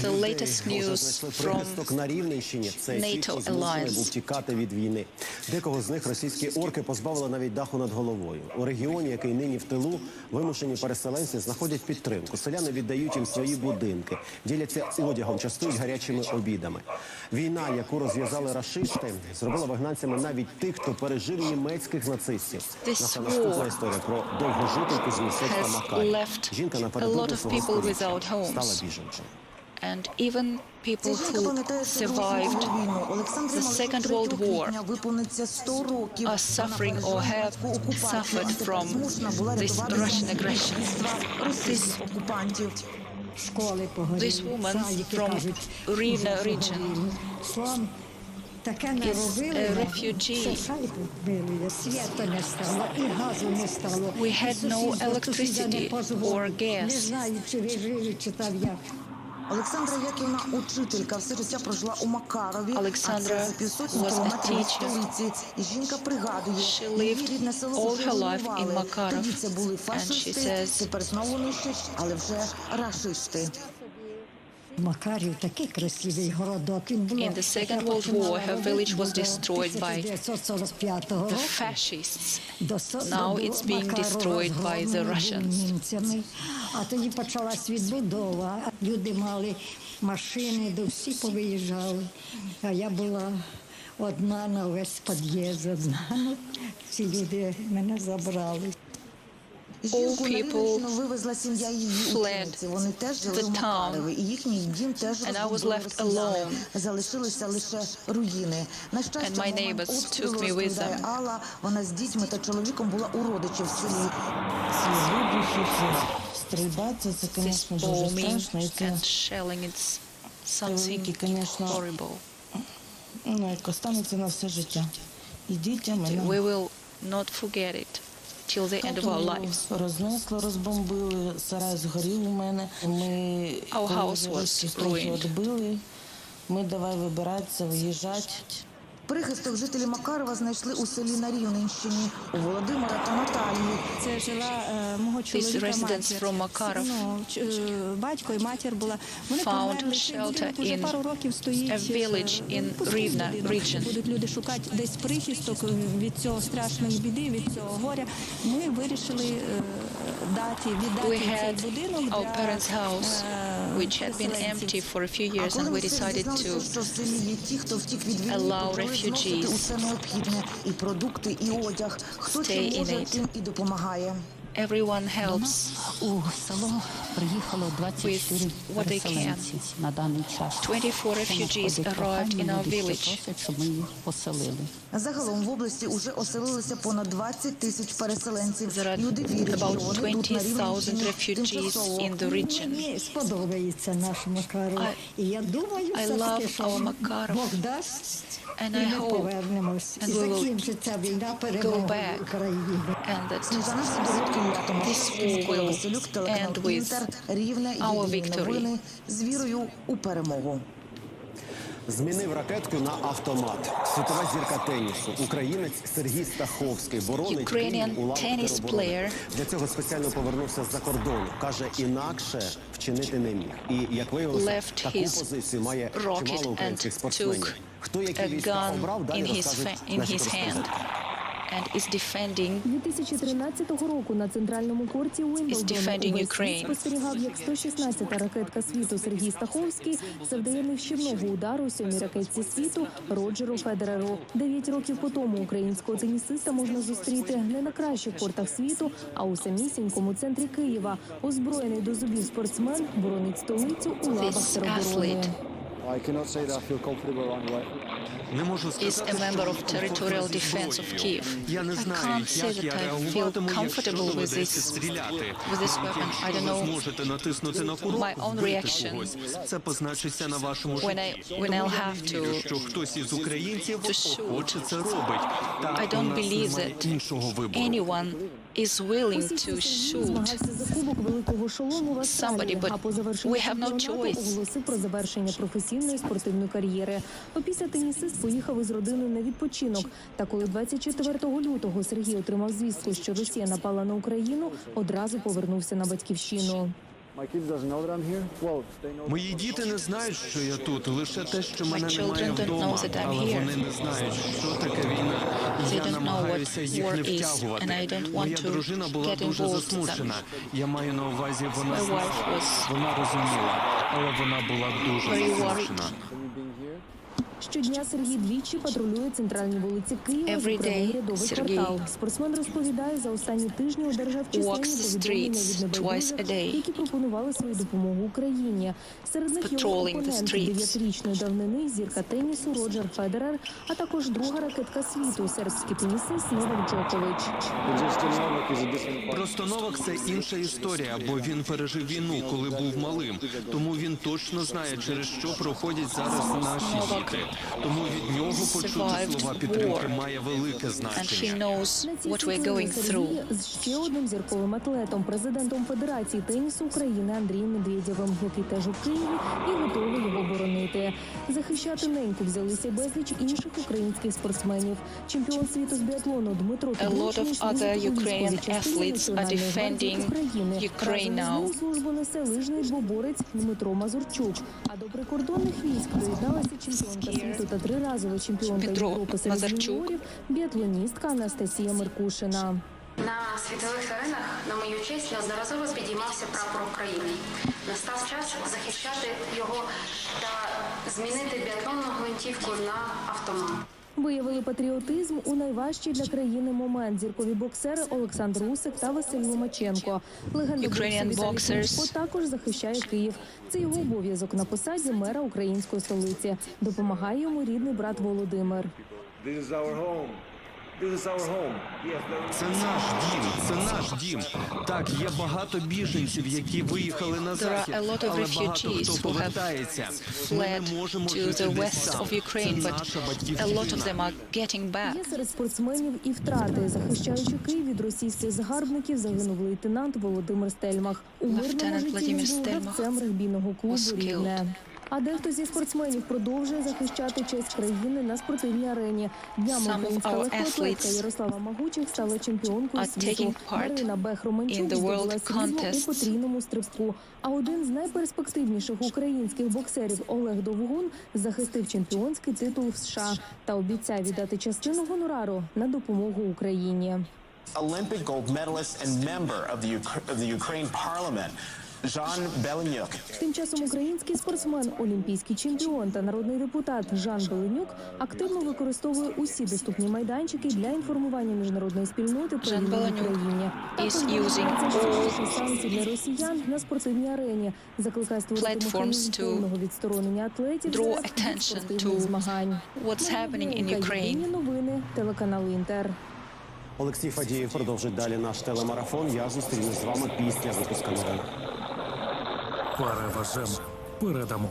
the latest news from на Рівненщині. Це ті, хто змушений був тікати від війни. Декого з них російські орки позбавили навіть даху над головою. У регіоні, який нині в тилу, вимушені переселенці знаходять підтримку. Селяни віддають їм свої будинки, діляться одягом, частують гарячими обідами. Війна, яку розв'язали рашисти, зробила вигнанцями навіть тих, хто пережив німецьких нацистів. Наша наступна історія про довгожительку з містечка Макарів. Жінка напередодні свого століття стала біженцем. And even people who survived the Second World War are suffering or have suffered from this Russian aggression. This woman from Rivne region is a refugee. We had no electricity or gas. Олександра Яківна – учителька, все життя прожила у Макарові, а це за півсотні кілометрів від столиці. І жінка пригадує, її рідне село окупували. Тоді це були фашисти, тепер знову нищать, але вже рашисти. Макарів такий красивий городок. In the Second World War, her village was destroyed by the fascists. Now it's being destroyed by the Russians. А тоді почалась відбудова. Люди мали машини, до всі повиїжджали. А я була одна на весь під'їзд. Ці люди мене забрали. All people fled the town, and I was left alone. And my neighbors took me with them. This bombing and shelling, it's something horrible. We will not forget it till the end of our lives. Our house was ruined. Прихисток жителі Макарова знайшли у селі на Рівненщині, у Володимира та Наталії. Це жила мого чоловіка матір. Батько і матір була. Вони померли, цей будинок уже пару років стоїть. Будуть люди шукати десь прихисток від цього страшної біди, від цього горя. Ми вирішили віддати цей будинок our parents' house, which had been empty for a few years, and we decided to allow refugees stay in it. Everyone helps with what they can. 24 refugees arrived in our village. Загалом в області уже оселилися понад 20 тисяч переселенців. There are about 20,000 refugees in the region. Мені сподобається наш Макаров. І я думаю, все-таки, що Бог дасть, і ми повернемось. І закінчиться війна перемогою України. And that this war will end with our victory. З вірою у перемогу. Змінив ракетку на автомат. Світова зірка тенісу. Українець Сергій Стаховський боронить Київ у лавах тероборони. Для цього спеціально повернувся з-за кордону. Каже, інакше вчинити не міг. І, як виявилося, таку позицію має чимало українських спортсменів. Хто які війська обрав, далі розкажуть наші кореспонденти. And is defending 2013 року на центральному корті Уимблдону спостерігав, як 116-та ракетка світу Сергій Стаховський завдає нищівного удару 7-й ракетці світу Роджеру Федереру. 9 років по тому українського тенісиста можна зустріти не на кращих кортах світу, а у самісінькому центрі Києва. Озброєний до зубів спортсмен боронить столицю у лавах тероборони. is a member of territorial defense of Kyiv. I can't say that I feel comfortable with this weapon. I don't know my own reaction when I'll have to shoot. I don't believe that anyone is willing to shoot somebody, but we have no choice. Про завершення професійної спортивної кар'єри. Опісля тенісист поїхав із родиною на відпочинок. Та коли 24 лютого Сергій отримав звістку, що Росія напала на Україну, одразу повернувся на батьківщину. Мої діти не знають, що я тут, лише те, що мене немає вдома, але вони не знають, що таке війна. Я намагаюся їх не втягувати. Моя дружина була дуже засмучена. Я маю на увазі, вона знала, вона розуміла, але вона була дуже засмучена. Щодня Сергій двічі патрулює центральні вулиці Києва, зокрема Рядовий квартал. Спортсмен розповідає, за останні тижні одержав численні повідомлення від небайдужих, які пропонували свою допомогу Україні. Серед них його опонент 9-річної давнини, зірка тенісу Роджер Федерер, а також друга ракетка світу, сербський тенісист Новак Джокович. Просто Новак – це інша історія, бо він пережив війну, коли був малим. Тому він точно знає, через що проходять зараз наші діти. Тому від нього почути слова підтримки має велике значення. На цій світлині Сергій з ще одним зірковим атлетом, президентом Федерації тенісу України Андрієм Медведєвим, який теж у Києві і готовий його боронити. Захищати неньку взялися безліч інших українських спортсменів. Чемпіон світу з біатлону Дмитро Підручний служить у військовій частині Національної гвардії України. Разом з ним службу несе лижний двоборець Дмитро Мазурчук. А до прикордонних військ доєдналася чемпіонка світу та триразова чемпіонка Європи серед юніорів біатлоністка Анастасія Меркушина. На світових аренах, на мою честь, неодноразово підіймався прапор України. Настав час захищати його та змінити біатлонну гвинтівку на автомат. Виявили патріотизм у найважчий для країни момент. Зіркові боксери Олександр Усик та Василь Ломаченко. Легенда боксу Віталій Кличко також захищає Київ. Це його обов'язок на посаді мера української столиці. Допомагає йому рідний брат Володимир. Це наш дім, це наш дім. Так, є багато біженців, які виїхали на захід, але багато хто повертається. Ми не можемо жити десь там. Це наша батьківщина. Є серед спортсменів і втрати. Захищаючи Київ від російських загарбників, загинув лейтенант Володимир Стельмах. У мирному житті він був гравцем регбійного клубу «Рівне». А дехто зі спортсменів продовжує захищати честь країни на спортивній арені. Днями українська легкоатлетка Ярослава Магучих стала чемпіонкою світу. Марина Бех-Романчук здобула срібло у потрійному стрибку. А один з найперспективніших українських боксерів Олег Довгун захистив чемпіонський титул в США та обіцяє віддати частину гонорару на допомогу Україні. Olympic gold medalist and member of the Ukraine parliament. Жан Беленюк. Тим часом український спортсмен, олімпійський чемпіон та народний депутат Жан Беленюк активно використовує усі доступні майданчики для інформування міжнародної спільноти про війну в Україні. Також вводиться санкції для росіян на спортивній арені, закликає створити механізм повного відсторонення атлетів від спортивних змагань. Єдині новини, телеканал Інтер. Олексій Фадієв продовжить далі наш телемарафон. Я зустрінусь з вами після випуску новин. Перевеземо, передамо,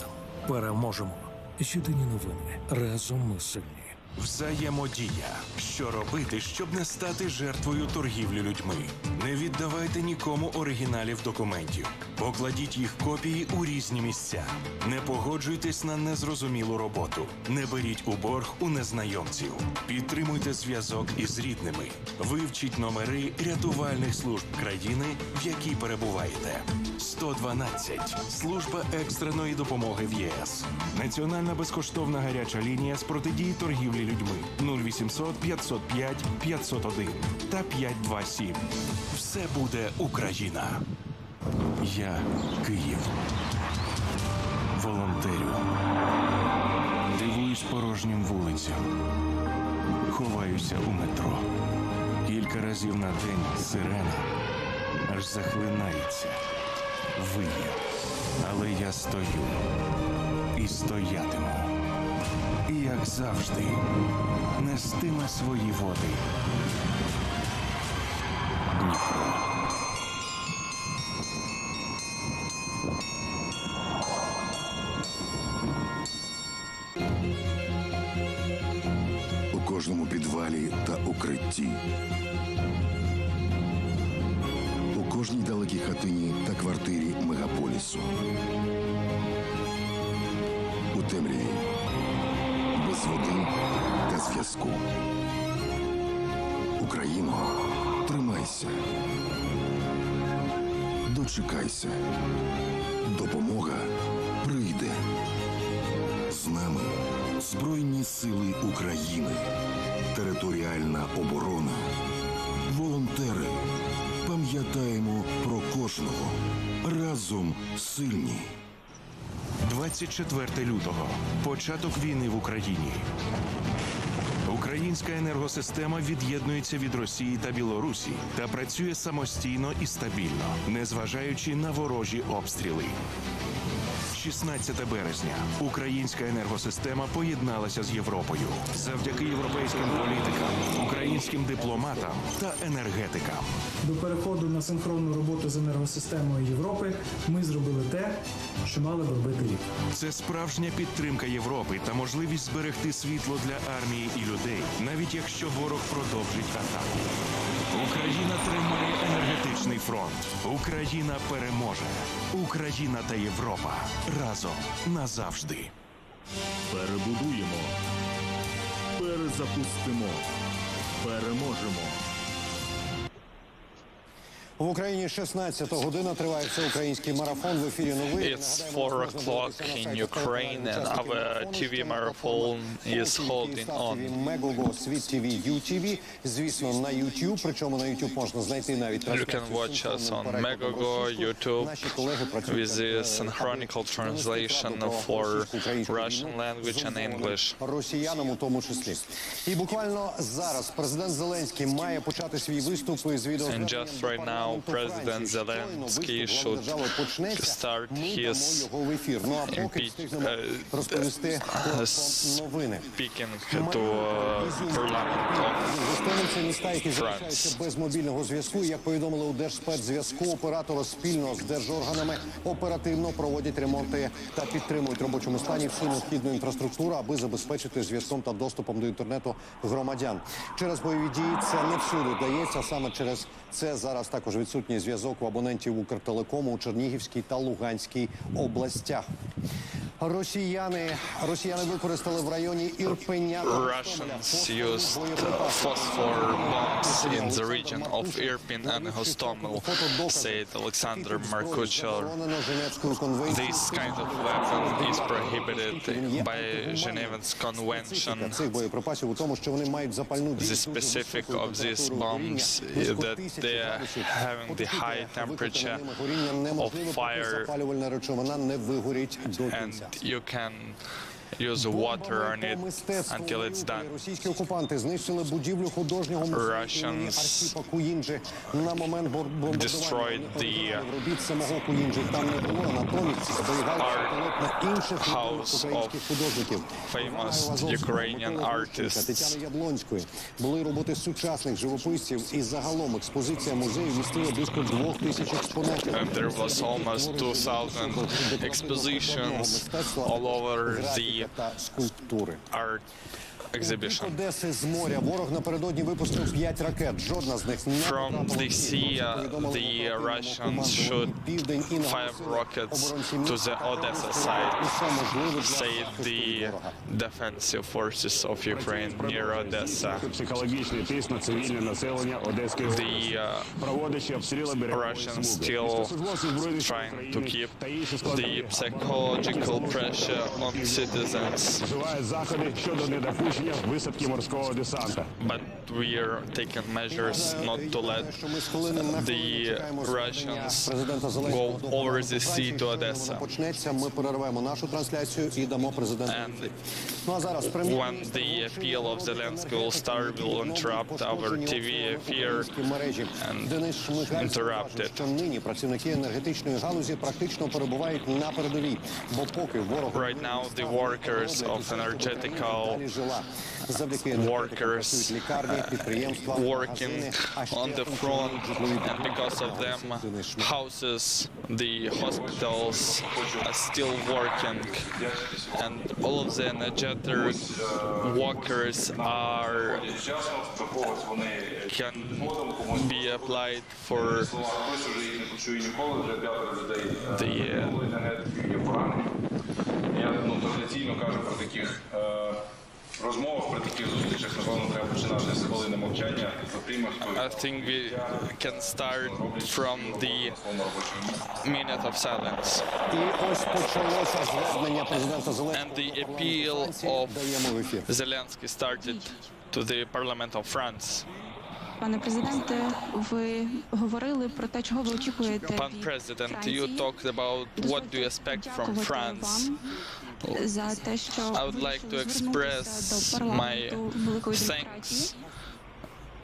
переможемо. Єдині новини. Разом ми сильні. Взаємодія. Що робити, щоб не стати жертвою торгівлі людьми? Не віддавайте нікому оригіналів документів. Покладіть їх копії у різні місця. Не погоджуйтесь на незрозумілу роботу. Не беріть у борг у незнайомців. Підтримуйте зв'язок із рідними. Вивчіть номери рятувальних служб країни, в якій перебуваєте. 112. Служба екстреної допомоги в ЄС. Національна безкоштовна гаряча лінія з протидії торгівлі людьми. 0800 505 501 та 527. Все буде Україна. Я Київ. Волонтерю. Дивуюсь порожнім вулицям. Ховаюся у метро. Кілька разів на день сирена аж захлинається. Виє. Але я стою. І стоятиму. І, як завжди, нестиме свої води. Дніпро. У кожному підвалі та укритті. У кожній далекій хатині та квартирі мегаполісу. У темряві. Без води та зв'язку. Україно, тримайся. До дочекайся. Допомога прийде. З нами Збройні сили України, територіальна оборона, волонтери. Пам'ятаємо про кожного. Разом сильні. 24 лютого. Початок війни в Україні. Українська енергосистема від'єднується від Росії та Білорусі та працює самостійно і стабільно, незважаючи на ворожі обстріли. 16 березня. Українська енергосистема поєдналася з Європою. Завдяки європейським політикам, українським дипломатам та енергетикам. До переходу на синхронну роботу з енергосистемою Європи ми зробили те, що мали б робити рік. Це справжня підтримка Європи та можливість зберегти світло для армії і людей, навіть якщо ворог продовжить атаку. Україна тримає енергетичний фронт. Україна переможе. Україна та Європа. Разом назавжди. Перебудуємо. Перезапустимо. Переможемо. В Україні 16 година триває всеукраїнський марафон. В ефірі новини. It's 4 o'clock in Ukraine and our TV marathon is holding on. Megogo, Світ ТВ, YouTube. Звісно, на YouTube. Причому на YouTube можна знайти навіть You can watch us on Megogo, YouTube with the synchronical translation for Russian language and English. Росіянам у тому числі. І буквально зараз президент Зеленський має почати свій виступ із And just right now President Zelensky should start his speaking to Parliament of France. Без мобільного зв'язку, як повідомили у Держспецзв'язку, оператори спільно з держорганами оперативно проводять ремонти та підтримують в робочому стані всю необхідну інфраструктуру, аби забезпечити зв'язком та доступом до інтернету громадян. Через бойові дії це не всюди вдається, саме через це зараз також відсутній зв'язок у абонентів Укртелекому у Чернігівській та Луганській областях. Росіяни використали в районі Ірпеня. Russians used phosphor bombs in the region of Irpin and Hostomel, said Alexander Markuchar. This kind of weapon is prohibited by Geneva's convention. The specific of these bombs is that they are having the high temperature of fire, and you can use water on it until it's done. Russians destroyed the art house of famous Ukrainian artists. Були роботи сучасних живописців і загалом експозиція музею містила близько 2000 експонатів. And there was almost 2,000 expositions all over the art exhibition. Одеси з моря ворог напередодні випустив 5 ракет. Жодна з них не From the sea, the Russians shoot 5 rockets to the Odessa side, say the defensive forces of Ukraine near Odessa. The Russians still trying to keep the psychological pressure on citizens. But we are taking measures not to let the Russians go over the sea to Odessa. And when the appeal of Zelensky will start, we'll interrupt our TV affair and interrupt it. Right now, the workers of energetical workers working on the front, and because of them, houses, the hospitals are still working, and all of the energetic workers can be applied for the розмовах, при таких зустрічах, напевно, треба починати з хвилини мовчання. I think we can start from the minute of silence. And the appeal of Zelensky started to the Parliament of France. Пане президенте, ви говорили про те, чого ви очікуєте Pan від President, Франції. you talked about what do you expect from France. За те, що I would like to express my thanks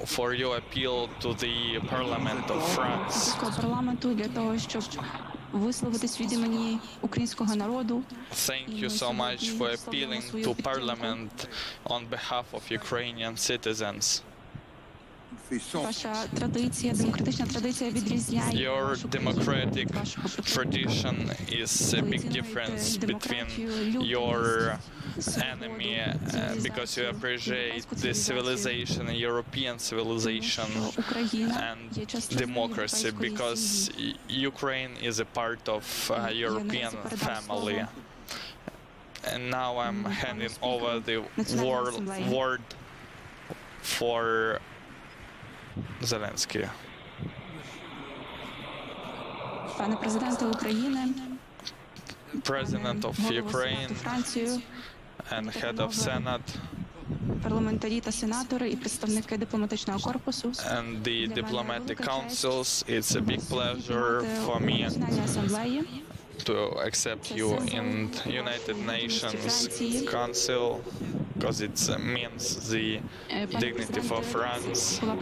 for your appeal to the Parliament of France. парламенту для того, щоб висловитись від імені українського народу. Thank you so much for appealing to Parliament on behalf of Ukrainian citizens. Ваша традиція, демократична традиція відрізняє Your democratic tradition is a big difference between your enemy because you appreciate the civilization, European civilization and democracy because Ukraine is a part of European family. And now I'm handing over the word for Zelensky. Пане президенте України, President of Ukraine and head of Senate, парламентарі та сенатори і представники дипломатичного корпусу. And the diplomatic councils, it's a big pleasure for me to accept you in United Nations Council because it means the dignity for France. Була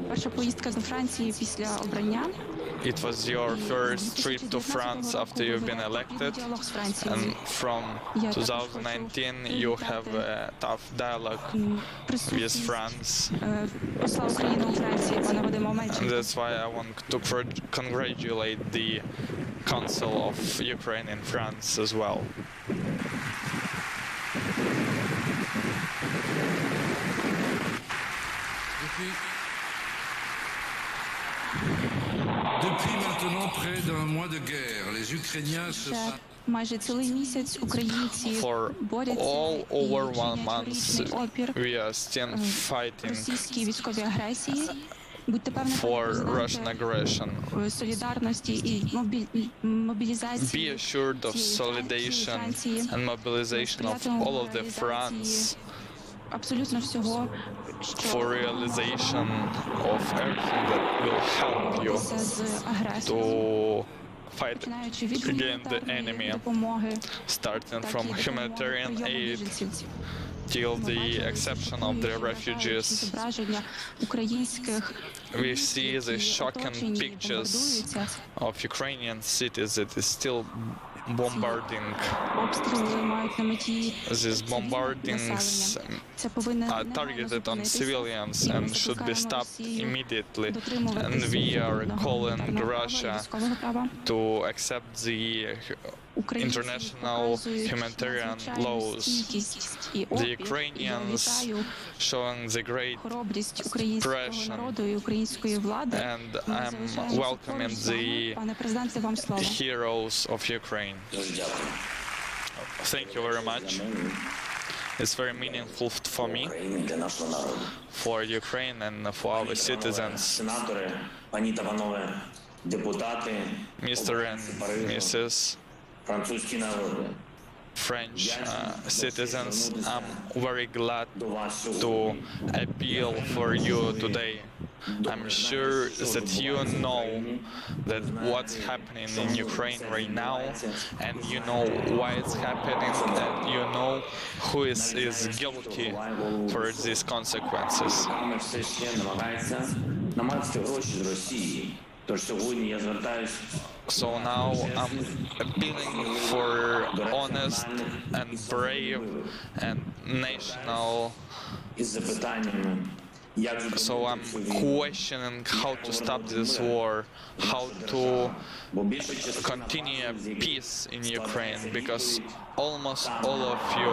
перша поїздка до Франції після обрання. It was your first trip to France after you've been elected, and from 2019 you have a tough dialogue with France. And that's why I want to congratulate the Council of Ukraine in France as well. Depuis maintenant près d'un mois de guerre, les Ukrainiens se battent. Майже цілий місяць українці борються all over 1 чинять month величезний опір we are still fighting російській військовій агресії. Будьте певні, for Russian aggression. солідарності і мобілізації. Be assured of solidation and mobilization of all of the France абсолютно всього, for realization of everything that will help you to fight against the enemy, starting from humanitarian aid till the exception of the refugees. We see the shocking pictures of Ukrainian cities that is still bombarding. These bombardings are targeted on civilians and should be stopped immediately. And we are calling Russia to accept the international humanitarian laws. The Ukrainians showing the great pressure, and I'm welcoming the heroes of Ukraine. Thank you very much. It's very meaningful for me, for Ukraine and for our citizens. Mr. and Mrs. French citizens, I'm very glad to appeal for you today. I'm sure that you know that what's happening in Ukraine right now, and you know why it's happening, and you know who is guilty for these consequences. So now I'm appealing for honest and brave and national. So I'm questioning how to stop this war, how to continue peace in Ukraine, because almost all of you,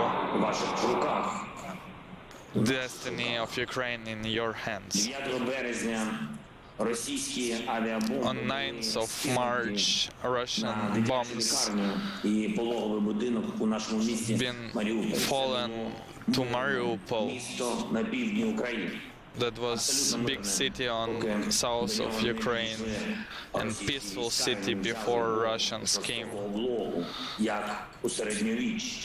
destiny of Ukraine in your hands. On 9th of March, Russian bombs been fallen to Mariupol, That was big city on south of Ukraine and peaceful city before Russians came. Як у середньовіччі,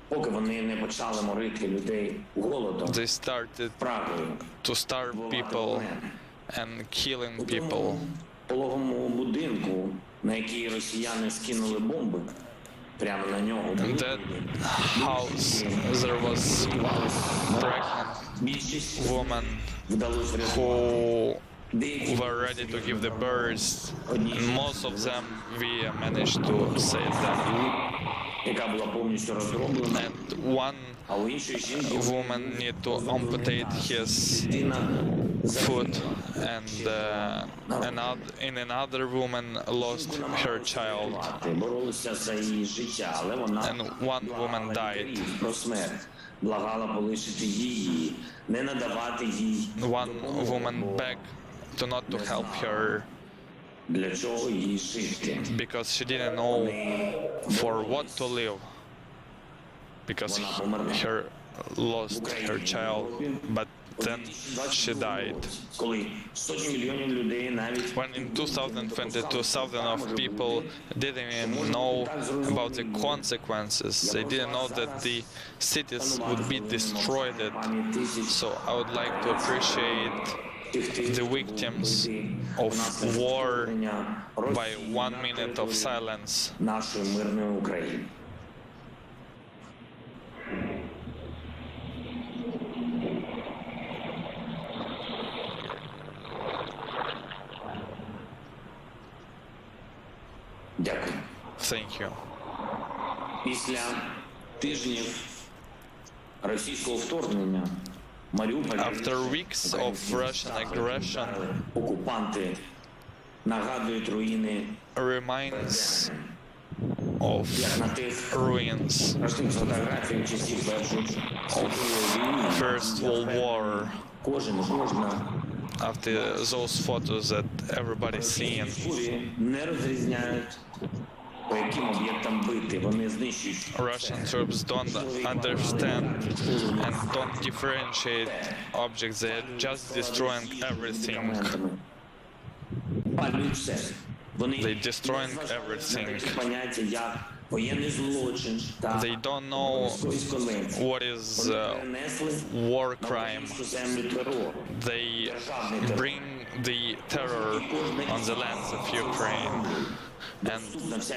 поки вони не почали морити людей голодом, They started to starve people and killing people. пологовому будинку, на який росіяни скинули бомби, прямо на нього. In that house there was pregnant woman who were ready to give the birth, and most of them we managed to save them. And one woman need to amputate his foot, and another woman lost her child, and one woman died. One woman begged to not to help her because she didn't know for what to live, because her lost her child, but then she died. When in 2022, thousands of people didn't even know about the consequences. They didn't know that the cities would be destroyed. So I would like to appreciate the victims of war by 1 minute of silence. Дякую. Thank you. Після тижнів російського вторгнення Маріуполь, after weeks of Russian aggression, окупанти нагадують руїни, reminds of ruins of First World War. After those photos that everybody's seeing, Russian troops don't understand and don't differentiate objects. They're just destroying everything. They're destroying everything. They don't know what is war crime. They bring the terror on the lands of Ukraine. And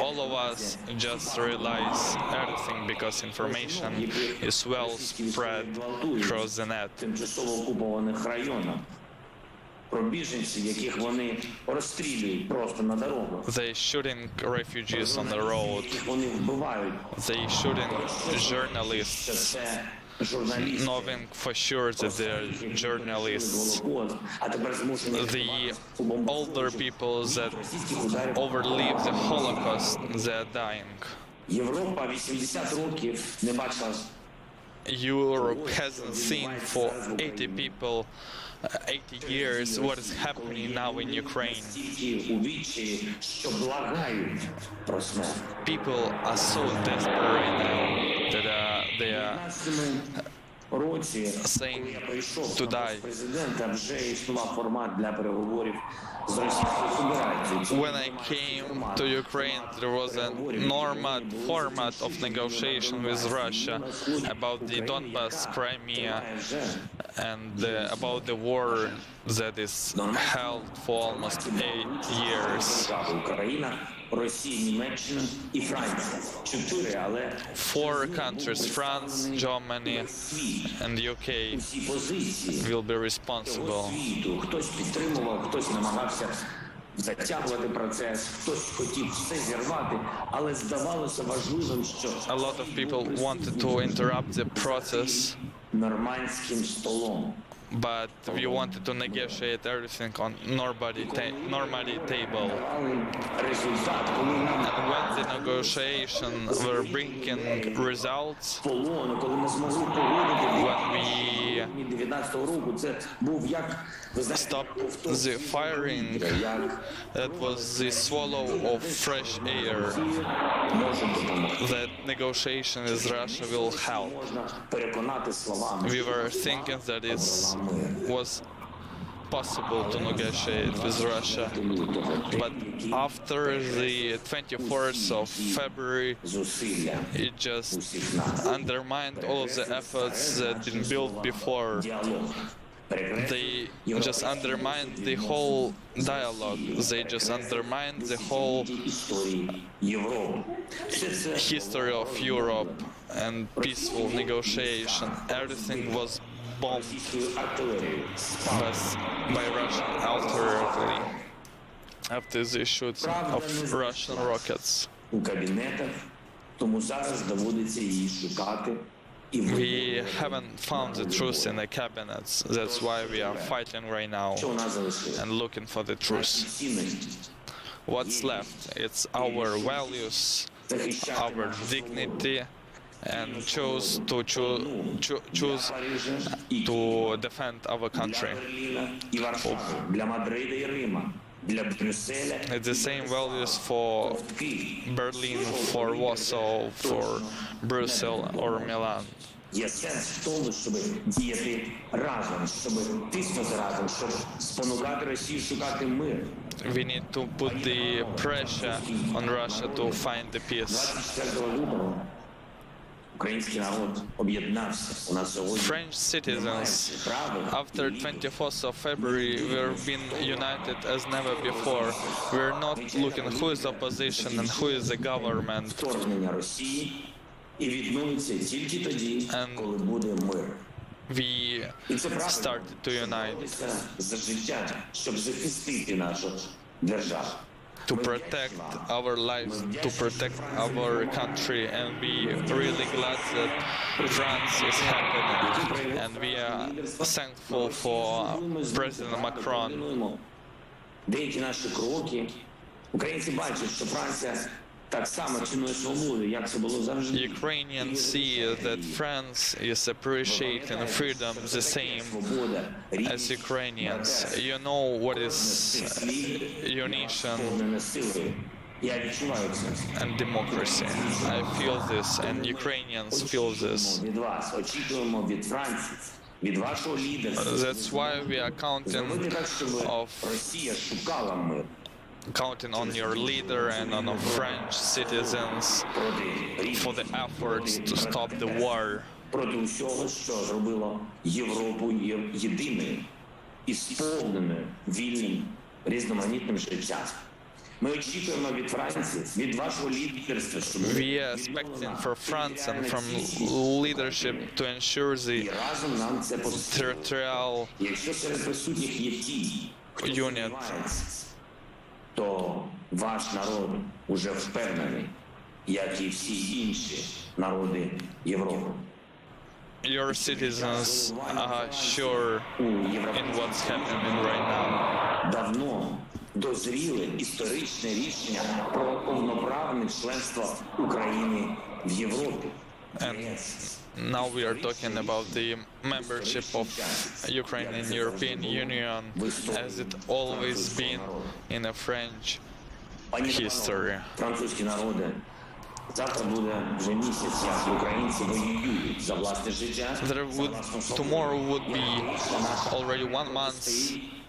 all of us just realize everything because information is well spread across the net. They shooting refugees on the road. They shooting journalists, knowing for sure that they're journalists. The older people that overlived the Holocaust, they're dying. Europe hasn't seen for 80 people 80 years what is happening now in Ukraine. People are so desperate now that they are saying to die. When I came to Ukraine, there was a normal format of negotiation with Russia about the Donbas, Crimea, and about the war that is held for almost 8 years. 4 countries, France, Germany, and UK, will be responsible. Затягувати процес, хтось хотів все зірвати, але здавалося важливим, що a lot of people wanted to interrupt the process, нормандським столом. But we wanted to negotiate everything on Normandy table. And when the negotiations were bringing results, when we stopped the firing, that was the swallow of fresh air. That negotiation with Russia will help. We were thinking that it's was possible to negotiate with Russia, but after the 24th of February, it just undermined all of the efforts that had been built before. They just undermined the whole dialogue. They just undermined the whole history of Europe and peaceful negotiation. Everything was bombed by Russian artillery after the shoots of Russian rockets. We haven't found the truth in the cabinets. That's why we are fighting right now and looking for the truth. What's left? It's our values, our dignity, and choose to defend our country. It's the same values for Berlin, for Warsaw, for Brussels or Milan. Є сенс в тому, щоб діяти разом, щоб тиснути разом, щоб спонукати Росію шукати мир. We need to put the pressure on Russia to find the peace. 24 лютого український народ об'єднався. У нас сьогодні French citizens, after 24th of February, we've been united as never before. We're not looking who is opposition and who is the government. Вторгнення Росії і відновиться тільки тоді, коли буде мир. We started to unite. За життя, щоб захистити нашу державу. To protect our lives, to protect our country, and we really glad that France is happening, and we are thankful for President Macron. Деякі наші кроки, українці бачать, що Франція так само цінує свободу, як це було завжди. Ukrainians see that France is appreciating freedom the same as Ukrainians. You know what is unison and democracy. I feel this, and Ukrainians feel this. That's why we are counting on your leader and on the French citizens for the efforts to stop the war. Проти усього, що зробило Європу єдиною і сповненою вільним різноманітним життям. Ми очікуємо від Франції, від вашого лідерства, що we are expecting for France and from leadership to ensure the territorial unit. То ваш народ уже впевнений, як і всі інші народи Європи. Your citizens are sure in what's happening right now. Давно дозріли історичне рішення про повноправне членство України в Європі. Now we are talking about the membership of Ukraine in European Union, as it always been in a French history. Французькі народи, завтра буде вже місяць, як українці воюють за власне життя. Tomorrow would be already 1 month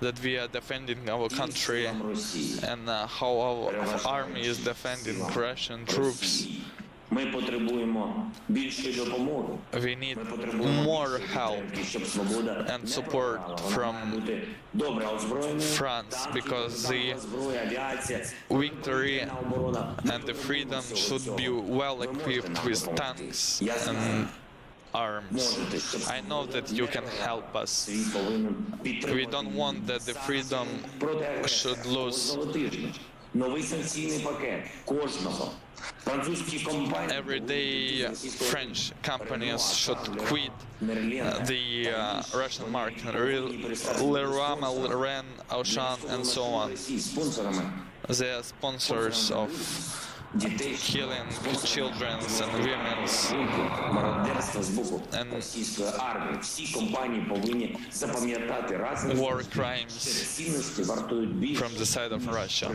that we are defending our country and how our army is defending Russian troops. Ми потребуємо більшої допомоги. We need more help and support from France, because the victory and the freedom should be well equipped with tanks and arms. I know that you can help us. We don't want that the freedom should lose. Новий санкційний пакет кожного. Every day, French companies should quit the Russian market. Leroy, Ren, Auchan, and so on. They are sponsors of killing children and women and war crimes from the side of Russia.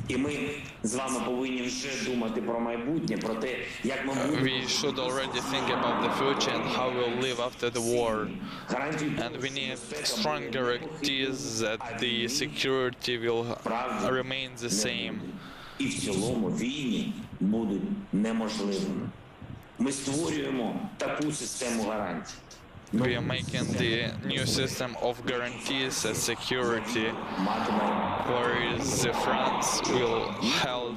І ми з вами повинні вже думати про майбутнє, про те, як ми будемо... We should already think about the future and how we'll live after the war. And we need strong guarantees that the security will remain the same. І в цілому війни будуть неможливими. Ми створюємо таку систему гарантій. We are making the new system of guarantees and security, whereas France will hold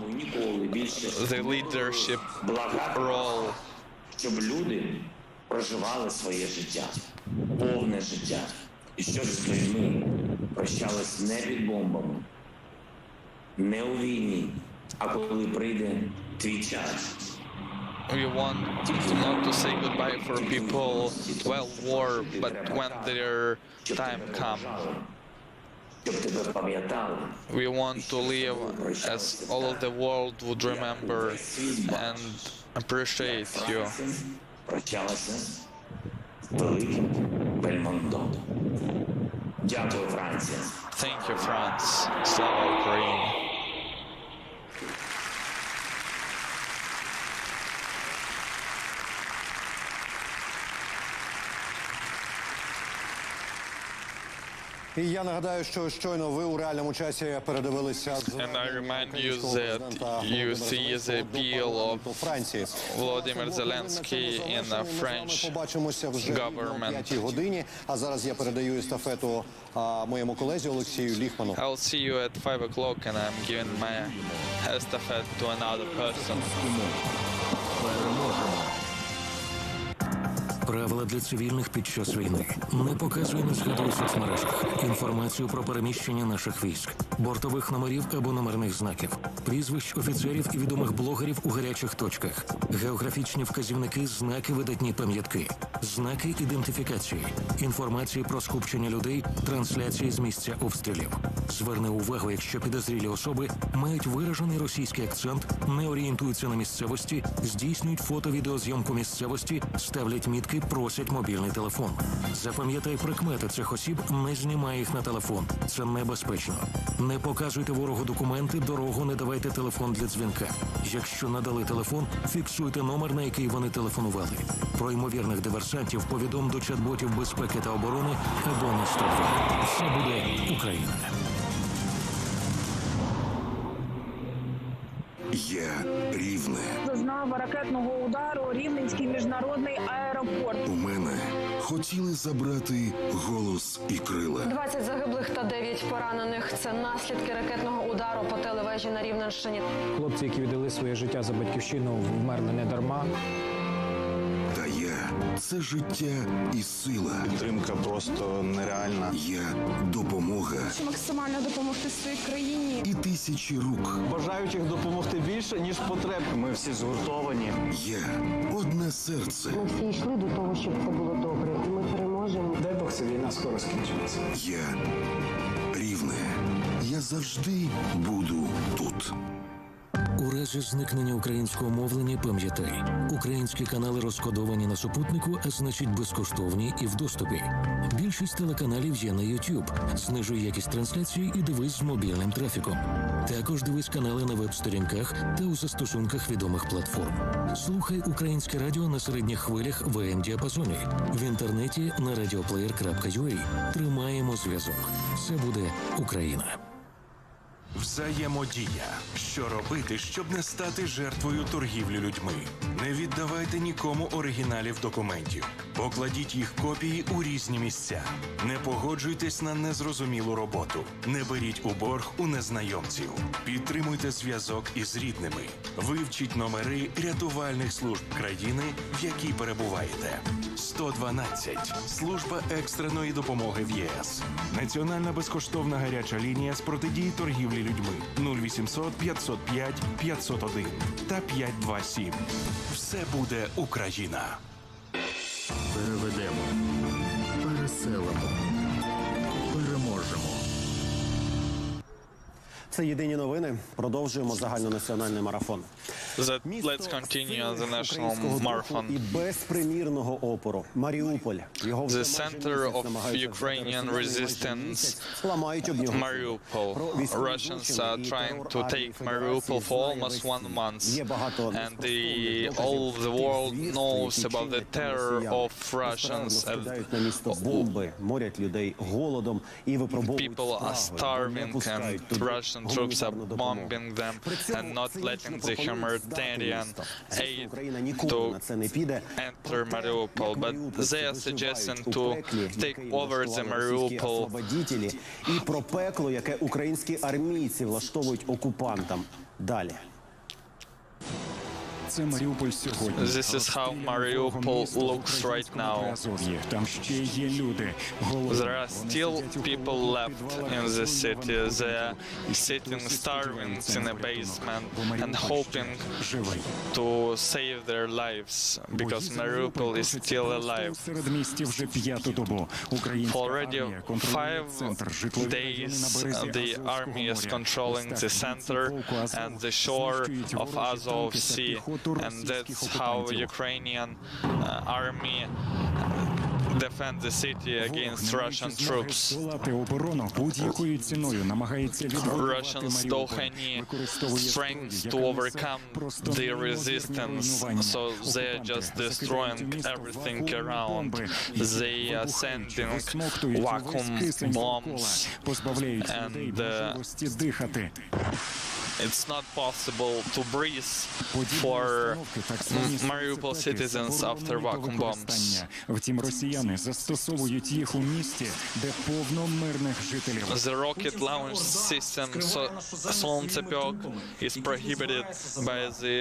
the leadership role. Щоб люди проживали своє життя, повне життя, і щоб з людьми прощались не під бомбами, не у війні, а коли прийде твій час. We want not to say goodbye for people while war, but when their time comes. We want to live as all of the world would remember and appreciate you. Thank you, France. Slava Ukraini. І я нагадаю, що щойно ви у реальному часі передивилися з And I remind you that you see the appeal of Volodymyr Zelensky in the French government. 5-й годині. А зараз я передаю естафету моєму колезі Олексію Ліхману. I'll see you at 5 o'clock and I'm giving my estafette to another person. Правила для цивільних під час війни. Не показуй, не згадуй у соцмережах. Інформацію про переміщення наших військ, бортових номерів або номерних знаків, прізвищ офіцерів і відомих блогерів у гарячих точках, географічні вказівники, знаки, видатні пам'ятки, знаки ідентифікації, інформації про скупчення людей, трансляції з місця обстрілів. Зверни увагу, якщо підозрілі особи мають виражений російський акцент, не орієнтуються на місцевості, здійснюють фото-відеозйомку місцевості, ставлять мітки, просять мобільний телефон. Запам'ятай прикмети цих осіб, не знімай їх на телефон. Це небезпечно. Не показуйте ворогу документи, дорогу, не давайте телефон для дзвінка. Якщо надали телефон, фіксуйте номер, на який вони телефонували. Про ймовірних диверсантів повідом до чат-ботів безпеки та оборони або на 102. Все буде Україна. Я Рівне. Зазнав ракетного удару Рівненський міжнародний аеропорт. У мене хотіли забрати голос і крила. 20 загиблих та 9 поранених. Це наслідки ракетного удару по телевежі на Рівненщині. Хлопці, які віддали своє життя за батьківщину, вмерли не дарма. Та я – це життя і сила. Підтримка просто нереальна. Я – допомога. Щоб максимально допомогти своїй країні. І тисячі рук. Бажаючих допомогти більше, ніж потреб. Ми всі згуртовані. Я – одне серце. Ми всі йшли до того, щоб це було добре. І ми переможемо. Дай Бог, ця війна скоро скінчиться. Я – Рівне. Я завжди буду тут. У разі зникнення українського мовлення пам'ятай, українські канали розкодовані на супутнику, а значить безкоштовні і в доступі. Більшість телеканалів є на YouTube. Знижуй якість трансляції і дивись з мобільним трафіком. Також дивись канали на веб-сторінках та у застосунках відомих платформ. Слухай українське радіо на середніх хвилях в AM-діапазоні. В інтернеті на radioplayer.ua. Тримаємо зв'язок. Це буде Україна. Взаємодія. Що робити, щоб не стати жертвою торгівлі людьми? Не віддавайте нікому оригіналів документів. Покладіть їх копії у різні місця. Не погоджуйтесь на незрозумілу роботу. Не беріть у борг у незнайомців. Підтримуйте зв'язок із рідними. Вивчіть номери рятувальних служб країни, в якій перебуваєте. 112. Служба екстреної допомоги в ЄС. Національна безкоштовна гаряча лінія з протидії торгівлі людьми 0800 505 501 та 527. Все буде Україна. Переведемо, переселимо, переможемо. Це Це єдині новини. Продовжуємо загальнонаціональний марафон. Let's continue the national marathon. І безпримірного опору. Маріуполь. The center of Ukrainian resistance, Mariupol. Russians are trying to take Mariupol for almost 1 month, and all the world knows about the terror of Russians. People are starving, and Russian troops are bombing them and not letting the humanitarian aid to enter Mariupol. But they are suggesting to take over the Mariupol. І про пекло, яке українські армійці влаштовують окупантам. Далі. Це Маріуполь сьогодні. This is how Mariupol looks right now. Там ще є люди. There are still people left in the city. They are sitting starving in a basement and hoping to save their lives because Mariupol is still alive. For already 5 days, the army is controlling the center and the shore of Azov Sea. And that's how Ukrainian army defend the city against Russian troops. Russians don't have any strength to overcome the resistance, so they are just destroying everything around. They are sending vacuum bombs, and it's not possible to breathe for Mariupol citizens after vacuum bombs. Втім, росіяни застосовують їх у місті, де повно мирних жителів. The rocket launch system Солнцепёк is prohibited by the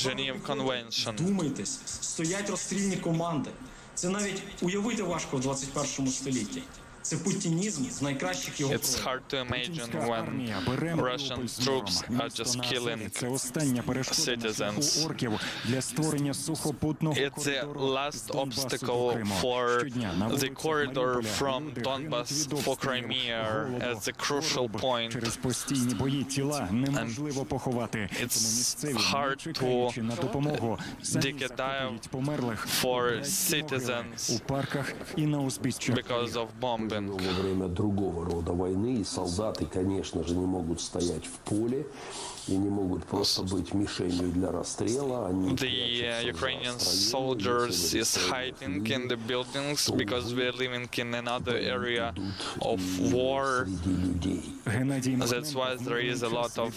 Geneva Convention. Думайтесь, стоять розстрільні команди. Це навіть уявити важко в 21 столітті. Це путінізм з найкращих його It's hard to imagine when Russian troops are just killing citizens. It's the last obstacle for the corridor from Donbas for Crimea at the crucial point. And it's hard to dig a dive for citizens because of bombing. Во время другого рода войны, и солдаты, конечно же, не могут стоять в поле и не могут просто быть мишенью для расстрела. The Ukrainian soldiers is hiding in the buildings because we are living in another area of war. That's why there is a lot of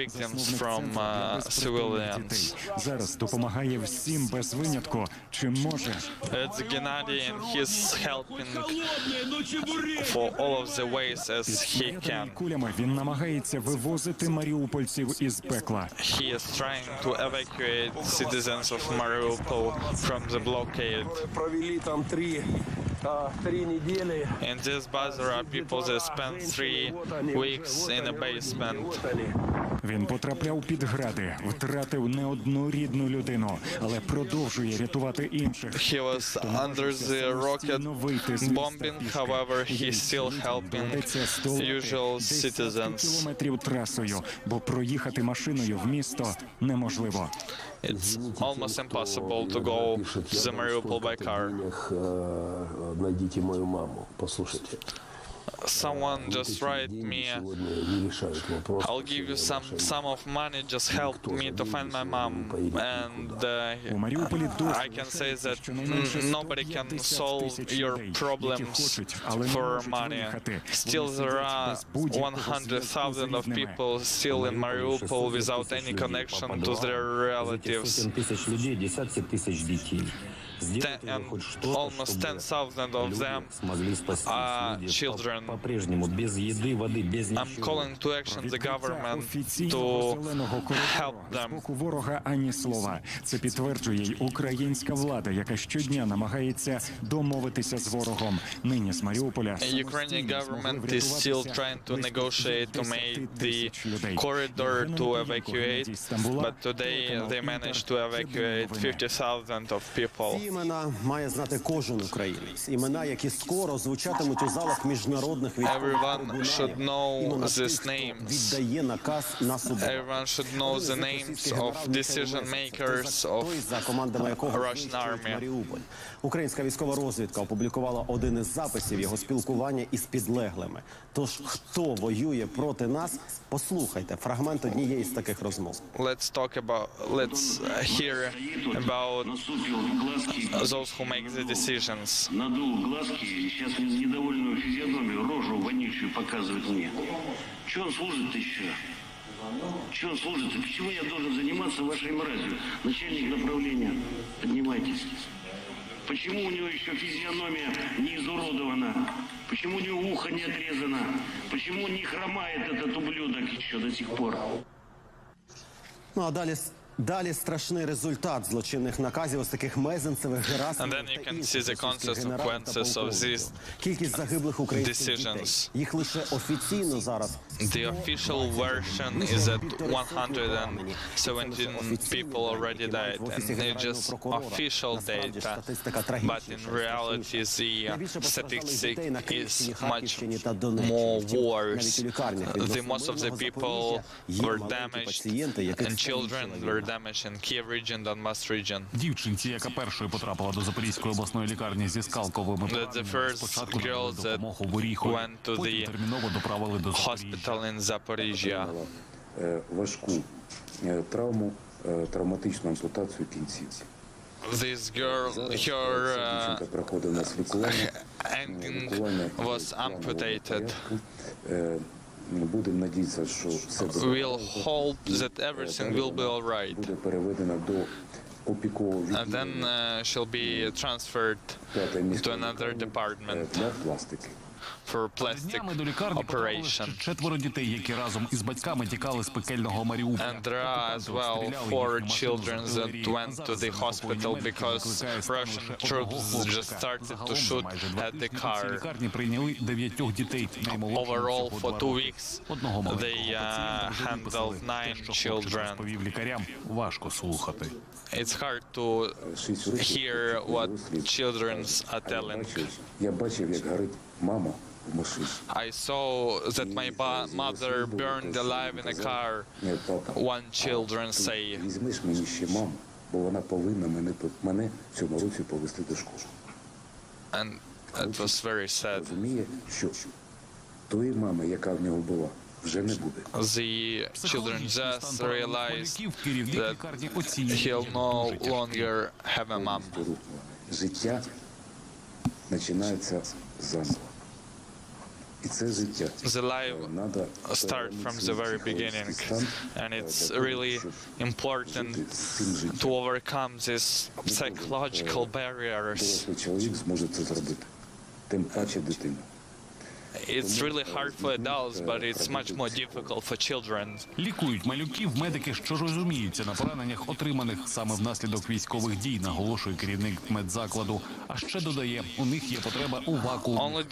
victims from civilians. It's Gennady, and he's helping for all of the ways as he can. He is trying to evacuate citizens of Mariupol from the blockade. In this bus there are people that spent 3 weeks in a basement. Він потрапляв під гради, втратив не одну рідну людину, але продовжує рятувати інших. He was under the rocket bombing, however, he's still helping usual citizens. Трасою, бо проїхати машиною в місто неможливо. It's almost impossible to go to the Mariupol by car. Найдите мою маму, послушайте. Someone just write me, I'll give you some sum of money, just help me to find my mom. And I can say that nobody can solve your problems for money. Still there are 100,000 of people still in Mariupol without any connection to their relatives. And almost 10,000 of them are children. I'm calling to action the government to help them. Ворога ані слова. Це підтверджує й українська влада, яка щодня намагається домовитися з ворогом. Нині з Маріуполя Ukrainian government is still trying to negotiate to make the corridor to evacuate, but today they managed to evacuate 50,000 of people. імена має знати кожен українець. Імена, які скоро звучатимуть у залах міжнародних військових трибуналів. Віддає наказ на суди. Everyone should know the names of decision makers of Russian army. Українська військова розвідка опублікувала один із записів його спілкування із підлеглими. Тож, хто воює проти нас, послухайте фрагмент однієї з таких розмов. Let's hear about those who make the decisions. Надул глазки и сейчас недовольную физиономию, рожу вонючую показывает мне. Чего он служит еще? Чего он служит? Почему я должен заниматься вашей мразью? Начальник направления, поднимайтесь. Почему у него еще физиономия не изуродована? Почему у него ухо не отрезано? Почему не хромает этот ублюдок еще до сих пор? Ну а далі страшний результат злочинних наказів ось таких мезенцевих Герасимових та інших російських генералів та полковників. Кількість загиблих українських дітей. Їх лише офіційно зараз. The official version is that 117 people already died, and it's just official data, but in reality the statistic is much more worse. The most of the people were damaged, and children were damaged in Kyiv region, Donbas region. Дівчинці, яка першою потрапила до Запорізької обласної лікарні зі скалковими пораненнями, спочатку надали допомогу в Оріхові, потім терміново доправили до Запоріжжя. Важку травму, травматичну ампутацію кінцівки. This girl, her ending was amputated. Будемо надіятися, що все буде. We'll hope that everything will be all right. Буде переведена до опікового відділення. And then she'll be transferred to another department для пластики. For plastic operation. Четверо дітей, які разом із батьками тікали з пекельного Маріуполя. And there are as well 4 children that went to the hospital because Russian troops just started to shoot at the car. Лікарні прийняли 9 дітей. Overall, for 2 weeks, they handled 9 children. Лікарям важко слухати. It's hard to hear what children are telling. Я бачив, як горить мама. I saw that my mother burned alive in a car. One children say. Візьмеш мені ще маму, бо вона повинна мене в цьому році повести до школи. And it was very sad. Розуміє, що тої мами, яка в нього була, вже не буде. The children just realized that he'll no longer have a mom. Життя починається заново. The life starts from the very beginning, and it's really important to overcome these psychological barriers. It's really hard for adults, but it's much more difficult for children. Лікують малюків медики, що розуміються на пораненнях, отриманих саме внаслідок військових дій, наголошує керівник медзакладу. А ще додає, у них є потреба у вакуумі. Only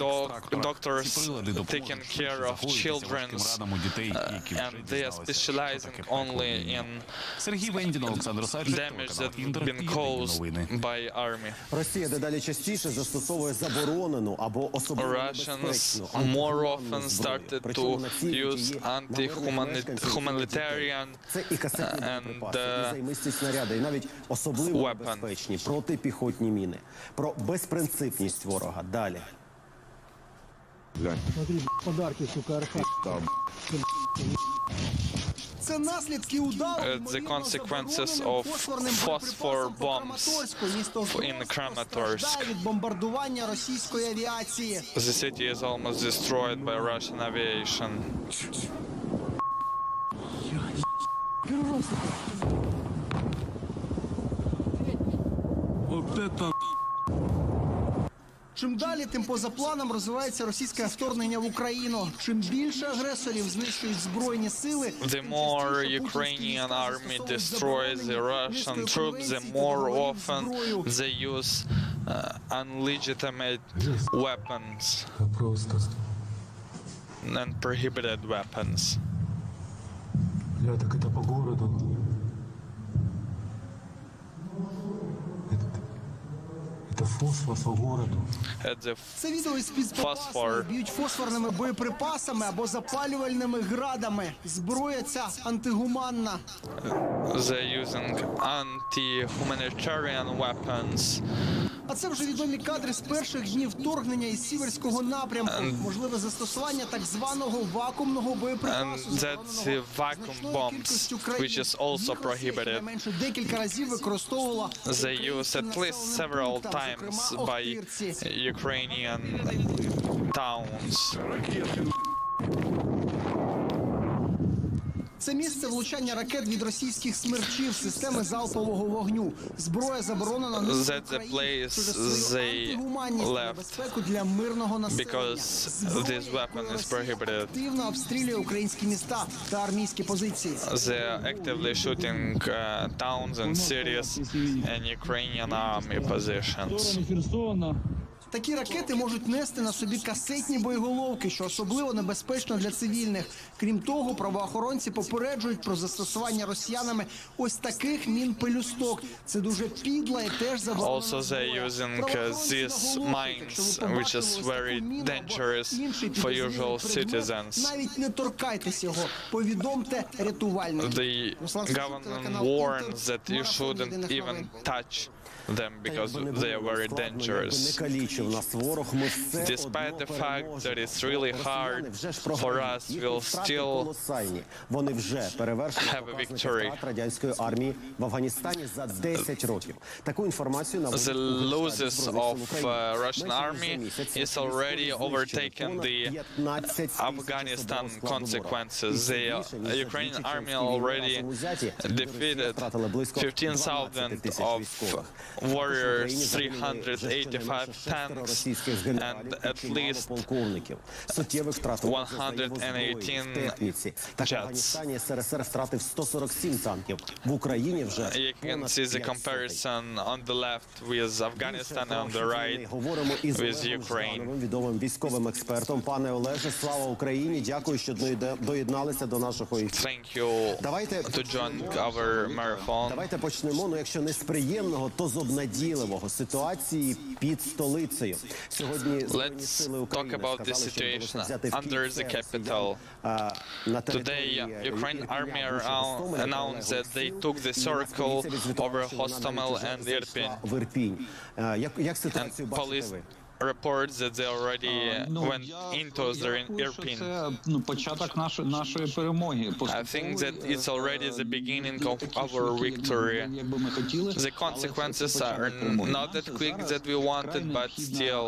doctors taking care of children, and they are specializing only in damage that been caused by army. Росія дедалі частіше застосовує заборонену або особливо небезпечну more often started to use anti-humanitarian снаряди і навіть особливо небезпечні протипіхотні міни. Про безпринципність ворога далі. Смотри, подарки, сука, Це наслідки удару the consequences of phosphor bombs in Kramatorsk. від бомбардування російської авіації. The city is almost destroyed by Russian aviation. Чим далі, тим поза планом розвивається російське вторгнення в Україну. Чим більше агресорів знищують збройні сили, the more Ukrainian army destroys the Russian troops, the more often they use unlegitimate weapons and prohibited weapons. Бля, так это по городу. Це відео із спецпопасами б'ють фосфорними боєприпасами або запалювальними градами. Зброя ця антигуманна. They're using anti-humanitarian weapons. А це вже відомі кадри з перших днів вторгнення із сіверського напрямку. Можливе застосування так званого вакуумного боєприпасу, That's vacuum bombs, which is also prohibited. менше декілька разів використовувала They use at least several times by Ukrainian towns. Це місце влучання ракет від російських смерчів системи залпового вогню. Зброя заборонена на Україні через свою антигуманність та небезпеку для мирного населення. Зброя, якою активно обстрілює українські міста та армійські позиції. They're actively shooting towns and cities and Ukrainian army positions. Такі ракети можуть нести на собі касетні боєголовки, що особливо небезпечно для цивільних. Крім того, правоохоронці попереджують про застосування росіянами ось таких мін-пелюсток. Це дуже підла і теж заборонена Also they're using these mines, which is very dangerous for usual citizens. Навіть не торкайтесь його, повідомте рятувальникам. The government warns that you shouldn't even touch them because they are very dangerous. Despite the fact that it's really hard for us, we'll still have a victory. The losses of Russian army is already overtaken the Afghanistan consequences. The Ukrainian army already defeated 15,000 of warriors, 385 tanks, and at least 118 jets. You can see the comparison on the left with Afghanistan and on the right with Ukraine. Відомим військовим експертом. Пане Олеже, слава Україні! Дякую, що доєдналися до нашого ефіру. Thank you to join our marathon. Давайте почнемо, якщо не з приємного, то з обнадійливого ситуації під столицею. Сьогодні збройні сили України сказали, що вдалося взяти в Київ the capital. Today, Ukrainian army announced that they took the circle over Hostomel and Irpin. Як ситуацію бачите ви? Reports that they already went into Irpin. I think that it's already the beginning of our victory. The consequences are not that quick that we wanted, but still.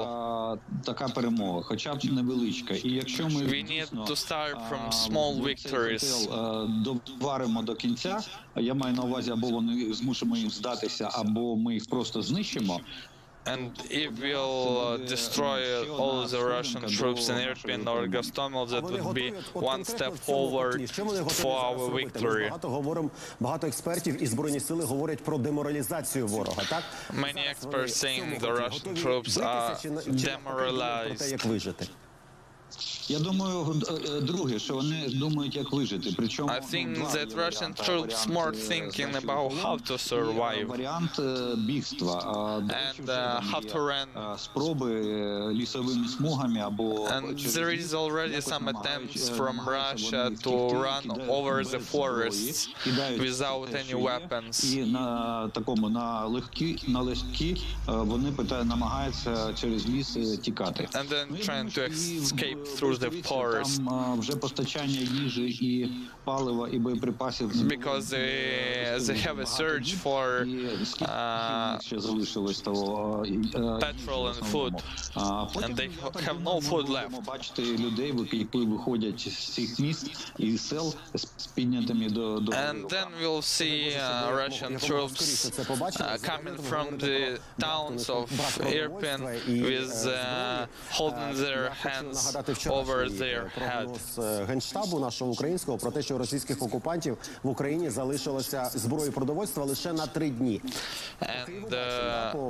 We need to start from small victories. Я маю на увазі, або вони змусимо їх здатися, або ми їх просто знищимо. And if we'll destroy all the Russian troops in Irpin or Gostomel, that would be one step forward for our victory. Багато експертів і збройні сили говорять про деморалізацію ворога, так? Many experts saying the Russian troops are demoralized. Як вижити? Я думаю, друге, що вони думають, як вижити. Причому I think that Russian troops more thinking about how to survive. Варіант бігства. And how to run. Спроби лісовими смугами або And there is already some attempts from Russia to run over the forests without any weapons. І на такому на легкі вони намагаються через ліс тікати. And then trying to escape through the forest. Там вже постачання їжі і палива і боєприпасів. Because they have a surge for petrol and food, and they have no food left. Бачите людей, які виходять з цих міст і сел з піднятими до. And then we'll see Russian troops coming from the towns of Irpin with holding their hands over over their head. Прогноз Генштабу нашого українського про те, що у російських окупантів в Україні залишилося зброї продовольства лише на 3 дні.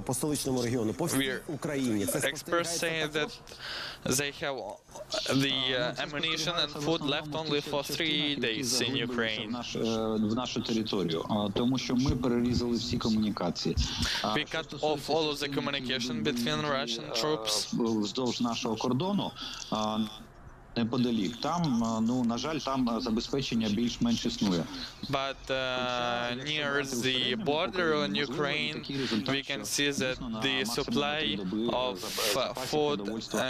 По столичному регіону, по всій Україні. Experts say that they have the ammunition and food left only for 3 days in Ukraine. В нашу територію, тому що ми перерізали всі комунікації. We cut off all of the communication between Russian troops. Вздовж нашого кордону, неподалік. Там, ну, на жаль, там забезпечення більш-менш існує. But near the border in Ukraine, we can see that the supply of food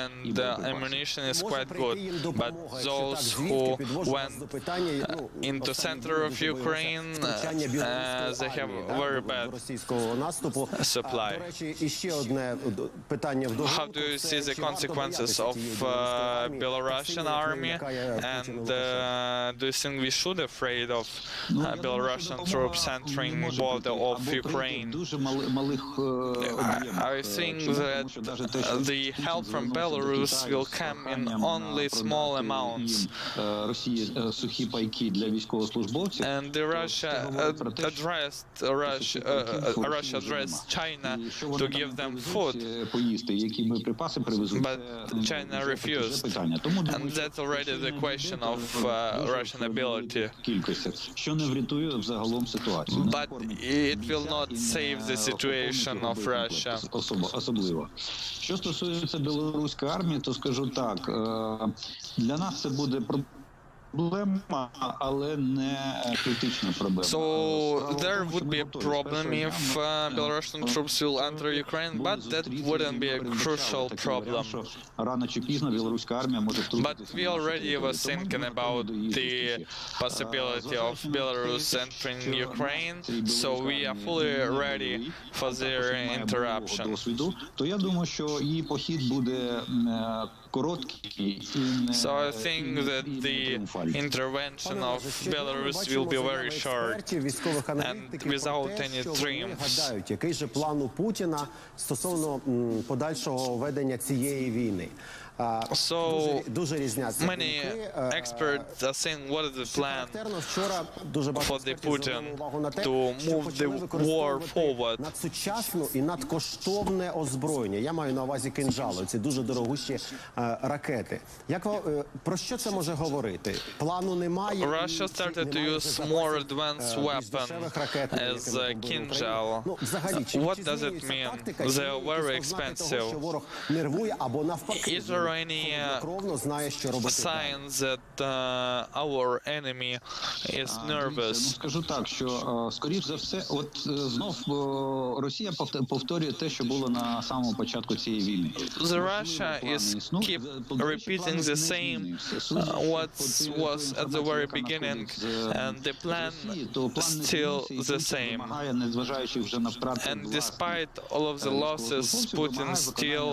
and ammunition is quite good. But those who went into center of Ukraine, they have very bad supply. How do you see the consequences of Belarusian army, and do you think we should be afraid of Belarusian troops entering border of Ukraine? I think that the help from Belarus will come in only small amounts. And Russia addressed China to give them food, but China refused. And that's already the question of Russian ability. But it will not save the situation of Russia. Що стосується білоруської армії, то скажу так, для нас це буде проблема, але не критична проблема. So there would be a problem if Belarusian troops will enter Ukraine, but that wouldn't be a crucial problem. Рано чи пізно білоруська армія може втрутитися. But we already were thinking about the possibility of Belarus entering Ukraine, so we are fully ready for their interruption. То я думаю, що її похід буде короткий. So I think that the intervention of Belarus will be very short and without any triumphs. Який же план у Путіна стосовно подальшого ведення цієї війни? So many experts are saying what is the plan for the Putin to move the war forward. Надсучасну і надкоштовне озброєння. Я маю на увазі кинжали, ці дуже дорогущі ракети. Про що це може говорити? Плану немає. Russia started to use more advanced weapon as Kinjal. What does it mean? They are very expensive. Is there any signs that our enemy is nervous? Скажу так, що скоріш за все, от знов Росія повторює те, що було на самому початку цієї війни. Russia is keep repeating the same what was at the very beginning, and the plan still the same. And despite all of the losses, Putin still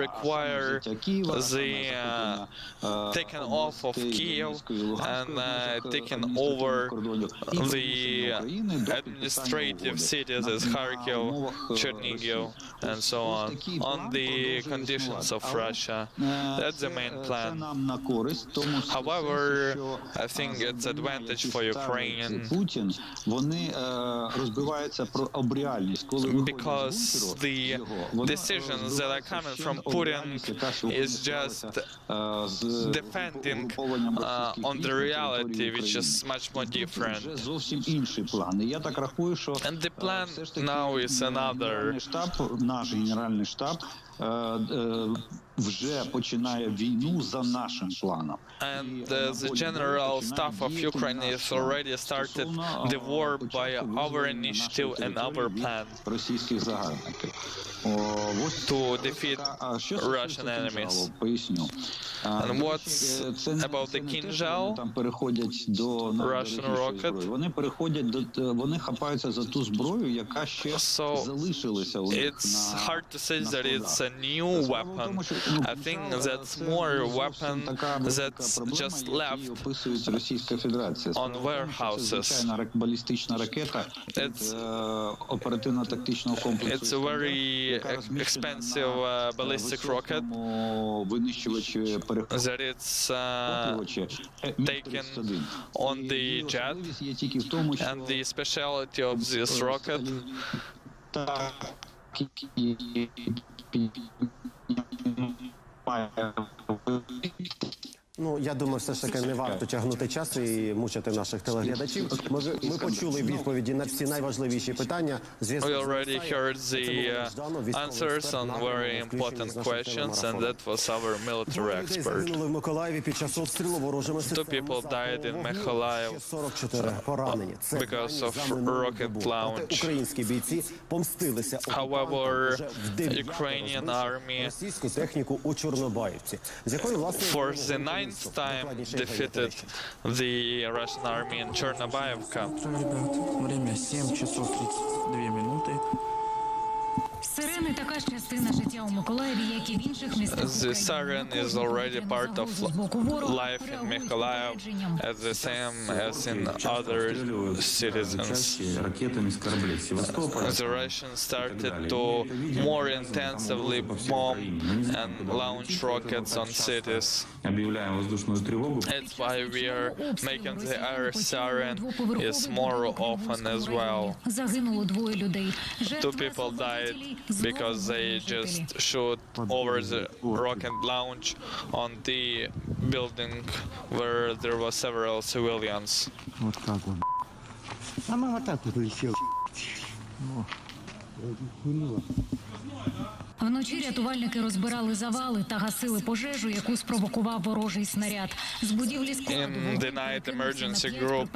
require the taken off of Kyiv and taken over the administrative cities as Kharkiv, Chernihiv, and so on the conditions of Russia. That's the main plan. However, I think it's advantage for Ukraine because the decisions that are coming from Putin is just defending on the reality, which is much more different. And the plan now is another. Наш генеральний штаб вже починає війну за нашим планом. And the general staff of Ukraine has already started the war by our initiative and our plan російських загарбників. To defeat Russian enemies. And what's about the Kinjal, Russian rocket? Вони хапаються за ту зброю, яка ще залишилася у них. It's hard to say that it's a new weapon. I think that's more weapon that's just left on warehouses. It's a very expensive ballistic rocket that it's taken on the jet, and the speciality of this rocket Ну, я думаю, все ж таки не варто тягнути час і мучити наших телеглядачів. Ми почули відповіді на всі найважливіші питання. We already heard the answers on very important questions, and that was our military expert. Загинули в Миколаєві під час обстрілу ворожими системами. 2 people died in Mykolaiv 44 поранені. Because of rocket launch. Українські бійці помстилися. However, Ukrainian army російську техніку у Чорнобаївці, з якою власне for the 9th time defeated the Russian army in Chernobayivka. Время 7 часов 32 минуты. Сирени така ж частина життя у Миколаєві, як і в інших містах The siren is already part of life in Mykolaiv, as the same as in other citizens. The Russians started to more intensively bomb and launch rockets on cities. That's why we are making the air siren is more often as well. Загинуло 2 людей. 2 people died because they just shoot over the rocket launch on the building where there were several civilians. Вот как он. А мама так вот летел. Вночі рятувальники розбирали завали та гасили пожежу, яку спровокував ворожий снаряд. З будівлі складу In the night, emergency group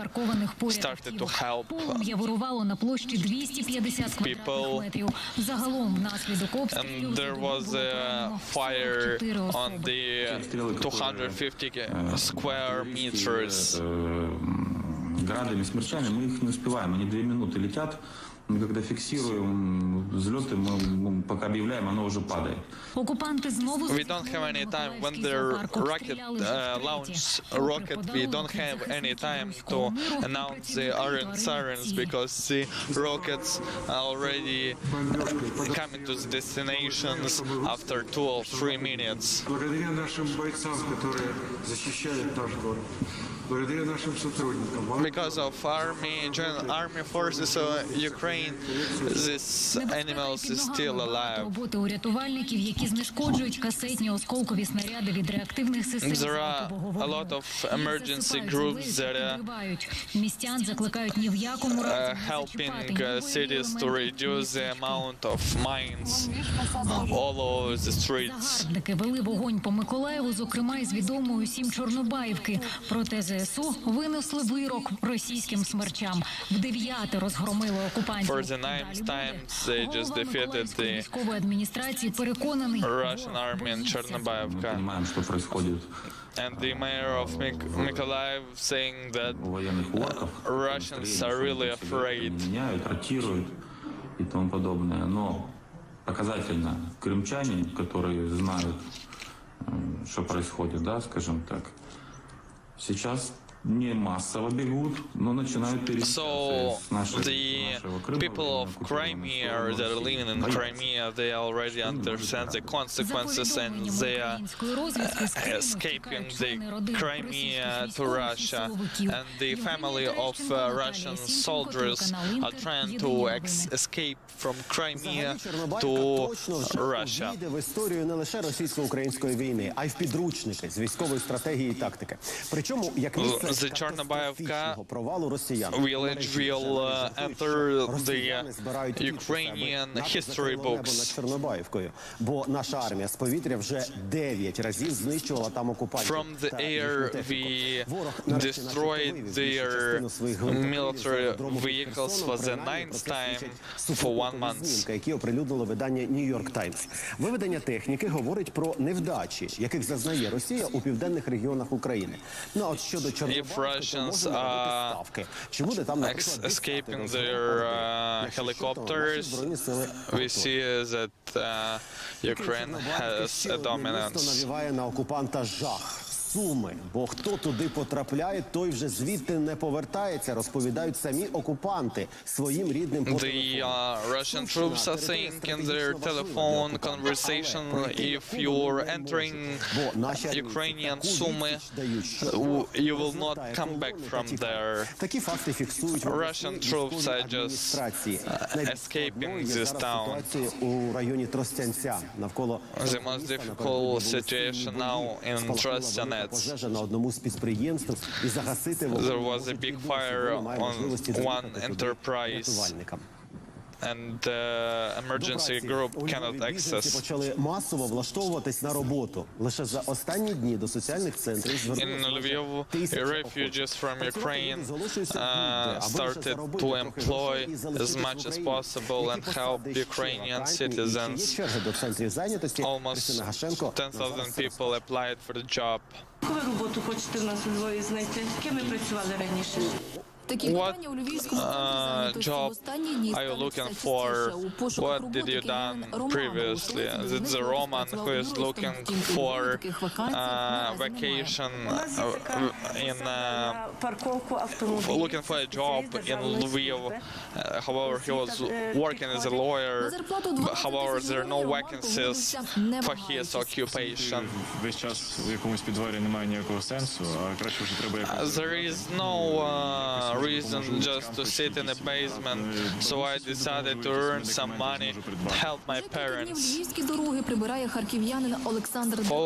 started to help полум'я вирувало на площі 250 квадратних метрів. Загалом внаслідок обстрілів and there was a fire on the 250 square meters. Градами, смерчами мы их не успеваем, они 2 минуты летят. Мы когда фиксируем взлеты, мы пока объявляем, оно уже падает. We don't have any time when the rocket launches a rocket. We don't have any time to announce the sirens because the rockets are already coming to the destinations after 2 or 3 minutes. Благодаря нашим бойцам, которые защищают наш город. Because of army forces of Ukraine, this animals is still alive. Роботи у рятувальників, які знешкоджують касетні осколкові снаряди від реактивних систем. There are a lot of emergency groups that are містян закликають ні в якому разі helping cities to reduce the amount of mines all over the streets. Загарбники вели вогонь по Миколаєву, зокрема із відомої 7 Чорнобаївки. Проте ЗСУ винесли вирок російським смерчам. В 9 розгромили окупантів. For the 9th time, they just defeated the військової адміністрації переконаний Russian army in Chernobayivka. And the mayor of Mykolaiv saying that Russians are really afraid. И тому подобное. Но показательно крымчане, которые знают, что происходит, да, скажем так, сейчас не массово бегут, но начинают So the people of Crimea that are living in Crimea, they already understand the consequences and they are escaping the Crimea to Russia. And the family of Russian soldiers are trying to escape from Crimea to Russia. Війде в історію не лише російсько-української війни, а й в підручники з військової стратегії і тактики. Причому як місце The Chernobayivka провалу росіян village will enter the Ukrainian history books. над Чорнобаївкою, бо наша армія з повітря вже 9 разів знищувала там окупантів. From the air we destroyed their military vehicles for the 9th time for 1 month. Які оприлюднило видання New York Times. Виведення техніки говорить про невдачі, яких зазнає Росія у південних регіонах України. Ну, а от щодо Чорнобаївки, if Russians are escaping their helicopters, we see that Ukraine has a dominance. Суми, бо хто туди потрапляє, той вже звідти не повертається, розповідають самі окупанти своїм рідним The Russian troops are saying in their telephone conversation, if you're entering Ukrainian Sumy, you will not come back from there. Такі факти фіксують Russian troops are just escaping this town. У районі Тростянця навколо The most difficult situation now in Trostyanets. пожежа на одному з підприємств і загасити There was a big fire on one enterprise, and the emergency group cannot access. Почали масово влаштовуватись на роботу. Лише за останні дні до соціальних центрів In Lviv, refugees from Ukraine started to employ as much as possible and help Ukrainian citizens. Almost 10,000 people applied for the job. Яку ви роботу хочете в нас у Львові знайти? Ким ви працювали раніше? What job are you looking for? What did you done previously? It's a Roman who is looking for vacation looking for a job in Lviv. However, he was working as a lawyer. However, there are no vacancies for his occupation. There is no reason just to sit in a basement, so I decided to earn some money to help my parents. For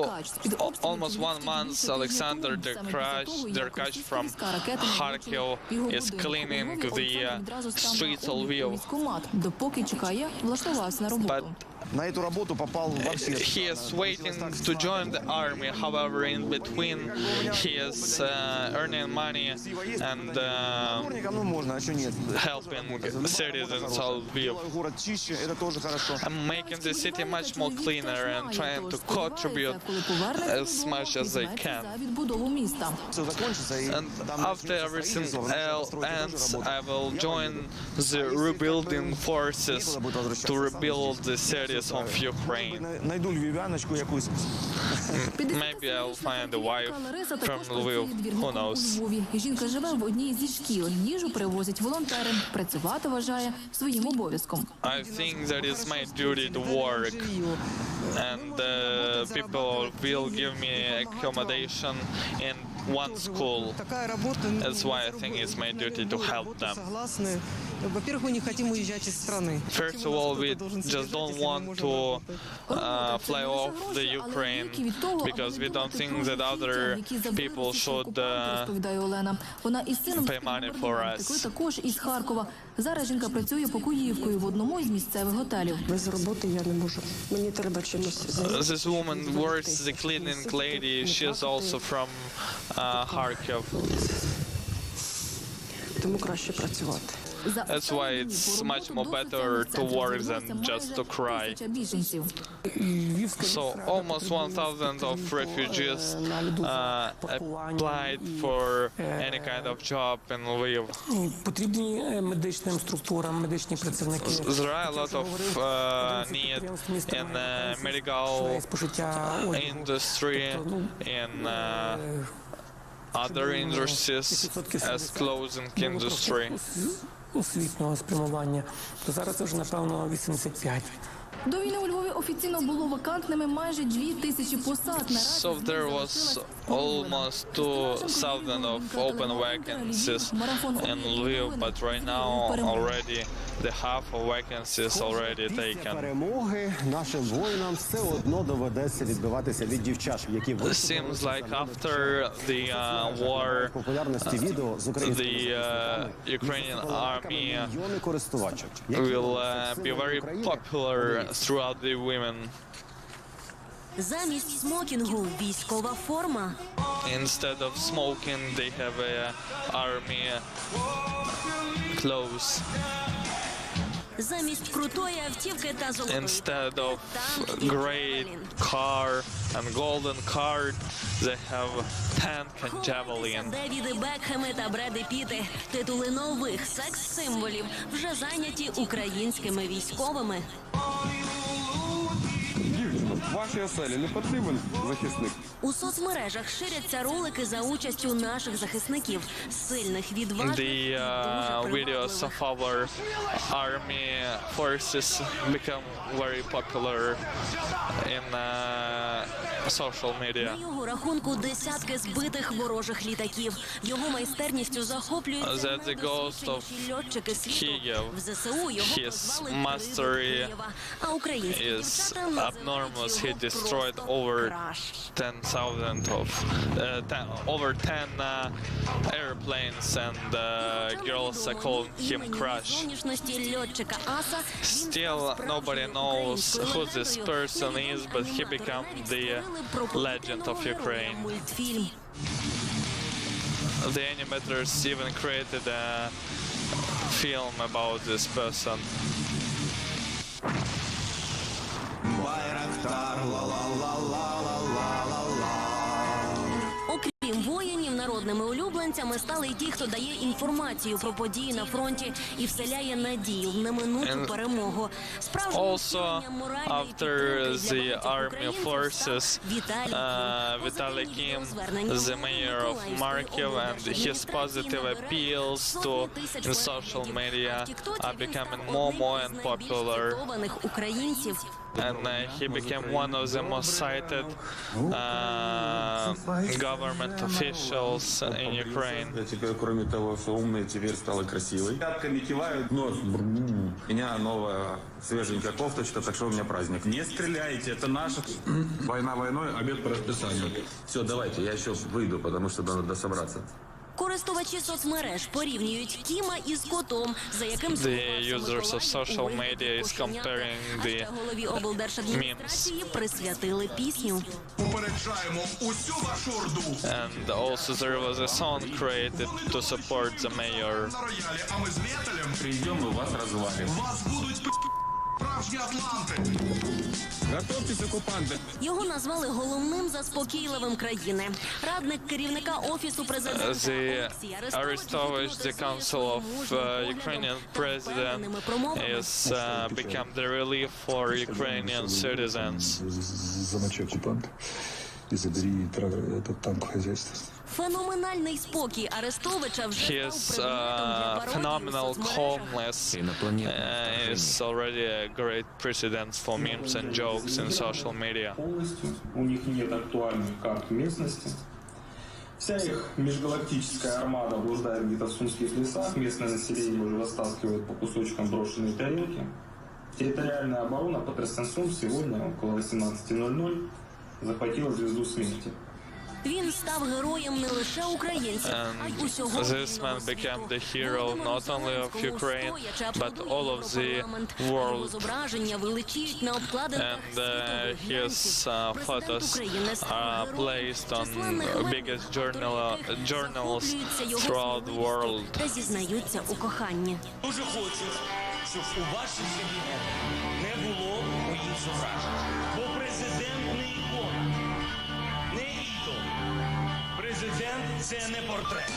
almost 1 month, Alexander Derkach from Kharkiv is cleaning the streets of Lviv. But he is waiting to join the army. However, in between, he is earning money and helping citizens of Lviv, making the city much more cleaner and trying to contribute as much as they can. And after everything ends, I will join the rebuilding forces to rebuild the cities of Ukraine. Maybe I'll find a wife from Lviv. Who knows? Жінка живе в одній зі шкіл. Їжу привозять волонтери. Працювати вважає своїм обов'язком. I think that is my duty to work, and people will give me accommodation in one school. That's why I think it's my duty to help them. First of all, we just don't want to fly off the Ukraine because we don't think that other people should pay money for us. Також із Харкова. Зараз жінка працює покоївкою в одному із місцевих готелів. Без роботи я не можу. Мені треба чимось займатися. This woman works as a cleaning lady. She is also from Kharkiv. Тому краще працювати. That's why it's much more better to work than just to cry. So almost 1,000 of refugees applied for any kind of job in Lviv. There are a lot of need in medical industry, in other industries, as clothing industry. Освітнього спрямування, то зараз це вже, напевно, 85. До війни у Львові офіційно було вакантними майже 2,000 посад. So there was almost 2,000 of open vacancies in Lviv, but right now already the half of vacancies already taken. Перемоги нашим воїнам все одно доведеться відбиватися від дівчат, які Seems like after the war, the Ukrainian army will be very popular throughout the women. Замість смокінгу військова форма. Instead of smoking, they have army clothes. Замість крутої автівки та золотої. Instead of great car and golden card, they have tank and javelin. Девіди Бекхеми та Бреди Піти. Титули нових секс-символів вже зайняті українськими військовими. Вашій оселі не потрібен захисник. У соцмережах ширяться ролики за участю наших захисників, сильних, відважних. The videos of our army forces become very popular in social media. На його рахунку десятки збитих ворожих літаків. Його майстерністю захоплюються найдосвідченіші льотчики світу. В ЗСУ його позвали Києва. А українські дівчата називають He destroyed over 10,000 of over 10 airplanes, and girls are calling him Crash. Still, nobody knows who this person is, but he became the legend of Ukraine. The animators even created a film about this person. Окрім воїнів, народними улюбленцями стали й ті, хто дає інформацію про події на фронті і вселяє надію в неминучу перемогу. Also, after the army forces, Vitaly Kim, the mayor of Kharkiv, and his positive appeals to social media are becoming more and popular. And he became one of the most cited government officials in Ukraine. Теперь, кроме того, что умные, теперь стала красивой. Пятками кивают, нос. У меня новая свеженькая кофточка, так что у меня праздник. Не стреляйте, это наша. Война войной, обед по расписанию. Все, давайте, я еще выйду, потому что надо собраться. Користувачі соцмереж порівнюють Кіма із котом, за яким The users of social media is comparing the голові облдержадміністрації присвятили пісню. Попереджаємо усю вашу орду. And also there was a song created to support the mayor. На роялі, а ми з Вєтелем прийдемо і вас розвалимо. Вас будуть справжні атланти. Готовтесь, окупанти. Його назвали головним заспокійливим країни. Радник керівника офісу президента Arestovich, the council of Ukrainian president, is become the relief for Ukrainian citizens. Замочи оккупанта и забери этот танк в хозяйство. Феноменальний спокій Арестовича вже став phenomenal calmness is already a great precedent for memes and jokes in social media. У них нет актуальной карты местности. Вся их межгалактическая армада блуждает где-то в сумских лесах, местное население уже растаскивает по кусочкам брошенные тарелки. Территориальная оборона по Трестенсум сегодня около 18:00 захватила звезду смерти. Він став героєм не лише українців, а й усього This man became the hero not only of Ukraine, but all of the world. Зображення вилучують на обкладинках His photos are placed on biggest journals throughout the world. Та зізнаються у коханні. Дуже хочу, щоб у ваших кабінетах не було моїх зображень. Бо президент не ікона, не ідол. Президент – це не портрет.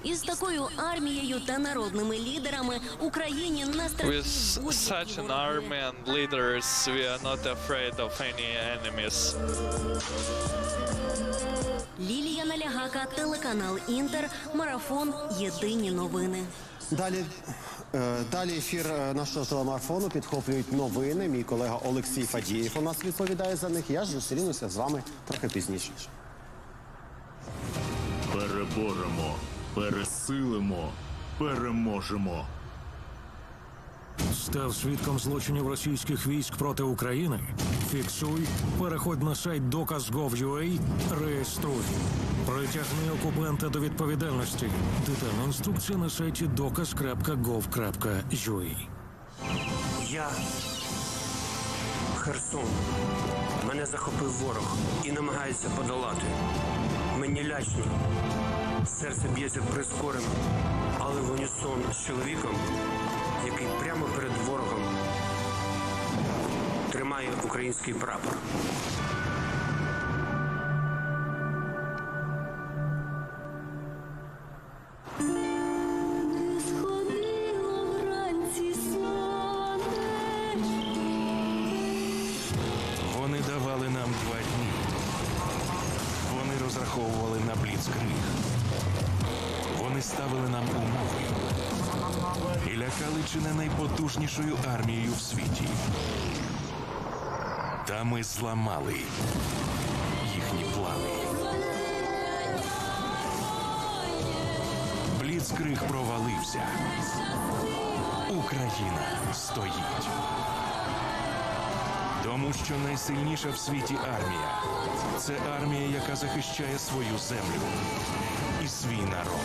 Із такою армією та народними лідерами Україні не With such an army and leaders, we are not afraid of any enemies. Лілія Налягака, телеканал Інтер, марафон «Єдині новини». Далі ефір нашого телемарафону підхоплюють новини. Мій колега Олексій Фадієв у нас відповідає за них. Я ж зустрінуся з вами трохи пізніше. Переборемо, пересилимо, переможемо. Став свідком злочинів російських військ проти України? Фіксуй, переходь на сайт dokaz.gov.ua, реєструй. Притягни окупанта до відповідальності. Детальна інструкція на сайті dokaz.gov.ua. Я Херсон. Мене захопив ворог і намагається подолати. Мені лячно. Серце б'ється прискорено, але в унісон з чоловіком, який прямо перед ворогом тримає український прапор. Вони давали нам 2 дні. Вони розраховували на бліцкриг. Вони ставили нам умови і лякали чи не найпотужнішою армією в світі. Та ми зламали їхні плани. Бліцкриг провалився. Україна стоїть. Тому що найсильніша в світі армія – це армія, яка захищає свою землю і свій народ.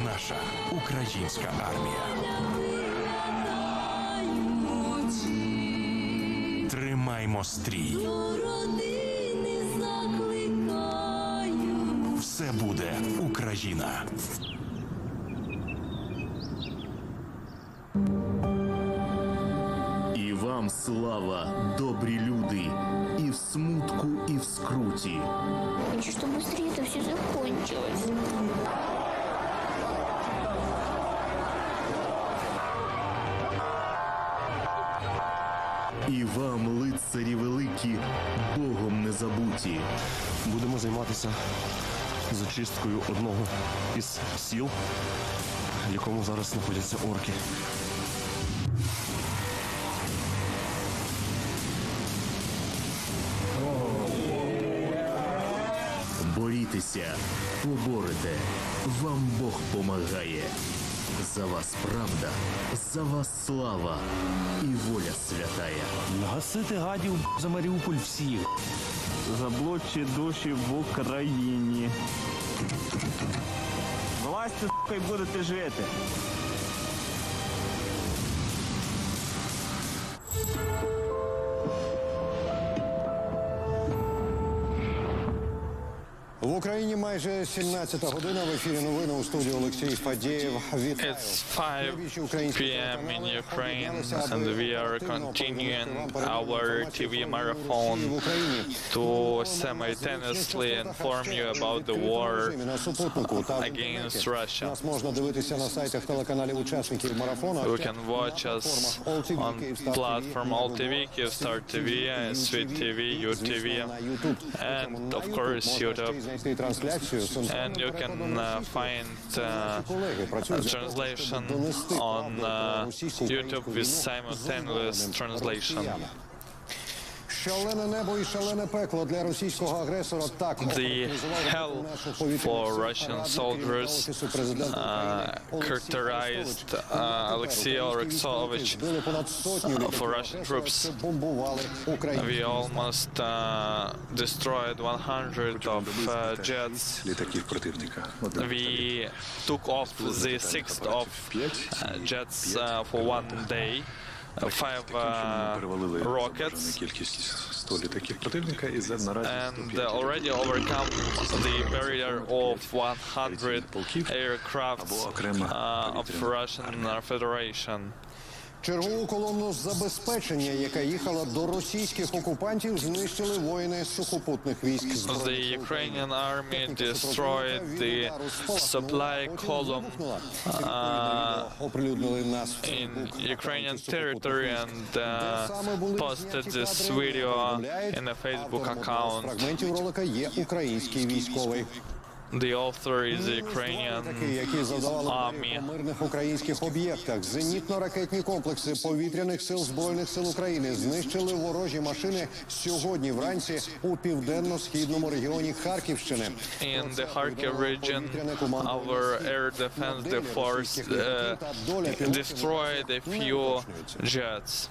Наша українська армія. Тримаймо стрій. Все буде Україна. І вам слава, добрі люди, і в смутку, і в скруті. Хочу, чтобы быстрее это все закончилось. І вам, лицарі великі, Богом не забуті. Будемо займатися зачисткою одного із сіл, в якому зараз знаходяться орки. Борітеся, поборете, вам Бог помагає. За вас правда, за вас слава і воля святая. Гасити гадів за Маріуполь всіх. Заблочі душі в Україні. Власті, сука, й будете жити. В Україні майже 17-та година. В ефірі новини у студії Олексій Фадєєв. Вітаю. It's 5 p.m. in Ukraine and we are continuing our TV marathon to simultaneously inform you about the war against Russia. Нас можна дивитися на сайтах телеканалів учасників марафону. You can watch us on platform AllTV, Kyivstar TV, Sweet TV, UTV, and of course YouTube. And you can find translation on YouTube with simultaneous translation. Шалене небо і шалене пекло для російського агресора. Так The hell for Russian soldiers characterized Alexei Alexeyevich for Russian troops. We almost destroyed 100 of jets. We took off the 6th of jets for 1 day. 5 rockets and already overcome the barrier of 100 aircrafts of Russian Federation. Чергову колонну забезпечення, яка їхала до російських окупантів, знищили воїни сухопутних військ. The Ukrainian army destroyed the supply column in Ukrainian territory and posted this video in a Facebook account. Фрагментів ролика є український військовий. The author is the Ukrainian army. По мирних українських об'єктах зенітно-ракетні комплекси повітряних сил Збройних сил України знищили ворожі машини сьогодні вранці у південно-східному регіоні Харківщини. In the Kharkiv region, our air defense force destroyed a few jets.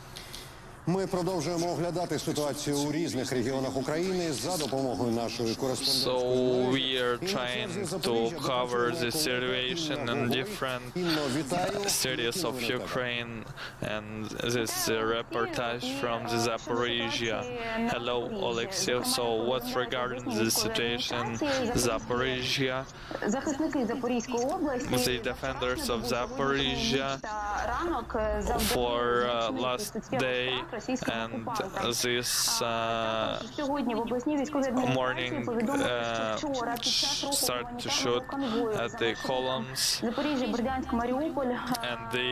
Ми продовжуємо оглядати ситуацію у різних регіонах України за допомогою нашої кореспондентської So we are trying to cover the situation in different cities of Ukraine, and this reportage from the Zaporizhia. Hello, Alexei. So what's regarding the situation Zaporizhia? The defenders of Zaporizhia for last day and this morning start to shoot at the columns, and the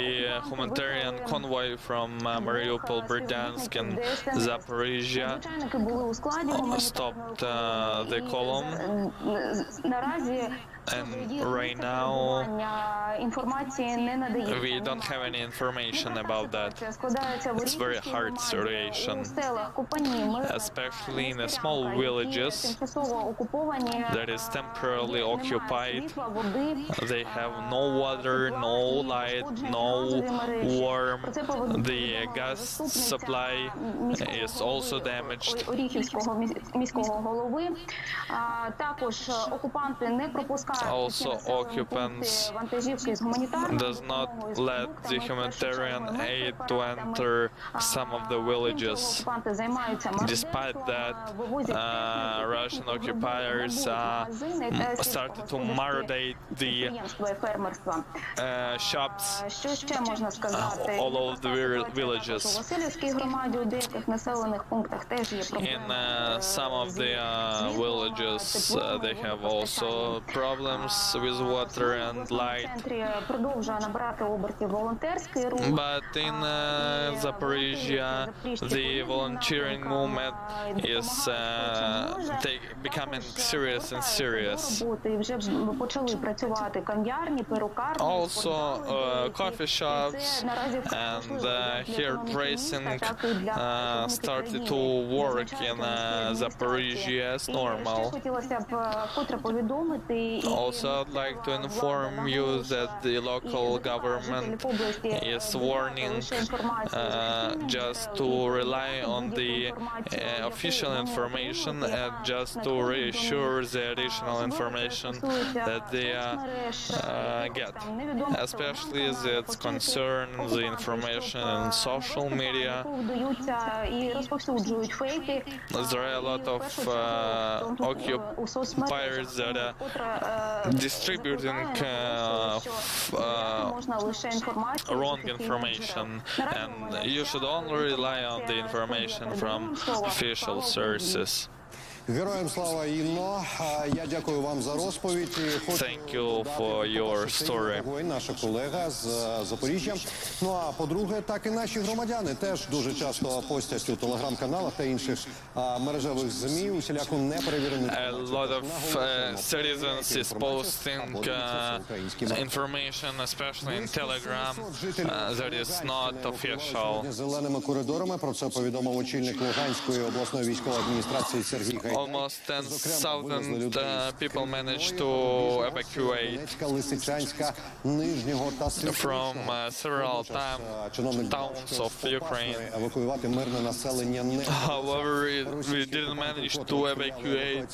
humanitarian convoy from Mariupol, Berdyansk and Zaporizhia stopped the column. And right now we don't have any information about that. It's a very hard situation, especially in the small villages that is temporarily occupied. They have no water, no light, no warmth. The gas supply is also damaged. Also, occupants does not let the humanitarian aid to enter some of the villages. Despite that, Russian occupiers started to murder the shops all over the villages. In some of the villages, they have also problems with water and light. But in Zaporizhia, the volunteering movement is becoming serious and serious. Also, coffee shops and hairdressing started to work in Zaporizhia as normal. Also, I'd like to inform you that the local government is warning just to rely on the official information and just to reassure the additional information that they get, especially as it concerns the information in social media. There are a lot of occupiers that are distributing wrong information, and you should only rely on the information from official sources. Героям слава, Інно. Я дякую вам за розповідь. Thank you for your story. Наша колега з Запоріжжя. Ну а по-друге, так і наші громадяни теж дуже часто постять у телеграм-каналах та інших мережевих ЗМІ усіляку неперевірену A lot of citizens is posting information, especially in Telegram, that is not official. Зеленими коридорами про це повідомив очільник Луганської обласної військової адміністрації Сергій Гайдай. Almost 10,000 people managed to evacuate from several towns of Ukraine. However, we didn't manage to evacuate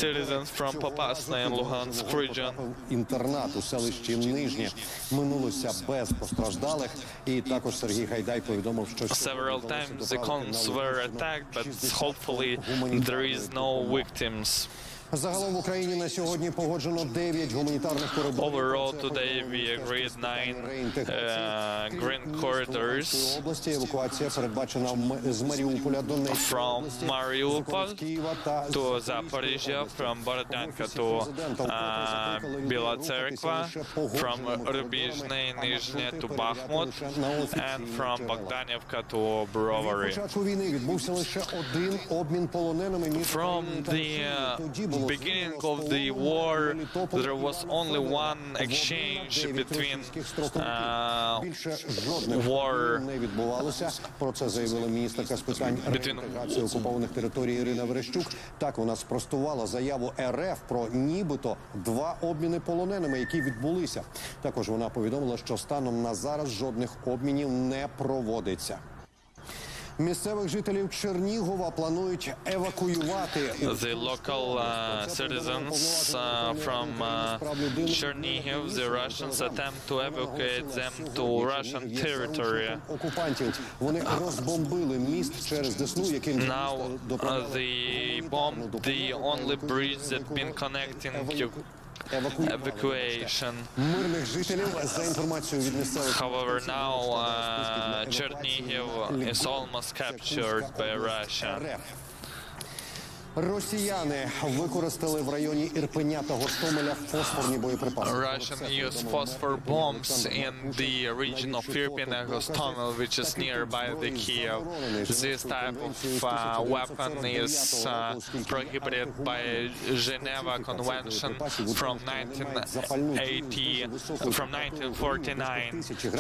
citizens from Popasna and Luhansk region. Інтернат у селищі Нижнє минулося без постраждалих, і також Сергій Гайдай повідомив, що several times the columns were attacked, but hopefully there is no victims. Загалом в Україні на сьогодні погоджено 9 гуманітарних коридорів. Overall, today we agreed 9 green corridors області. Евакуація передбачена з Маріуполя до Донецька. From Mariupol to Zaporizhia, from Berdyansk to Bila Tserkva, from Rubizhne, Nizhne to Bakhmut, and from Bogdanivka to Brovary. From the beginning of the war, there was only one exchange between Про це заявила міністерка з питань реінтеграції окупованих територій Ірина Верещук. Так, вона спростувала заяву РФ про нібито 2 обміни полоненими, які відбулися. Також вона повідомила, що станом на зараз жодних обмінів не проводиться. Місцевих жителів Чернігова планують евакуювати. The local citizens from Chernihiv, the Russians attempt to evacuate them to Russian territory. Вони розбомбили міст через Десну, яким Now they bombed the only bridge that been connecting evacuation. However, now Chernihiv is almost captured by Russia. Росіяни використали в районі Ірпеня та Гостомеля фосфорні боєприпаси. Russian use phosphor bombs in the region of Irpin and Hostomel, which is nearby the Kyiv. This type of weapon is prohibited by Geneva Convention from 1949.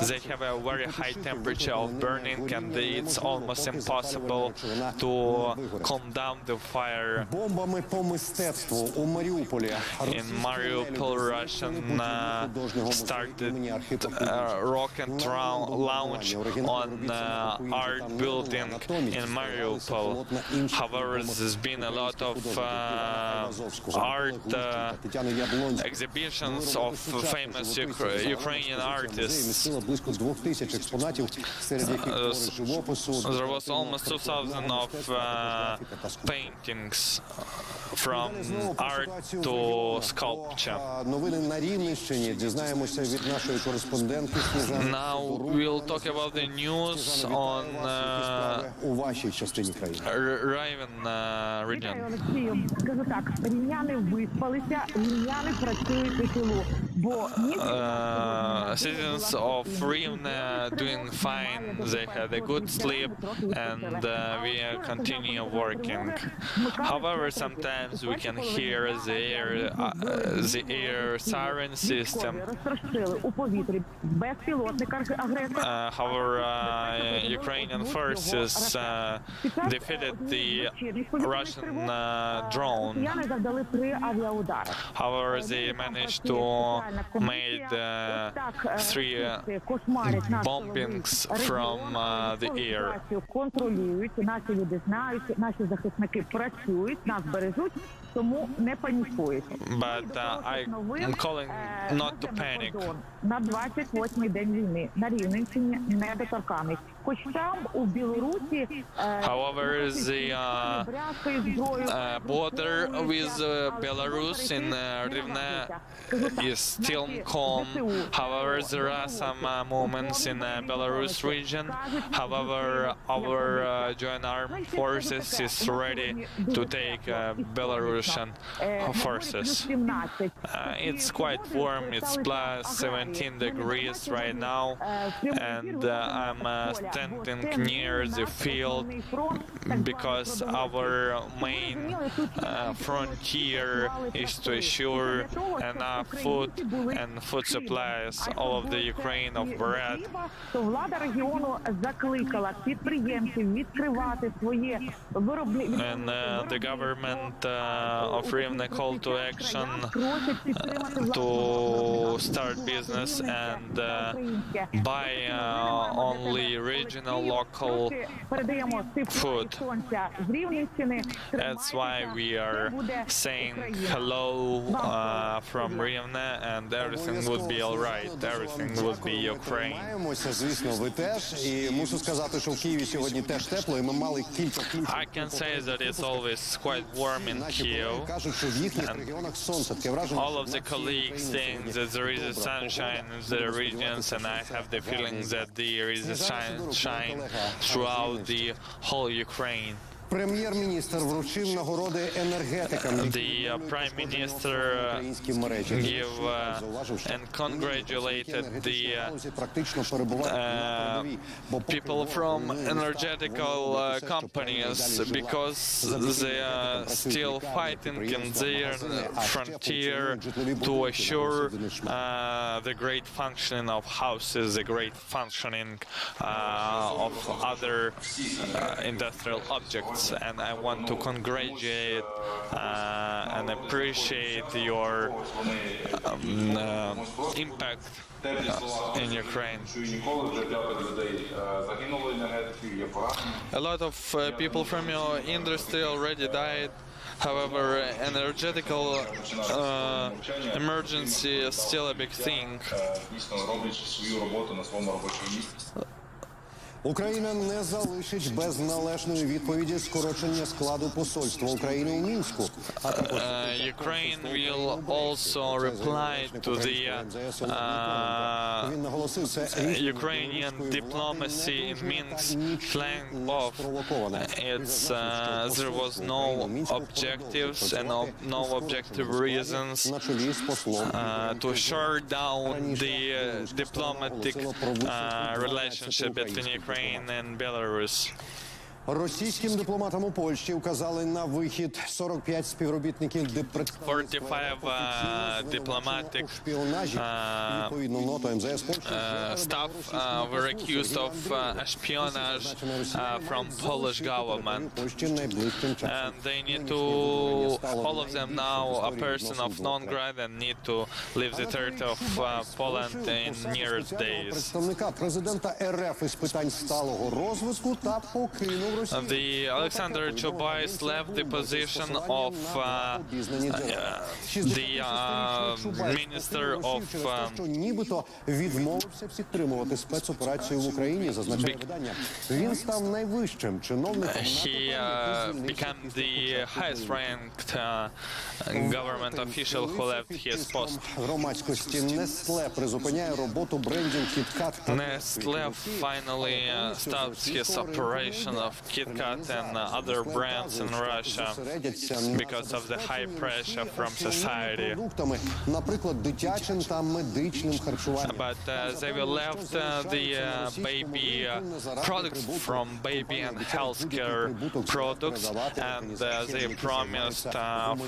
They have a very high temperature of burning, and it's almost impossible to calm down the fire. Бомбами по мистецтву у Маріуполі. In Mariupol, Russian started rocket launch on art building in Mariupol. However, there's been a lot of art exhibitions of famous Ukrainian artists. There was almost 2,000 of paintings from art to sculpture. Now we'll talk about the news on Raven region. Citizens of Rivne doing fine. They had a good sleep, and we continue working. However, sometimes we can hear the air siren system. However, Ukrainian forces defeated the Russian drone. However, they managed to make 3 bombings from the air. But I'm calling not to panic. На 28-й день війни на Рівненщині недоторканість. Хоч там у Білорусі However, the border with Belarus in Rivne is still calm. However, there are some movements in Belarus region. However, our joint armed forces is ready to take Belarusian forces. It's quite warm. It's plus 17 degrees right now, and I'm standing near the field because our main frontier is to assure enough food and food supplies all of the Ukraine of bread. And the government of Rivne called to action to start business and buy only regional local food. That's why we are saying hello from Rivne, and everything would be all right. Everything would be Ukraine. I can say that it's always quite warm in Kyiv, and all of the colleagues think that there is a sunshine in the regions, and I have the feeling that there is a sunshine throughout the whole Ukraine. Прем'єр-міністр вручив нагороди енергетикам. The Prime Minister gave and congratulated the people from energetical companies because they are still fighting in their frontier to assure the great functioning of houses, the great functioning of other industrial objects. efforts, and I want to congratulate and appreciate your impact in Ukraine. A lot of people from your industry already died. However, energetical emergency is still a big thing. Україна не залишить без належної відповіді скорочення складу посольства України у Мінську. Ukraine will also reply to the Ukrainian diplomacy in Minsk flanked off. There was no objectives and no objective reasons to shut down the diplomatic relationship between Ukraine and Belarus. Російським дипломатам у Польщі вказали на вихід 45 співробітників 45 diplomatic staff were accused of espionage from Polish government, and they need to, all of them now, a person of non-grad and need to leave the territory of Poland in nearest days. Представника президента РФ із питань сталого розвитку та покинув The Alexander Chubais left the position of the Minister of нібито відмовився підтримувати спецоперацію в Україні, зазначає видання. Він став найвищим чиновником. He became the highest-ranked government official who left his post. Громадськості Nestlé призупиняє роботу брендів KitKat. Nestlé finally stops his operation of KitKat and other brands in Russia because of the high pressure from society. Наприклад, дитячим та медичним харчуванням. But they will left the baby products from baby and healthcare products, and they promised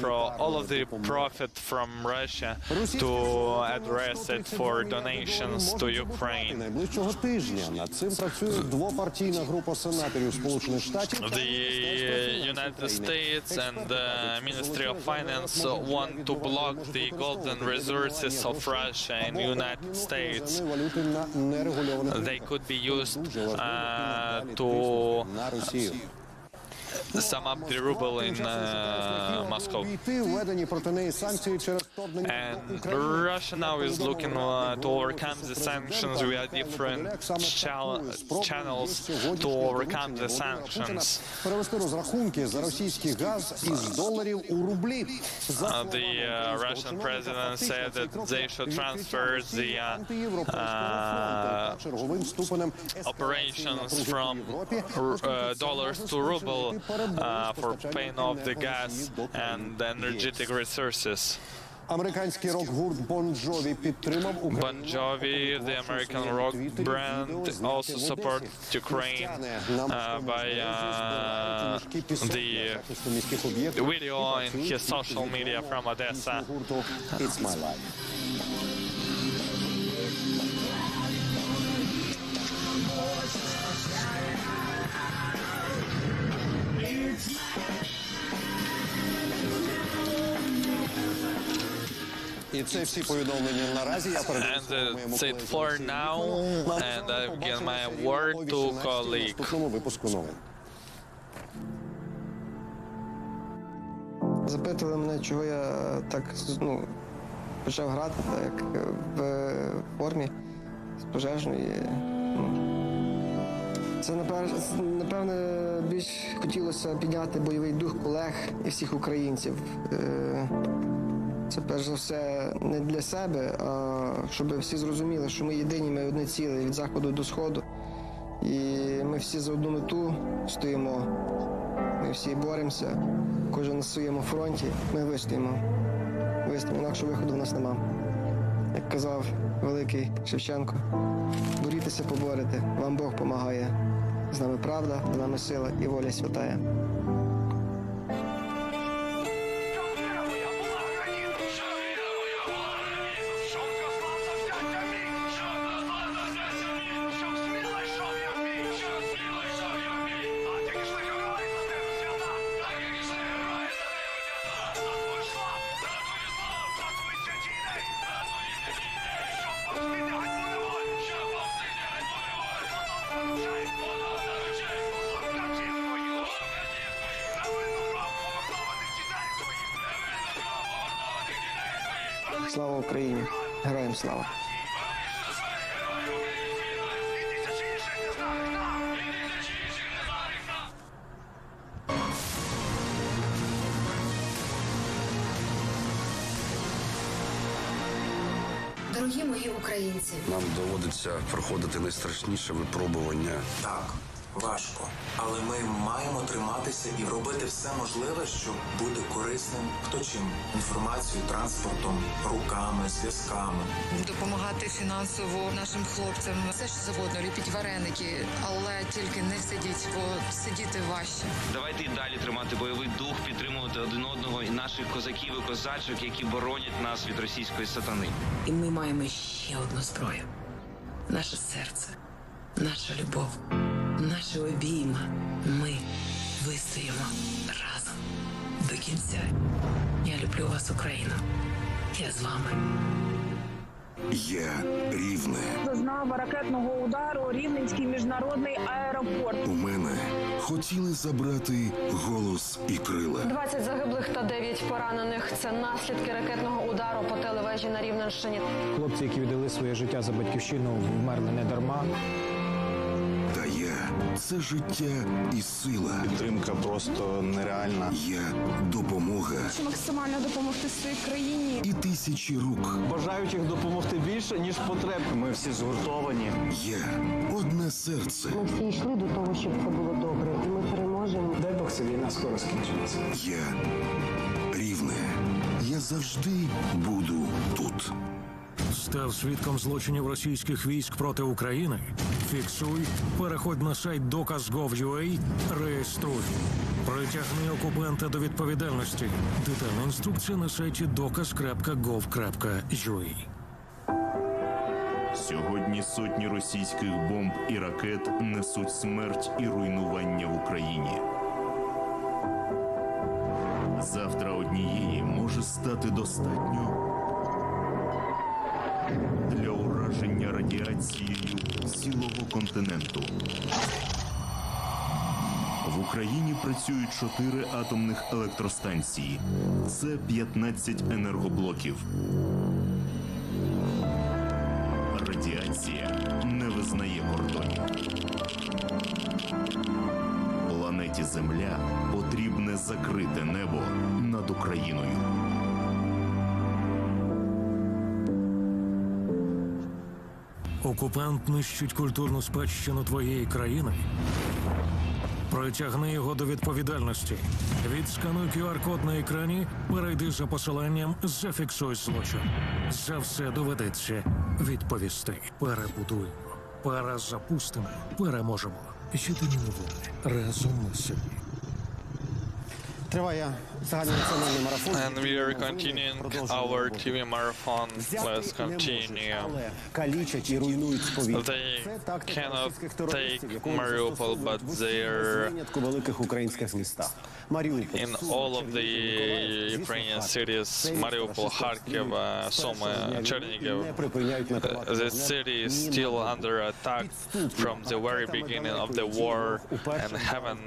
for all of the profit from Russia to address it for donations to Ukraine. Найближчого тижня над цим працює двопартійна група сенаторів Сполучених Штатів. The United States and the Ministry of Finance want to block the golden resources of Russia in the United States. They could be used to sum up the ruble in Moscow. And Russia now is looking to overcome the sanctions. We have different channels to overcome the sanctions. The Russian president said that they should transfer the operations from dollars to ruble for paying off the gas and the energetic resources. Американський рок-гурт Bon Jovi підтримав Bon Jovi, the American rock brand, also supported Ukraine by the video in his social media from Odessa. It's my life. І це всі повідомлення наразі. Я передаю That's it for now, and I give my word to colleague. Випуску новин. Запитували мене, чого я так почав грати так, в формі з пожежної. Це, напевне, більш хотілося підняти бойовий дух колег і всіх українців. Це, перш за все, не для себе, а щоб всі зрозуміли, що ми єдині, ми одне ціле від заходу до сходу. І ми всі за одну мету стоїмо, ми всі боремося, кожен на своєму фронті, ми вистоїмо. Інакшого виходу в нас нема. Як казав великий Шевченко, борітеся, поборете, вам Бог помагає. З нами правда, з нами сила і воля святая. Слава Україні! Героям слава! Дорогі мої українці, нам доводиться проходити найстрашніше випробування. Так, важко. Але ми маємо триматися і робити все можливе, щоб бути корисним хто чим. Інформацією, транспортом, руками, зв'язками. Допомагати фінансово нашим хлопцям. Все що завгодно, ліпіть вареники, але тільки не сидіть, бо сидіти важче. Давайте і далі тримати бойовий дух, підтримувати один одного і наших козаків і козачок, які боронять нас від російської сатани. І ми маємо ще одну зброю. Наше серце, наша любов. Наші обійма. Ми вистоїмо разом до кінця. Я люблю вас, Україна. Я з вами. Я Рівне. Зазнав ракетного удару Рівненський міжнародний аеропорт. У мене хотіли забрати голос і крила. 20 загиблих та 9 поранених. Це наслідки ракетного удару по телевежі на Рівненщині. Хлопці, які віддали своє життя за батьківщину, вмерли не дарма. Та я – це життя і сила. Підтримка просто нереальна. Я – допомога. Хочу максимально допомогти своїй країні. І тисячі рук. Бажаючих допомогти більше, ніж потреб. Ми всі згуртовані. Я – одне серце. Ми всі йшли до того, щоб це було добре. І ми переможемо. Дай Бог, ця війна скоро скінчиться. Я – Рівне. Я завжди буду тут. Став свідком злочинів російських військ проти України? Фіксуй, переходь на сайт dokaz.gov.ua, реєструй. Притягни окупанта до відповідальності. Детальна інструкція на сайті dokaz.gov.ua. Сьогодні сотні російських бомб і ракет несуть смерть і руйнування в Україні. Завтра однієї може стати достатньо для ураження радіацією цілого континенту. В Україні працюють 4 атомних електростанції. Це 15 енергоблоків. Радіація не визнає кордонів. Планеті Земля потрібне закрите небо над Україною. Окупант нищить культурну спадщину твоєї країни? Притягни його до відповідальності. Відскануй QR-код на екрані, перейди за посиланням, зафіксуй злочин. За все доведеться відповісти. Перебудуємо, перезапустимо, переможемо. Єдині новини. Разом ми сильні. Триває загальнонаціональний марафон. And we are continuing our TV marathon. Let's continue. Калічать і руйнують сповіт. They cannot take Mariupol, but they are великих українських містах. Маріуполь. in all of the Ukrainian cities, Mariupol, Kharkiv, Sumy, Chernihiv. The city is still under attack from the very beginning of the war and haven't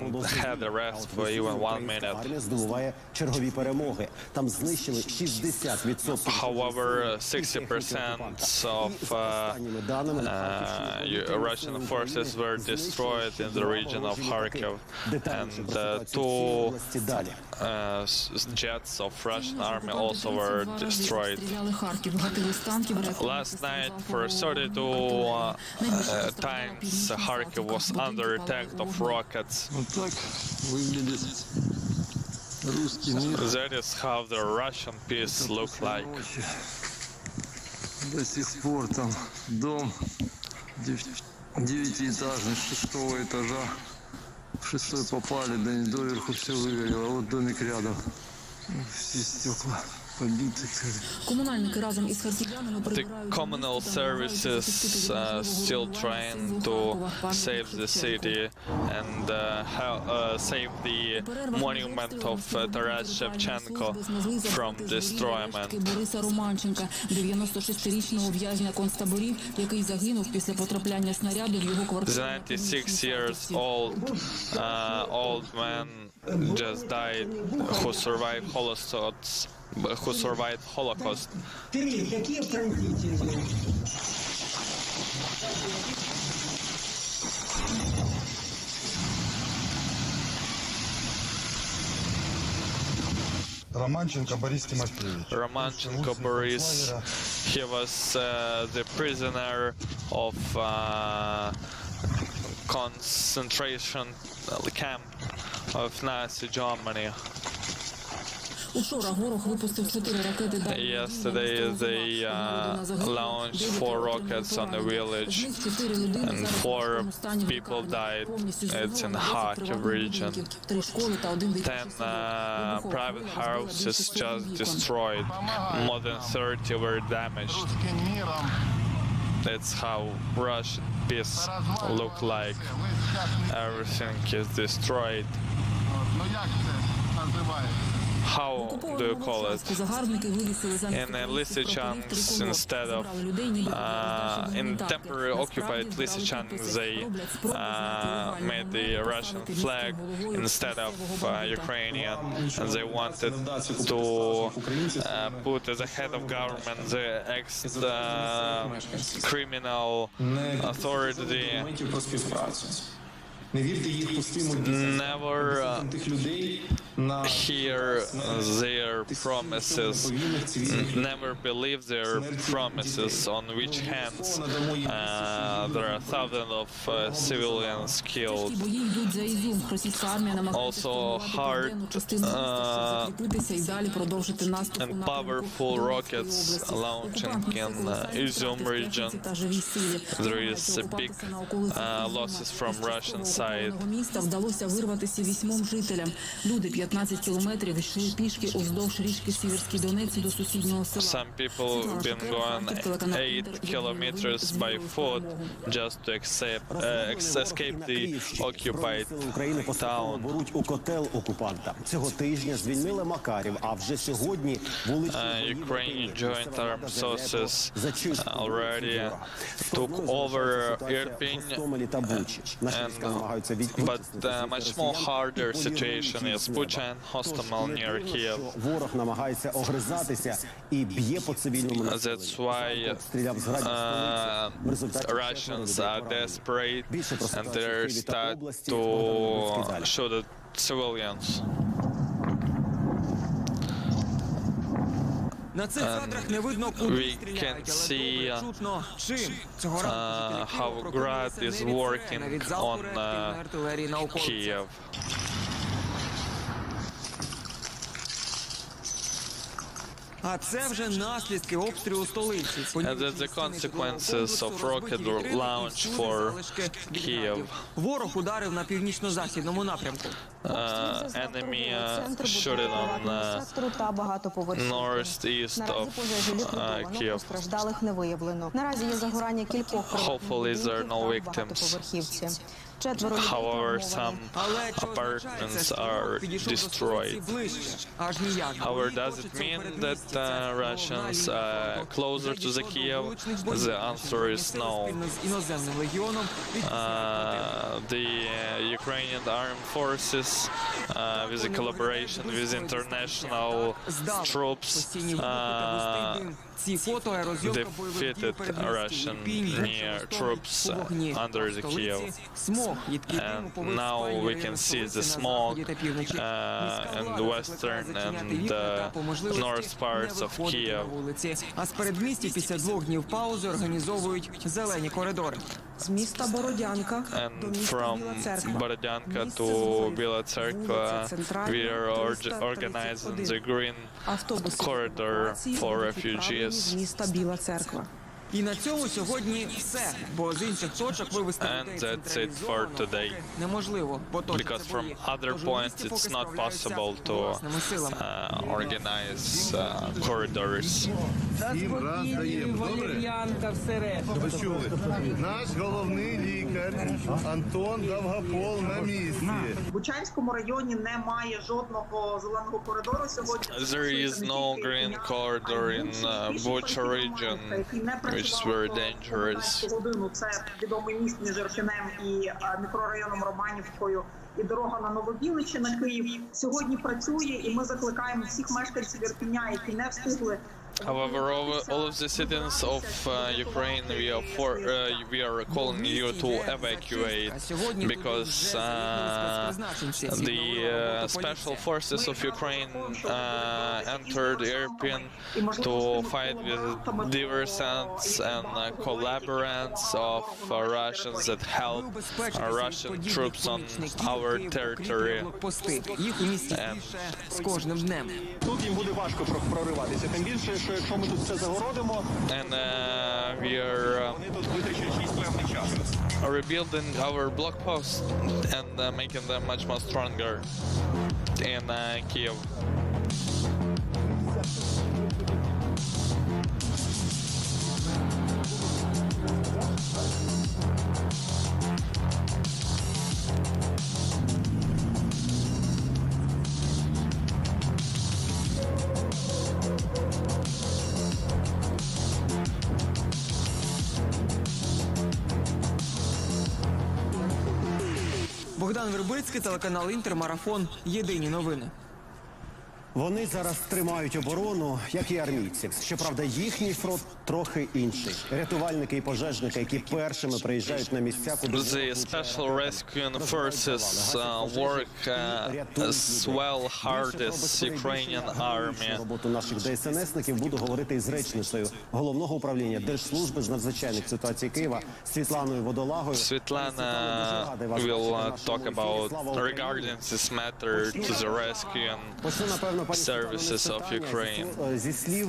had a rest for even 1 minute. Здобуває чергові перемоги. Там знищили 60%. However, 60% of Russian forces were destroyed in the region of Kharkiv, and 2 jets of Russian army also were destroyed. Last night, for 32 times, Kharkiv was under attack of rockets. That is how the Russian peace look like. До сих пор там дом 9-этажный, 6-го этажа. В 6-й попали, да не доверху все выгорело. А вот домик рядом. Все стекла побиты. Комунальники разом із харків'янами The communal services still trying to save the city and save the monument of Taras Shevchenko from destroyment. Бориса Романченка, 96-річного в'язня концтаборів, який загинув після потрапляння снаряду в його квартиру. 96 years old man just died who survived Holocaust who survived Holocaust. Романченко Boris, he was the prisoner of concentration camp of Nazi Germany. Yesterday they launched 4 rockets on the village and 4 people died. It's in Kharkiv region. 10 private houses just destroyed. More than 30 were damaged. That's how Russian peace look like. Everything is destroyed. How do you call it? In Lysychansk, instead of in temporary occupied Lysychansk, they made the Russian flag instead of Ukrainian, and they wanted to put as a head of government the ex-criminal authority. Never hear their promises, never believe their promises, on which hands there are thousands of civilians killed. Also hard and powerful rockets launching in Izium region. There is a big losses from Russian side. Міста вдалося вирватися 8 жителям. Люди 15 кілометрів йшли пішки уздовж річки Сіверський Донець до сусіднього села. Some people been going 8 kilometers by foot just to escape the occupied town. Беруть у котел окупанта. Цього тижня звільнили Макарів, а вже сьогодні вуличні Ukrainian joint armed forces already took over Irpin, but much more harder situation is Bucha and Hostomel near Kyiv. Ворог намагається огризатися і б'є по цивільному населенню. That's why Russians are desperate and they start to shoot at civilians. We can see how Grad is working on Kyiv. А це вже наслідки обстрілу столиці. And that's the consequences of rocket launch for Kyiv. Ворог ударив на північно-західному напрямку. Enemy shooting on northeast of Kyiv. Постраждалих не виявлено. Наразі є загорання кількох Hopefully there are no victims. However, some apartments are destroyed. However, does it mean that Russians are closer to the Kyiv? The answer is no. The Ukrainian armed forces, with the collaboration with international troops, defeated Russian troops under the Kyiv. And now we can see the smoke in the western and the north parts of Kyiv. А з передмістя після 2 днів паузи організовують зелені коридори. З міста Бородянка до міста Біла Церква. Бородянка to Біла Церква, we are organizing the green corridor for refugees. З міста Біла Церква. І на цьому сьогодні все, бо з інших точок вивести людей that's it for today. неможливо. Because from other points it's not possible to organize corridors. Всім раз даємо, добре? Ви чули? Наш головний лікар Антон Довгопол на місці. В Бучанському районі немає жодного зеленого коридору сьогодні. There is no green corridor in Bucha region, which is very dangerous. Це відомий міст між Ірпінем і мікрорайоном Романівкою. і дорога на Нововінниччину, Київ сьогодні працює, і ми закликаємо всіх мешканців Ірпеня, які не встигли. However, all of the citizens of Ukraine, we are calling you to evacuate because the special forces of Ukraine entered Irpin to fight with diversants and collaborators of Russians that help Russian troops on our territory. Тут їм буде важко прориватися, тим більше, що якщо ми тут все загородимо, and we are rebuilding our block posts and making them much more stronger in Kyiv. Богдан Вербицький, телеканал Інтер, Марафон. Єдині новини. Вони зараз тримають оборону, як і армійці. Щоправда, їхній фронт трохи інший. Рятувальники і пожежники, які першими приїжджають на місця, куди... The special rescue forces work as well hard as Ukrainian army. Роботу наших ДСНСників буду говорити із речницею Головного управління Держслужби з надзвичайних ситуацій Києва Світланою Водолагою. Світлана will talk about regarding this matter to the rescue and services of Ukraine. Зі слів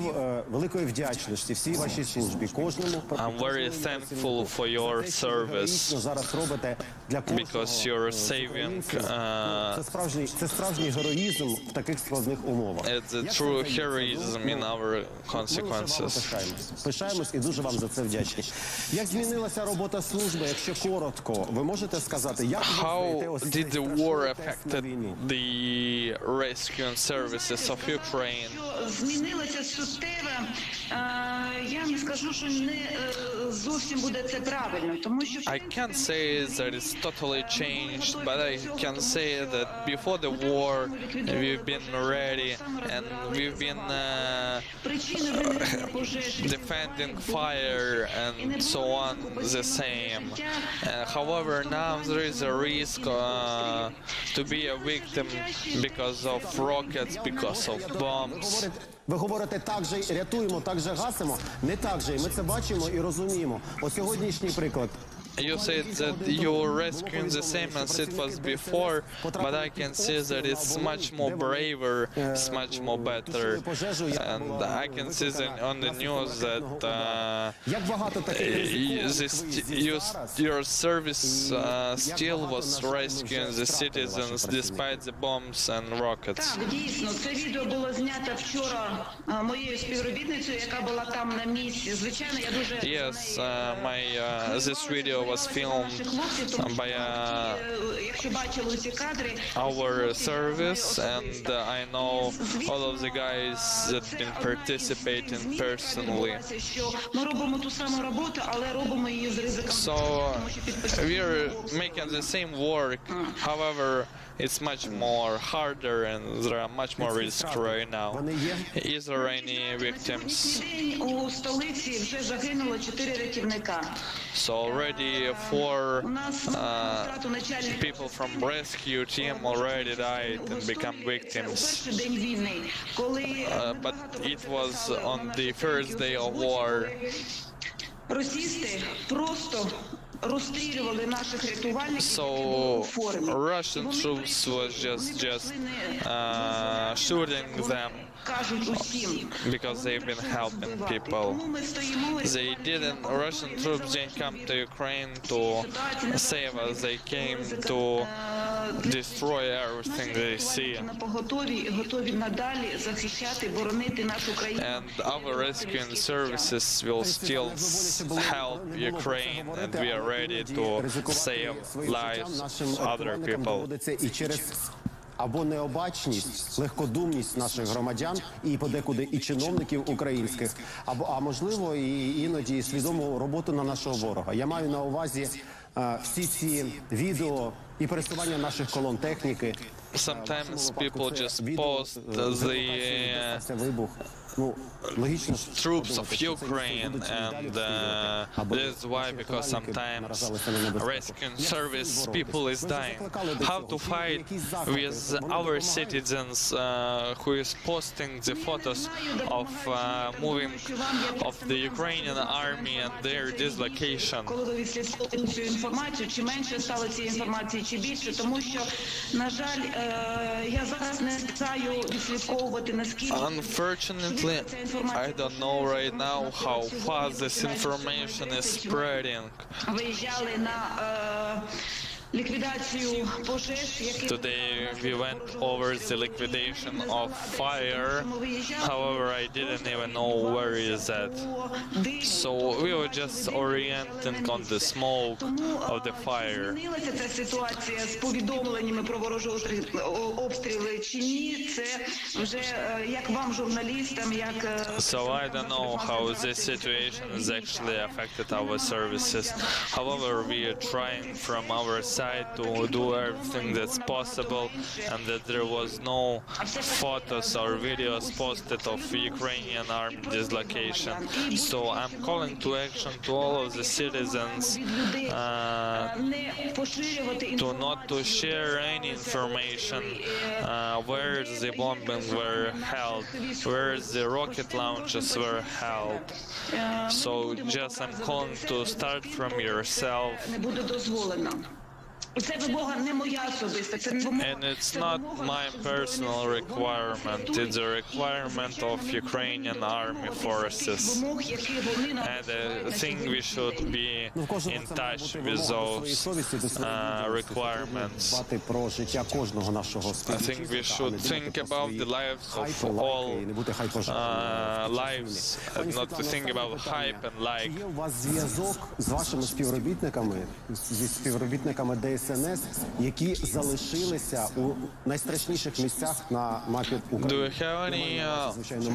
великої вдячності всій вашій службі, кожному. I'm very thankful for your service зараз робите для because you're saving. Це справжній героїзм в таких складних умовах. It's a true heroism in our consequences. Пишаємось і дуже вам за це вдячні. Як змінилася робота служби, якщо коротко, ви можете сказати, як How did the war affected the rescue services of Ukraine? Змінилося суттєво. Я не скажу, що не зовсім буде це правильно, тому що I can't say that it's totally changed, but I can say that before the war we've been ready and we've been defending fire and so on the same. However, now there is a risk to be a victim because of rockets, because of bombs. Ви говорите, так же рятуємо, так же гасимо. Не так же, і ми це бачимо і розуміємо. Ось сьогоднішній приклад. You said that you're rescuing the same as it was before, but I can see that it's much more braver, it's much more better, and I can see that on the news that your service still was rescuing the citizens despite the bombs and rockets. Так, дійсно, це відео було знято вчора моєю співробітницею, яка була там на місці. Звичайно, я дуже Yes, this video was filmed by our service, and I know all of the guys that been participating personally. So we are making the same work, however, it's much more harder and there are much more risks right now. Is there any victims? So already 4 people from rescue team already died and become victims. But it was on the first day of war. So Russian troops was just shooting them because they've been helping people. They didn't. Russian troops didn't come to Ukraine to save us. They came to destroy everything they see. And our rescuing services will still help Ukraine, and we are ready to save lives of other people. Або необачність, легкодумність наших громадян і подекуди і чиновників українських, а можливо і іноді свідому роботу на нашого ворога. Я маю на увазі всі ці відео І пересування наших колон техніки. Sometimes people just post the troops of Ukraine, and this is why, because sometimes rescue service people is dying. How to fight with our citizens who is posting the photos of moving of the Ukrainian army and their dislocation. Коли ви відслідковуєте цю інформацію, чи менше стало цієї інформації, чи більше, тому що, на жаль, я зараз не знаю відслідковувати наскільки. Unfortunately, I don't know right now how fast this information is spreading. Виїжджали на ліквідацію пожеж, які Today we went over the liquidation of fire. However, I didn't even know where is that. So we were just orienting on the smoke of the fire. Змінилася ця ситуація з повідомленнями про ворожі обстріли чи ні? Це вже як вам, журналістам, як... So I don't know how this situation has actually affected our services. However, we are trying from our side to do everything that's possible, and that there was no photos or videos posted of Ukrainian army dislocation. So I'm calling to action to all of the citizens to not to share any information where the bombing were held, where the rocket launches were held. So just I'm calling to start from yourself. And it's not my personal requirement, it's a requirement of Ukrainian army forces. And I think we should be in touch with those requirements. I think we should think about the lives of all lives, and not to think about hype and like. Є у вас зв'язок з вашими співробітниками, зі співробітниками ДСНС, які залишилися у найстрашніших місцях на мапі України? Do you have any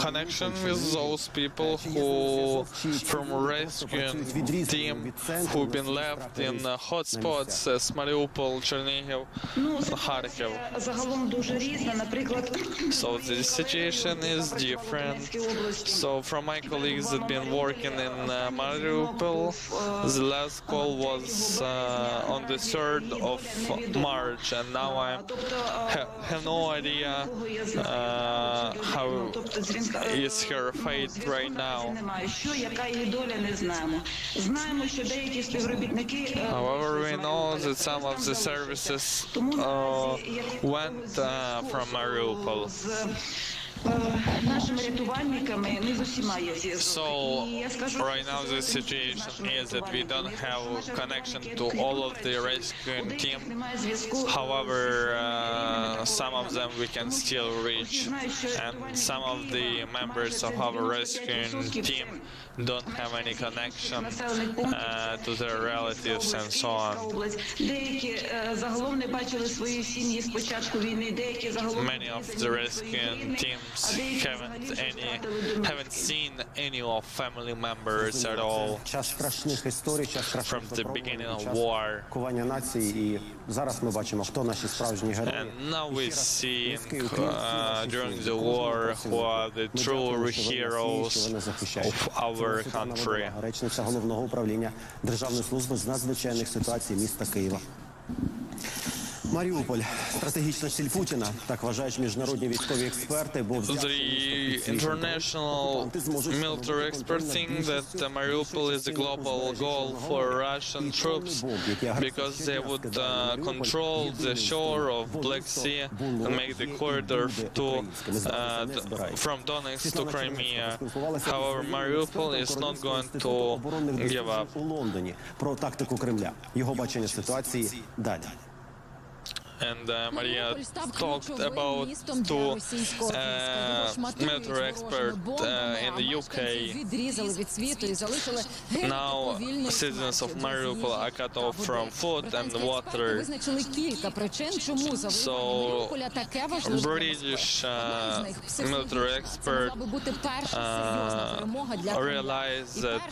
connection with those people who, from rescue team, who've been left in hotspots as Mariupol, Chernihiv, Kharkiv? Загалом дуже різна, наприклад. So the situation is different. So from my colleagues that been working in Mariupol, the last call was on the 3rd of March, and now I have no idea how is her fate right now. However, we know that some of the services went from Mariupol. So right now the situation is that we don't have connection to all of the rescuing team. However, some of them we can still reach, and some of the members of our rescuing team don't have any connection to their relatives and so on. Many of the rescuing teams haven't seen any of family members at all from the beginning of war. And now we see during the war who are the true heroes of our country. Речниця Головного управління Державної служби з надзвичайних ситуацій міста Києва. Маріуполь – стратегічна ціль Путіна, так вважають міжнародні військові експерти, бо The international military experts think that Mariupol is a global goal for Russian troops because they would control the shore of Black Sea and make the corridor from Donetsk to Crimea. However, Mariupol is not going to give up. у Лондоні про тактику Кремля. Його бачення ситуації далі. And Maria talked about to military expert in the UK. Now citizens of Mariupol are cut off from food and water. So British military expert realized that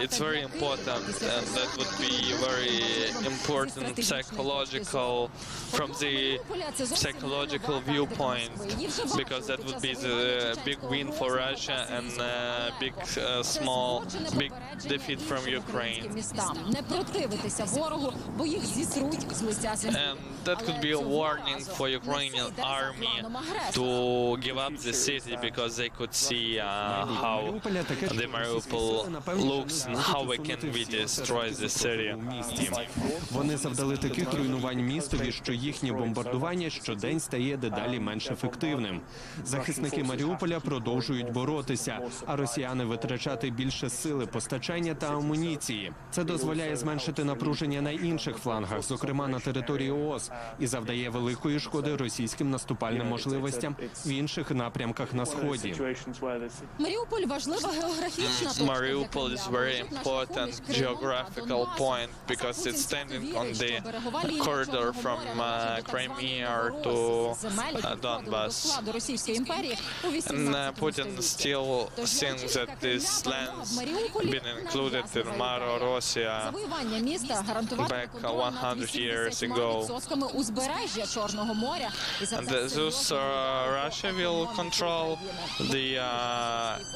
it's very important, and that would be very important from the psychological viewpoint, because that would be the big win for Russia and big defeat from Ukraine. And that could be a warning for Ukrainian army to give up the city, because they could see how the Mariupol looks and how we can destroy the city. Вони завдали таких руйнувань містові, що їхнє бомбардування щодень стає дедалі менш ефективним. Захисники Маріуполя продовжують боротися, а росіяни витрачати більше сили, постачання та амуніції. Це дозволяє зменшити напруження на інших флангах, зокрема на території ООС, і завдає великої шкоди російським наступальним можливостям в інших напрямках на Сході. Маріуполь важлива географічна точка. Mariupol is very important geographical point because it's standing on the corridor from Crimea to Donbass. And Putin still thinks that this land's been included in Maro Russia back 100 years ago. And thus Russia will control the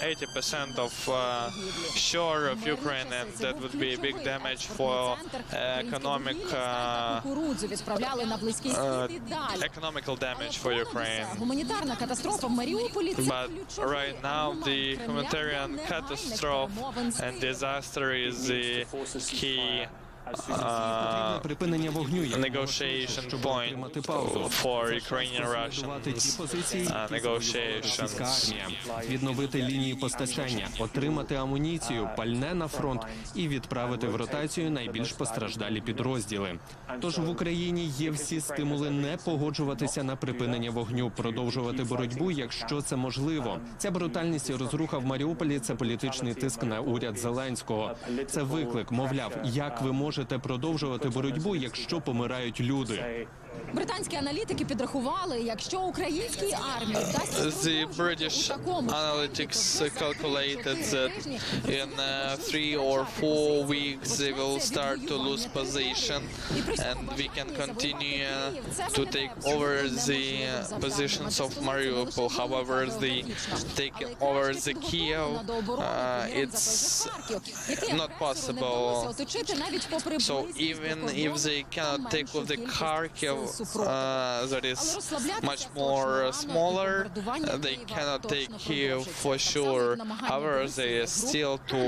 80% of shore of Ukraine, and that would be a big damage for economical damage for Ukraine. But right now the humanitarian catastrophe and disaster is the key negotiation point for Ukrainian-Russian negotiations. Відновити лінії постачання, отримати амуніцію, пальне на фронт і відправити в ротацію найбільш постраждалі підрозділи. Тож в Україні є всі стимули не погоджуватися на припинення вогню, продовжувати боротьбу, якщо це можливо. Ця брутальність і розруха в Маріуполі – це політичний тиск на уряд Зеленського. Це виклик, мовляв, як ви можете продовжувати боротьбу, якщо помирають люди. Британські аналітики підрахували, якщо українській армії вдасться... The British analytics calculated that in 3 or 4 weeks they will start to lose position, and we can continue to take over the positions of Mariupol. However, the taking over the Kyiv, it's not possible. So even if they cannot take over the Kharkiv, that is much more smaller, they cannot take Kyiv for sure. However, they are still to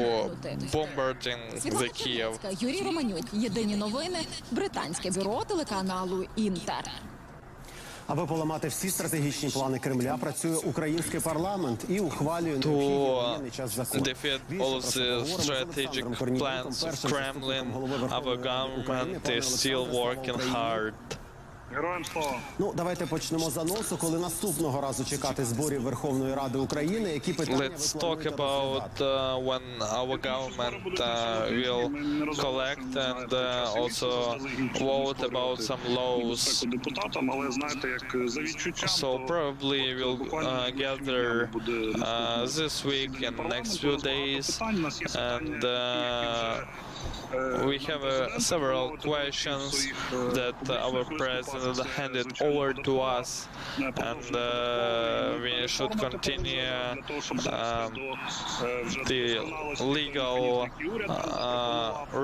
bombarding the Kyiv. Юрій Романюк, Єдині новини, британське бюро телеканалу Інтер. Аби поламати всі стратегічні плани Кремля, працює український парламент і ухвалює необхідні воєнний час закони. Defeat all of the strategic plans of Kremlin, our government is still working hard. Ну, давайте почнемо з анонсу, коли наступного разу чекати зборів Верховної Ради України, які питання... Let's talk about when our government will collect and also vote about some laws. So probably we'll gather this week and next few days, and we have several questions that our president handed over to us, and we should continue the legal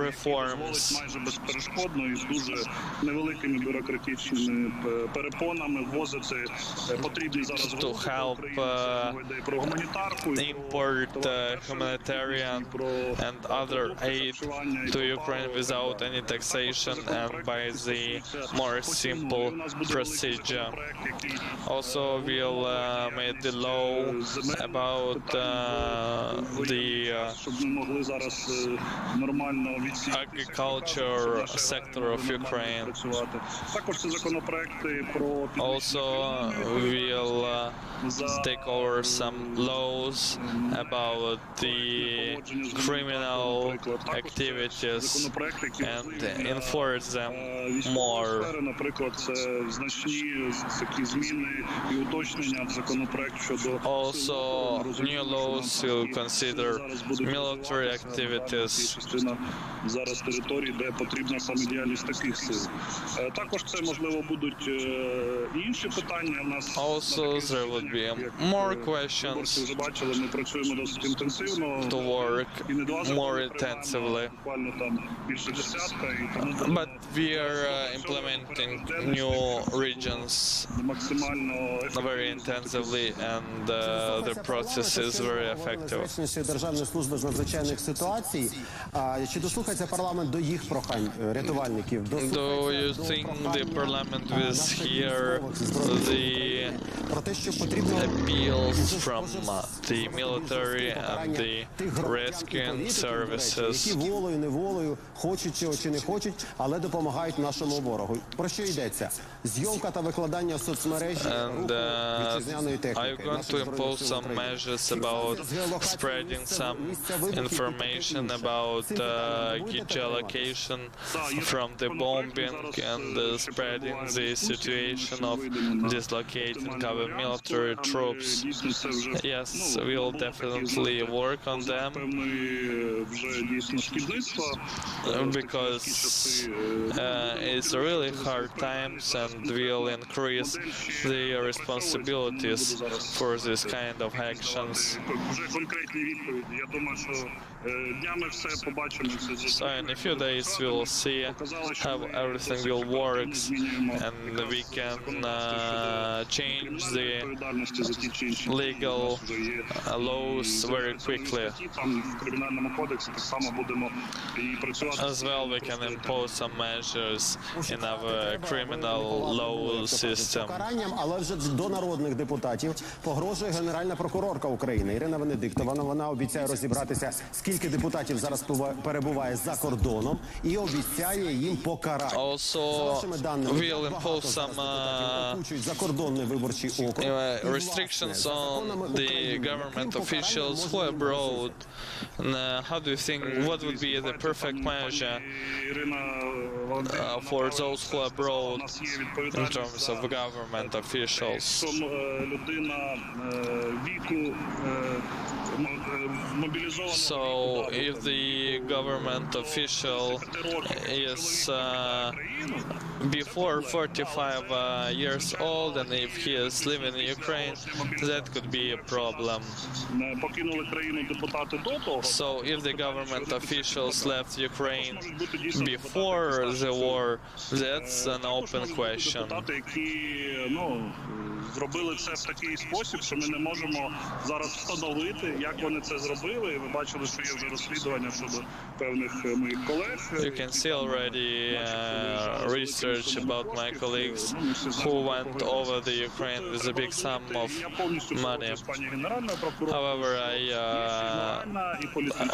reforms to help import humanitarian and other aid to Ukraine without any taxation and by the more simple procedure. Also, we'll make the law about the agriculture sector of Ukraine. Also, we'll take over some laws about the criminal activities and enforce them more. Also, new laws will consider military activities. Also, there would be more questions to work more intensively. But we are implementing new regions very intensively, and the process is very effective. Державної служби з надзвичайних ситуацій. Чи дослухається парламент до їх прохань, рятувальників? Do you think the parliament will hear the appeals from the military and the rescuing services? Які волею, неволею, хочуть чи не хочуть, але допомагають нашому ворогу. Про що йдеться? Зйомка та викладання в соцмережі вітчизняної техніки. Are you going to impose some measures about spreading some information about geolocation from the bombing and spreading the situation of dislocating our military troops? Yes, we'll definitely work on them because it's really hard times, and we'll increase the responsibilities for this kind of actions. So in a few days we'll see how everything will work, and we can change the legal laws very quickly. As well, we can impose some measures in our criminal law system. Але вже до народних депутатів погрожує Генеральна прокурорка України Ірина Венедиктова. Вона обіцяє розібратися, скільки депутатів зараз перебуває за кордоном, і обіцяє їм покарати. Also, we'll impose some закордонний виборчий округ. Restrictions on the government officials who are abroad. How do you think, what would be the perfect measure for those who are abroad in terms of government officials? So, if the government official is before 45 years old, and if he is living in Ukraine, that could be a problem. So, if the government officials left Ukraine before the war, that's an open question. Зробили це в такий спосіб, що ми не можемо зараз встановити, як вони це зробили. І ви бачили, що є вже розслідування щодо певних моїх колег. You can see already research about my colleagues who went over the Ukraine with a big sum of money. However, I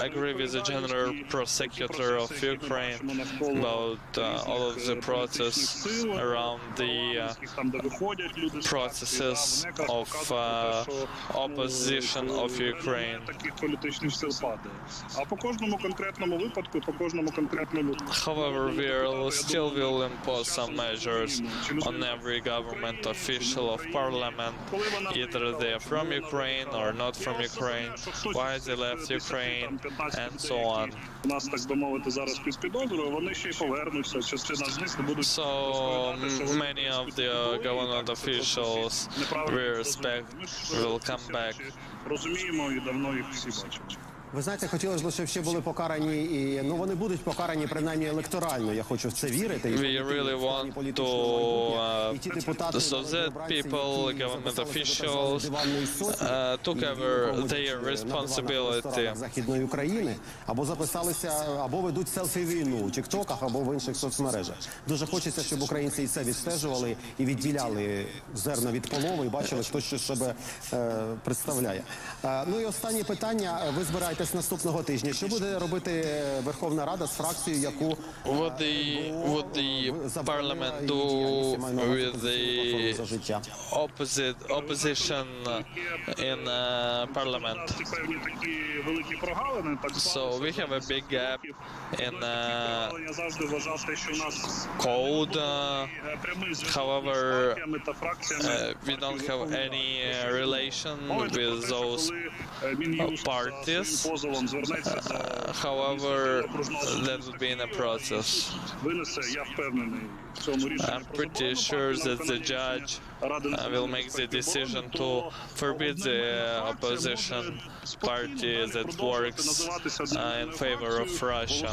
agree with the General Prosecutor of Ukraine about all of the process around the processes of opposition of Ukraine. However, we still will impose some measures on every government official of parliament, either they are from Ukraine or not from Ukraine, why they left Ukraine, and so on. So many of the government officials we respect will come back. Ви знаєте, хотілося б, щоб ще були покарані, і вони будуть покарані принаймні електорально. Я хочу в це вірити. We really want so that people, government officials, took over their responsibility. Західної України або записалися, або ведуть селфі-війну у тіктоках, або в інших соцмережах. Дуже хочеться, щоб українці і це відстежували і відділяли зерна від полови і бачили, хто що себе представляє. Ну і останнє питання. Ви збираєтесь наступного тижня. Що буде робити Верховна Рада з фракцією, яку What the parliament do with the opposition in parliament? So we have a big gap in code. However, we don't have any relation with those parties. However, that would be in a process. I'm pretty sure that the judge will make the decision to forbid the opposition party that works in favor of Russia.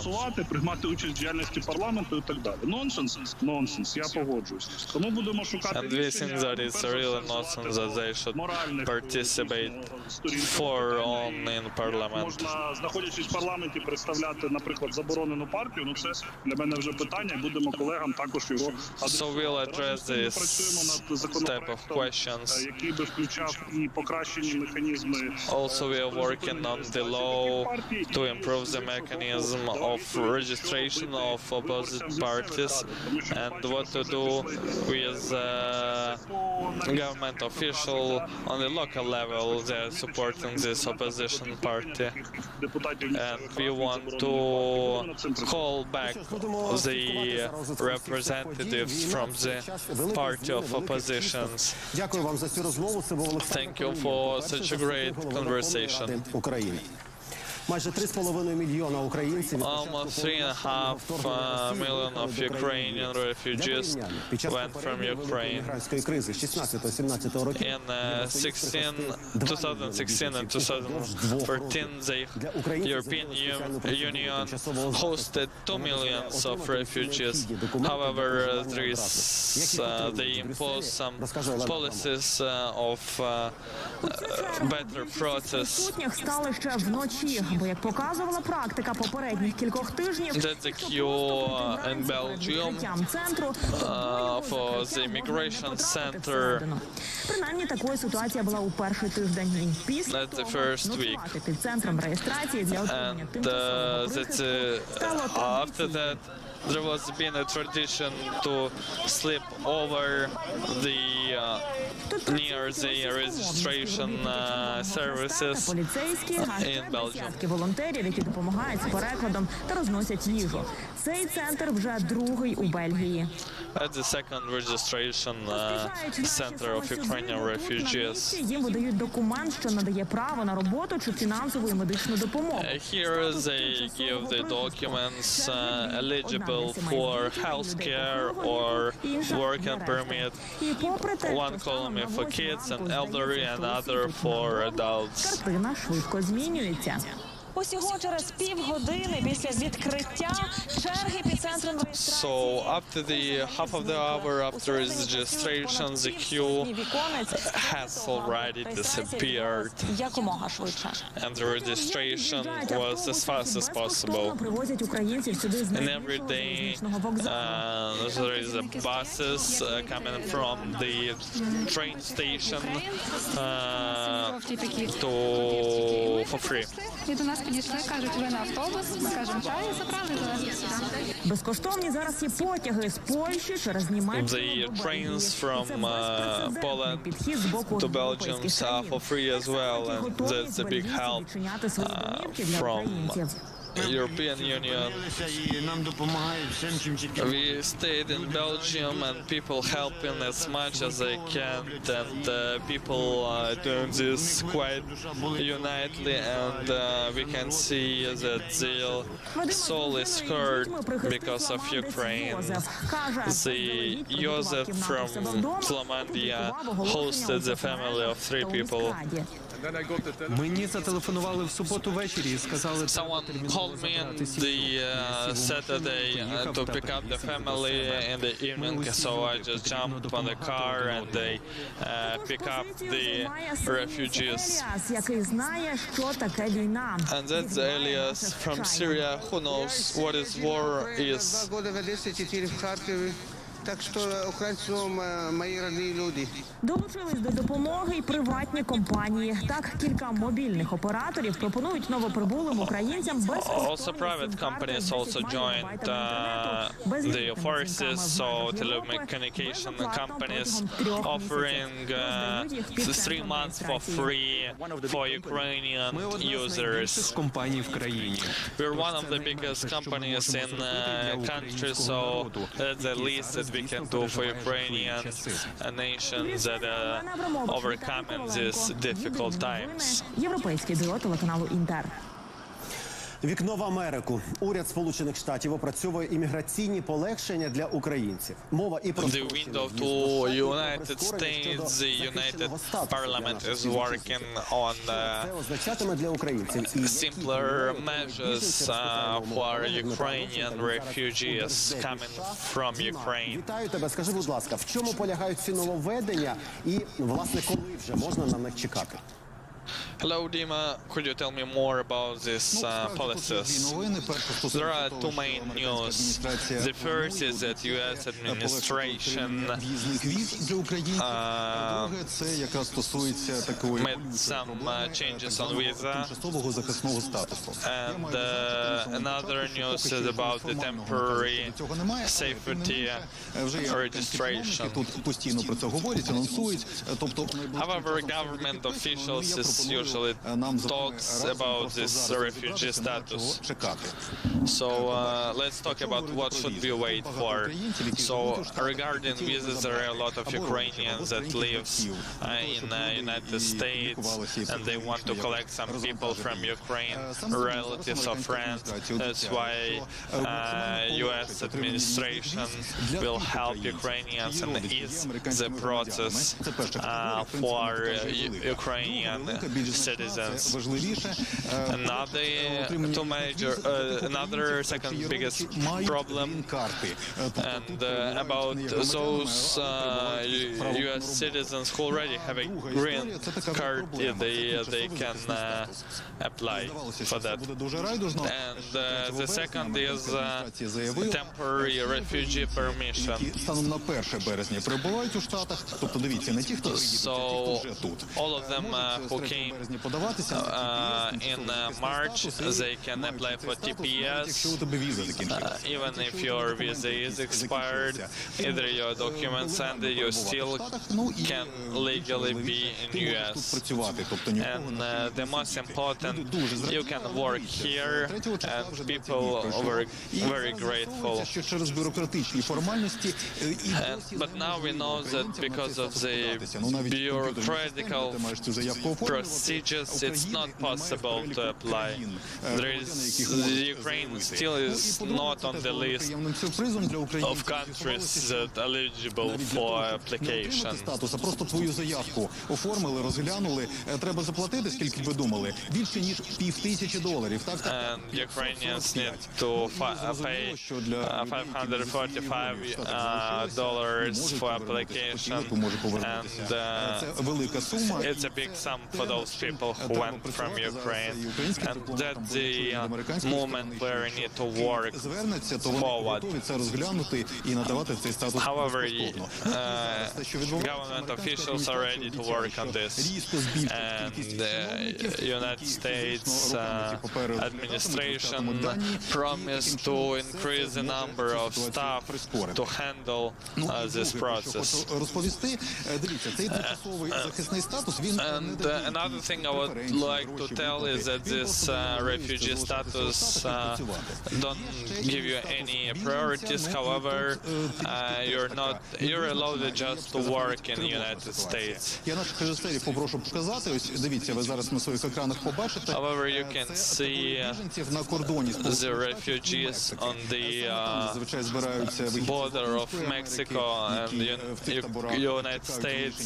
And we think that it's really nonsense that they should participate for on in parliament. Знаходячись в парламенті, представляти, наприклад, заборонену партію, ну це для мене вже питання, будемо колегам також його So we'll address this type of questions. який би включав і покращені механізми. Also, we are working on the law to improve the mechanism of registration of opposite parties and what to do with government official on the local level that are supporting this opposition party. And we want to call back the representatives from the party of oppositions. Thank you for such a great conversation. Майже 3,5 мільйона українців Almost 3.5 million of Ukrainian refugees went from Ukraine. In 2016 and 2014, the European Union hosted 2 million of refugees. However, they imposed some policies of better process. Бо, як показувала практика попередніх кількох тижнів, That's the queue in Belgium for the immigration center. Принаймні, такою ситуація була у перший тиждень. Після того ночувати під центром реєстрації для отримання тимчасового прихисту стало after that, there was been a tradition to sleep over the near the registration services in Belgium. Волонтерів, які допомагають з перекладом та розносять їжу. Цей центр вже другий у Бельгії. At the second registration center of Ukrainian refugees. Їм видають документ, що надає право на роботу чи фінансову і медичну допомогу. Here they give the documents eligible for health care or working permit. One column for kids and elderly and other for adults. Картина швидко змінюється. Усього через півгодини після відкриття черги під центром реєстрації. So after the half of the hour after registration, the queue has already disappeared. Якомога швидше. And the registration was as fast as possible. Привозять українців сюди з And every day there is buses coming from the train station for free. І до нас підійшли, кажуть, ви на автобус, ми кажемо, чай, і забрали до нас сюди. Безкоштовні зараз є потяги з Польщі через Німеччину. The trains from Poland to Belgium are for free as well, and that's a big help from European Union. We stayed in Belgium and people helping as much as they can, and people doing this quite unitedly, and we can see that their soul is hurt because of Ukraine. The Joseph from Flamandia hosted the family of 3 people. Мені зателефонували в суботу ввечері і сказали, Someone called me on the Saturday to pick up the family in the evening, so I just jumped on the car and they pick up the refugees. And that's Elias from Syria, who knows what is war is. Так що українцям мої родні люди. Долучились до допомоги й приватні компанії. Так, кілька мобільних операторів пропонують новоприбулим українцям Also private companies also joined the forces, so telecommunication companies offering 3 months for free for Ukrainian users. We're one of the biggest companies in country, so that's the least that we can do for Ukrainian nations that are overcoming these difficult times. Європейське бюро телеканалу Інтер. Вікно в Америку. Уряд Сполучених Штатів опрацьовує імміграційні полегшення для українців. Мова і про The window to United States, the United Parliament is working on simpler measures for Ukrainian refugees coming from Ukraine. Вітаю тебе. Скажи, будь ласка, в чому полягають ці нововведення і, власне, коли вже можна на них чекати? Hello, Dima. Could you tell me more about these policies? There are two main news. The first is that U.S. administration made some changes on visa. And another news is about the temporary safety registration. However, government officials usually talks about this refugee status. So let's talk about what should we wait for. So regarding visas, there are a lot of Ukrainians that live in the United States and they want to collect some people from Ukraine, relatives or friends. That's why U.S. administration will help Ukrainians and ease the process for Ukrainian citizens. Another second biggest problem, and about those U.S. citizens who already have a green card, they can apply for that. And the second is temporary refugee permission. So all of them who came in March, they can apply for TPS, even if your visa is expired, either your documents and you still can legally be in US. And the most important, you can work here, and people are very grateful. But now we know that because of the bureaucratic procedures, it's not possible to apply. Ukraine still is not on the list of countries that are eligible for application. Просто твою заявку оформили, розглянули. Треба заплатити, скільки ви думали? Більше ніж $5000. And Ukrainians need to pay $545 for application, and it's a big sum for those people who went from Ukraine, and that's the movement where we need to work forward. However, government officials are ready to work on this, and the United States administration promised to increase the number of staff to handle this process. And another thing I would like to tell is that this refugee status don't give you any priorities. However, you're allowed just to work in the United States. However, you can see the refugees on the border of Mexico and the United States,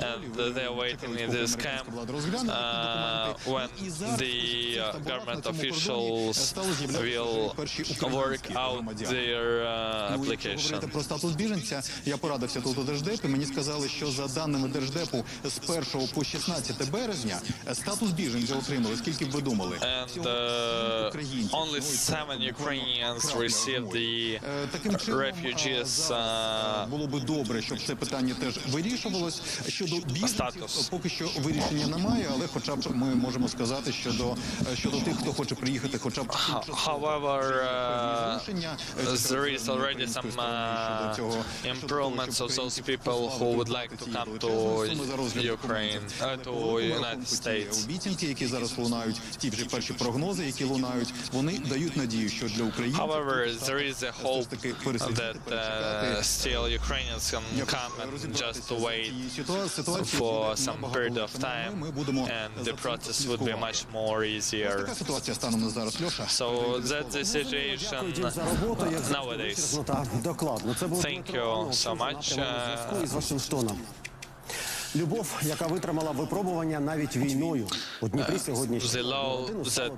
and they're waiting in this camp, when the government officials will work out their application. Про статус біженця я порадився тут у Держдепі. Мені сказали, що за даними Держдепу з 1 по 16 березня статус біженця отримали. Скільки б ви думали? And only 7 Ukrainians received the refugees було би добре, щоб це питання теж вирішувалось. Щодо біженців, поки що вирішення немає, але хоча б ми можемо сказати щодо тих, хто хоче приїхати, хоча б however, there is already some improvements of those people who would like to come to Ukraine, to United States. Обіцянки, які зараз лунають, ті вже перші прогнози, які лунають, вони дають надію, що для українців. However, there is a hope that still Ukrainians can come and just wait for some period of time, and the process would be much more easier. So that's the situation nowadays. Thank you so much. Любов, яка витримала випробування навіть війною. У Дніпрі сьогодні the law that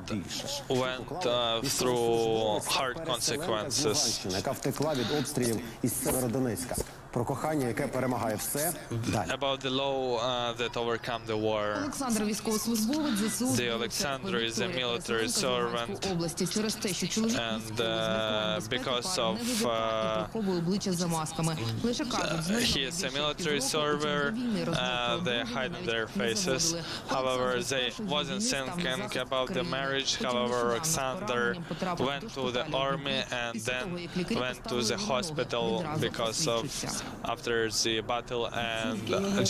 went through hard consequences. Яка втекла від обстрілів із Северодонецька. Про кохання, яке перемагає все. Далі. About the law that overcome the war. Олександр військовослужбовець ЗСУ. The Alexander is a military servant. Області через те, що чоловік because of обличчя за масками. Лише кажуть, he is a military server. They hide their faces. However, they wasn't thinking about the marriage. However, Alexander went to the army and then went to the hospital because of after the battle, and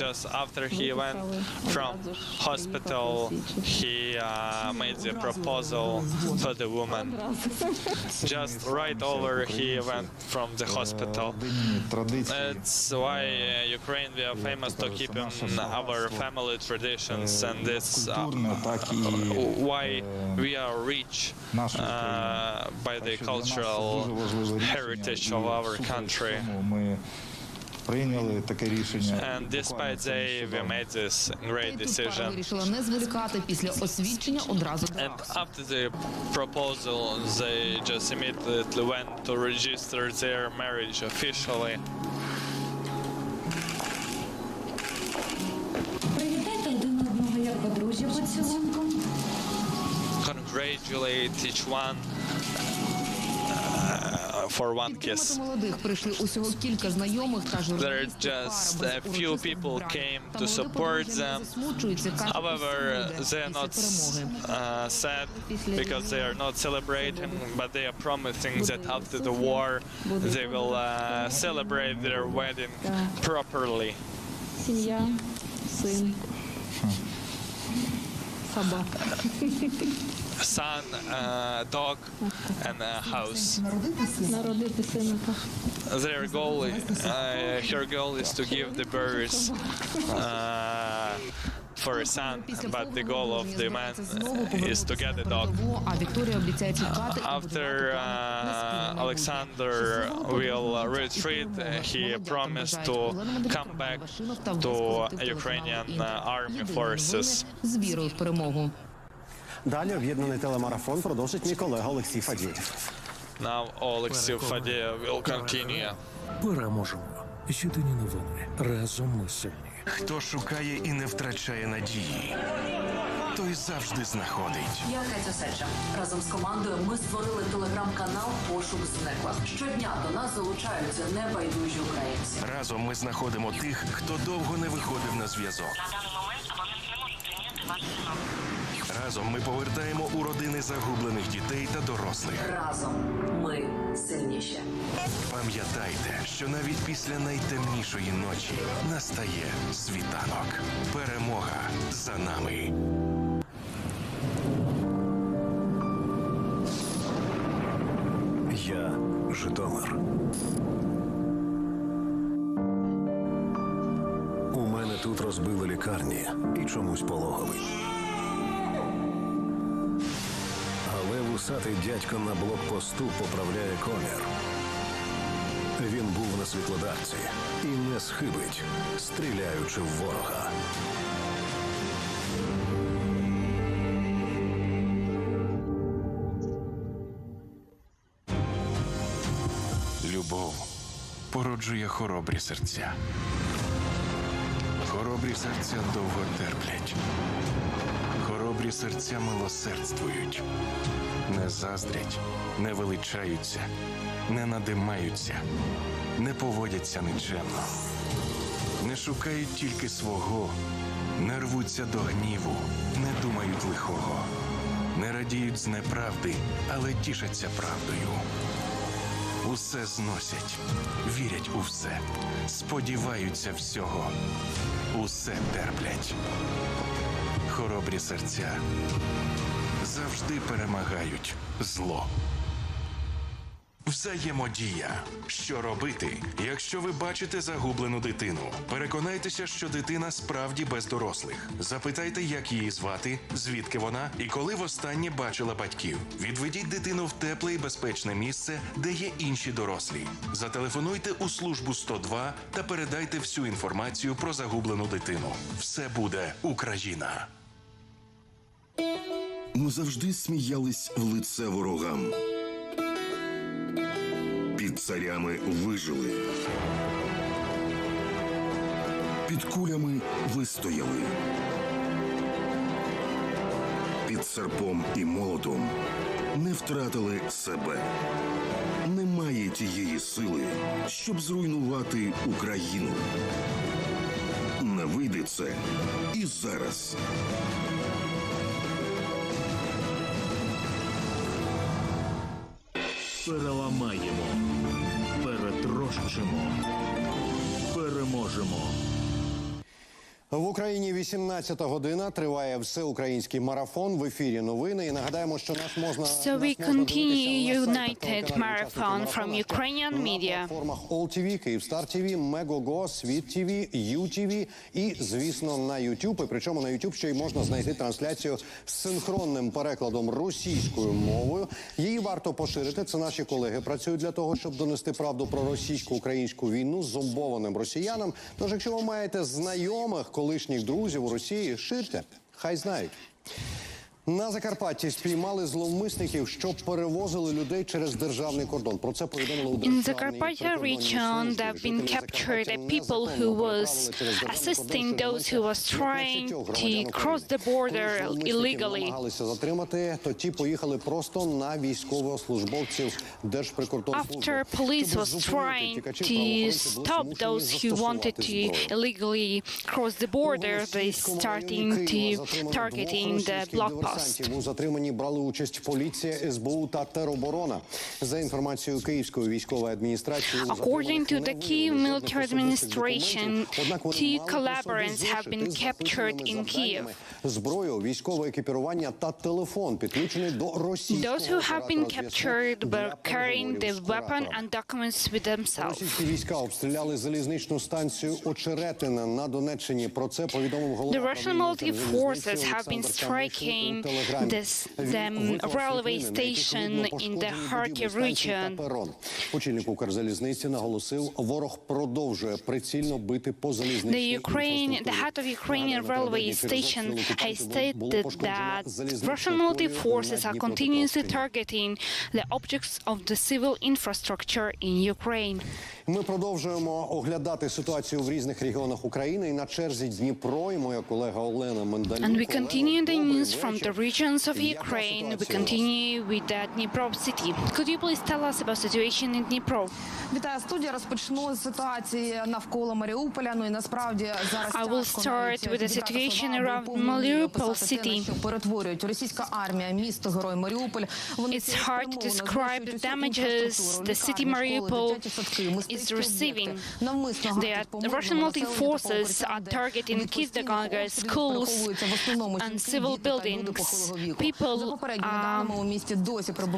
just after he went from hospital, he made the proposal for the woman. Just right over he went from the hospital. That's why Ukraine, we are famous to keep our family traditions, and it's why we are rich by the cultural heritage of our country. And despite they, we made this great decision. And after the proposal, they just immediately went to register their marriage officially. Congratulate each one for one kiss. There are just a few people came to support them. However, they are not sad because they are not celebrating, but they are promising that after the war they will celebrate their wedding properly. Сім'я, син, собака. Son, dog, and a house. Their goal, her goal is to give the birth for a son, but the goal of the man is to get a dog. After Alexander will retreat, he promised to come back to Ukrainian army forces. Далі об'єднаний телемарафон продовжить мій колега Олексій Фадєєв. Now Олексій Фадєєв will continue. Переможемо. Єдині новини. Разом ми сильні. Хто шукає і не втрачає надії, той завжди знаходить. Я Катя Сеча. Разом з командою ми створили телеграм-канал «Пошук зниклих». Щодня до нас залучаються небайдужі українці. Разом ми знаходимо тих, хто довго не виходив на зв'язок. На даний момент вони не можуть прийняти ваш синок. Разом ми повертаємо у родини загублених дітей та дорослих. Разом ми сильніші. Пам'ятайте, що навіть після найтемнішої ночі настає світанок. Перемога за нами. Я Житомир. У мене тут розбили лікарні і чомусь пологовий. Але вусатий дядько на блокпосту поправляє комір. Він був на світлодарці і не схибить, стріляючи в ворога. Любов породжує хоробрі серця. Хоробрі серця довго терплять. Хоробрі серця милосердствують. Не заздрять, не величаються, не надимаються, не поводяться нечемно. Не шукають тільки свого, не рвуться до гніву, не думають лихого. Не радіють з неправди, але тішаться правдою. Усе зносять, вірять у все, сподіваються всього, усе терплять. Хоробрі серця завжди перемагають зло. Взаємодія. Що робити, якщо ви бачите загублену дитину? Переконайтеся, що дитина справді без дорослих. Запитайте, як її звати, звідки вона і коли востаннє бачила батьків. Відведіть дитину в тепле і безпечне місце, де є інші дорослі. Зателефонуйте у службу 102 та передайте всю інформацію про загублену дитину. Все буде Україна. Ми завжди сміялись в лице ворогам. Під царями вижили. Під кулями вистояли. Під серпом і молотом не втратили себе. Немає тієї сили, щоб зруйнувати Україну. Не вийде це і зараз. Переламаємо, перетрощимо, переможемо. В Україні 18 година, триває всеукраїнський марафон, в ефірі новини. І нагадаємо, що нас можна... So we continue united marathon from Ukrainian media. На платформах All.TV, Київстар ТВ, Мегого, Світ ТВ, ЮТВ і, звісно, на YouTube. І причому на YouTube ще й можна знайти трансляцію з синхронним перекладом російською мовою. Її варто поширити. Це наші колеги працюють для того, щоб донести правду про російсько-українську війну зомбованим росіянам. Тож, якщо ви маєте знайомих, колишніх друзів у Росії, ширте, хай знають. На Закарпатті спіймали зловмисників, що перевозили людей через державний кордон. Про це повідомили у In Zakarpattia region, there have been captured people who was assisting those who was trying to cross the border illegally. Намагалися затримати, то ті поїхали просто на військовослужбовців Держприкордонслужби. After police was trying to stop those who wanted to illegally cross the border, they starting to targeting the blockpost. У затриманні брали участь поліція, СБУ та тероборона. За інформацією Київської військової адміністрації, according to the Kyiv military administration, 2 collaborators have been captured in Kyiv. Зброю, військове екіпірування та телефон підключені до російського. Those who have been captured were carrying the weapon and documents with themselves. Російські війська обстріляли залізничну станцію Очеретине на Донеччині. Про це повідомив голова. The Russian military forces have been striking the railway station in the Kharkiv region. Очільник Укрзалізниці наголосив, ворог продовжує прицільно бити по залізничній інфраструктурі. The head of Ukrainian railway station has stated that Russian military forces are continuously targeting the objects of the civil infrastructure in Ukraine. Ми продовжуємо оглядати ситуацію в різних регіонах України. І на черзі Дніпро, і моя колега Олена Мaidan. And we continue the news from the regions of Ukraine. We continue with the Dnipro city. Could you please tell us about situation in Dnipro? Вітаю, студія. Розпочну з ситуації навколо Маріуполя. Ну і насправді зараз I will start with the situation around Mariupol city. Що перетворюють російська армія місто герой Маріуполь. It's hard to describe the damages the city Mariupol is receiving. The Russian military forces are targeting kindergarten schools and civil buildings. People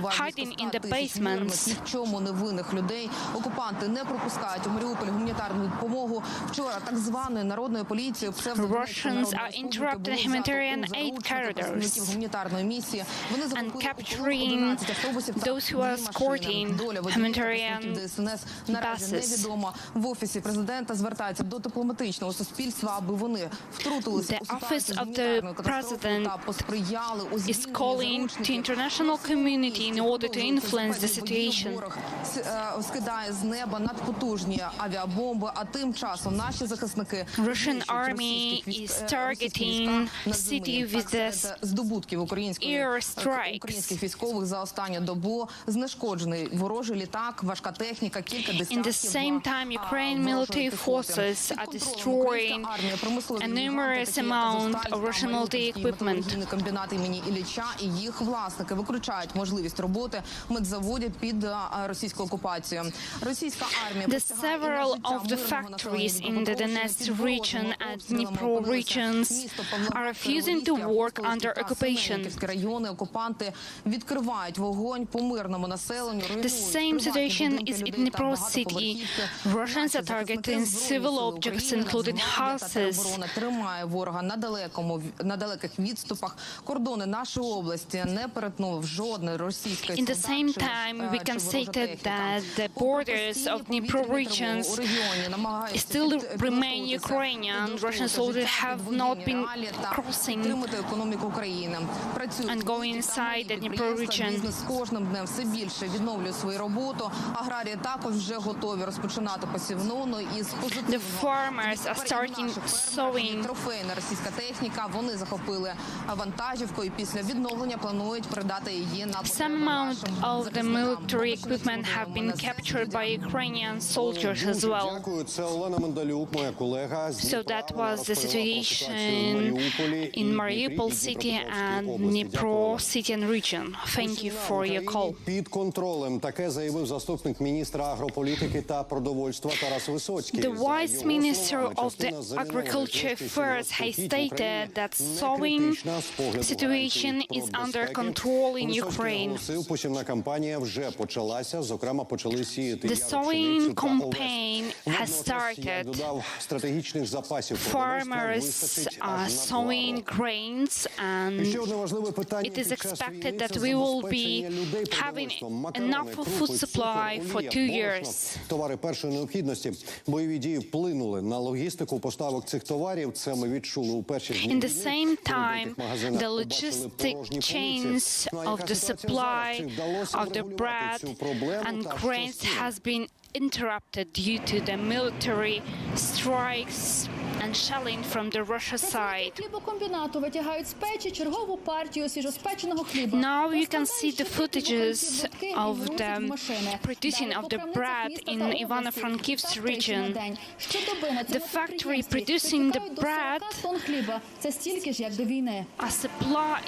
are hiding in the basements. Нічому невинних людей. Окупанти не пропускають у Маріуполь гуманітарну допомогу. Вчора так званою народною поліцією Russians are interrupting humanitarian aid corridors гуманітарної місії. Вони and capturing those who are escorting humanitarian buses. Невідомо. В офісі президента звертаються до дипломатичного суспільства, аби вони втрутилися у ситуацію з гуманітарною катастрофою та посприяли is calling to international community in order to influence the situation. Russian army is targeting city with the air strikes. In the same time, Ukrainian military forces are destroying a numerous amount of Russian military equipment. The several of the factories in the Donetsk region and Dnipro regions are refusing to work under occupation. The same situation is in Dnipro city. Russians are targeting civil objects, including houses. In the same time, we can say that the borders of Dnipro regions still remain Ukrainian. Russian soldiers have not been crossing and going inside the Dnipro region. The farmers are starting sowing. Some amount of the military equipment have been captured by Ukrainian soldiers as well. So that was the situation in Mariupol city and Dnipro city and region. Thank you for your call. Під контролем, таке заявив заступник міністра агрополітики та продовольства Тарас Висоцький. The Vice Minister of the Agriculture Affairs has stated that sowing situation is under control in Ukraine. Посівна кампанія вже почалася, зокрема почали сіяти The sowing campaign has started. Стратегічних запасів Farmers are sowing grains, and it is expected that we will be having enough food supply for 2 years. Товари першої необхідності. Бойові дії вплинули на логістику поставок цих товарів. Це ми відчули у перші дні. In the same time, the logistic chains of the supply of the bread and grains has been interrupted due to the military strikes and shelling from the Russia side. Now you can see the footages of the producing of the bread in Ivano-Frankivsk region. The factory producing the bread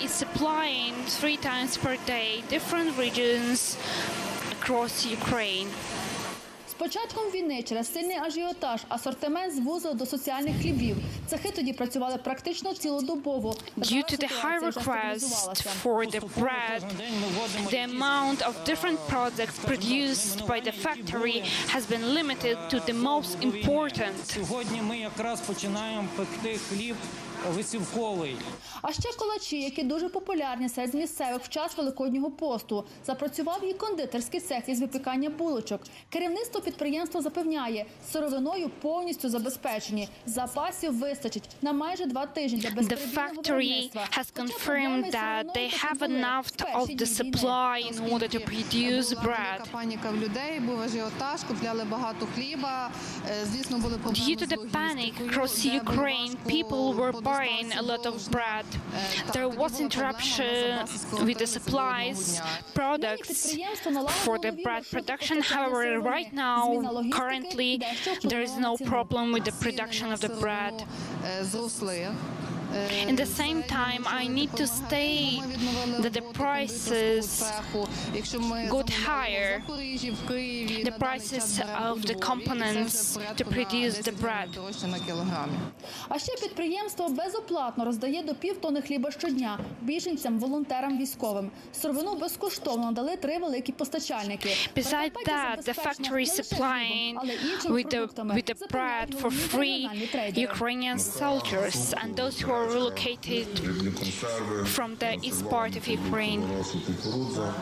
is supplying 3 times per day different regions across Ukraine. З початком війни через сильний ажіотаж асортимент звузили до соціальних хлібів. Цехи тоді працювали практично цілодобово. Due to the high request for the bread, the amount of different products produced by the factory has been limited to the most important. Сьогодні ми якраз починаємо пекти хліб висівковий. А ще колачі, які дуже популярні серед місцевих в час Великоднього посту. Запрацював і кондитерський цех із випікання булочок. Керівництво підприємства запевняє, сировиною повністю забезпечені. Запасів вистачить на майже 2 тижні для безперебійного виробництва. The factory has confirmed that they have enough of the supply in order to produce bread. Паніка в людей, був ажіотаж, купляли багато хліба. Звісно, були проблеми Due to the panic across Ukraine, people were buying a lot of bread. There was interruption with the supplies, products for the bread production. However, right now, currently, there is no problem with the production of the bread. In the same time, I need to state that the prices got higher, the prices of the components to produce the bread. А ще підприємство безоплатно роздає до 5 тонни хліба щодня біженцям, волонтерам, військовим. Сировину безкоштовно надали 3 великі постачальники. Besides that, the factory is supplying with the bread for free Ukrainian soldiers and those who are were relocated from the east part of Ukraine. Кукурудза,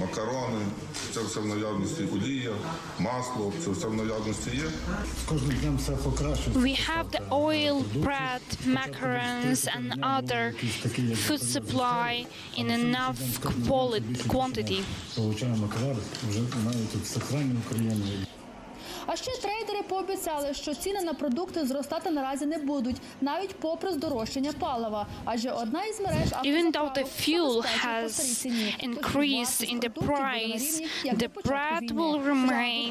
макарони, це все в наявності, олія, масло, це все в наявності є. З кожним днем все покращується. We have the oil, bread, macarons and other food supply in enough quantity. Получаємо товар вже навіть в центральній Україні. А ще трейдери пообіцяли, що ціни на продукти зростати наразі не будуть, навіть попри здорожчання палива. Адже одна із мереж Even though the fuel has increased in the price, the bread will remain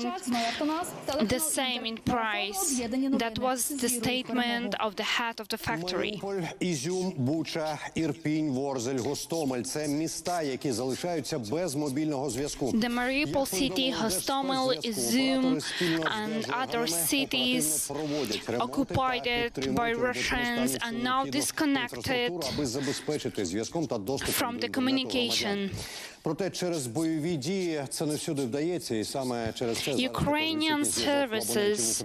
the same in price. That was the statement of the head of the factory. Ізюм, Буча, Ірпінь, Ворзель, Гостомель – це міста, які залишаються без мобільного зв'язку. The Mariupol city, Hostomel, Izum, and other cities occupied by Russians are now disconnected from the communication. Проте через бойові дії це не всюди вдається, і саме через це Ukrainian services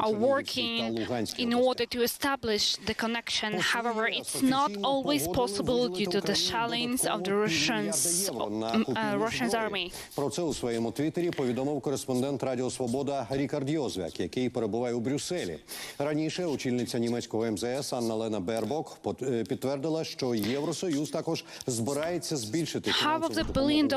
are working in order to establish the connection. However, it's not always possible due to the challenge of the Russian army. Про це у своєму твіттері повідомив кореспондент Радіо Свобода Рікард Йозвяк, який перебуває у Брюсселі. Раніше очільниця німецького МЗС Анна-Лена Бербок підтвердила, що Євросоюз також збирається збільшити фінансову $500 billion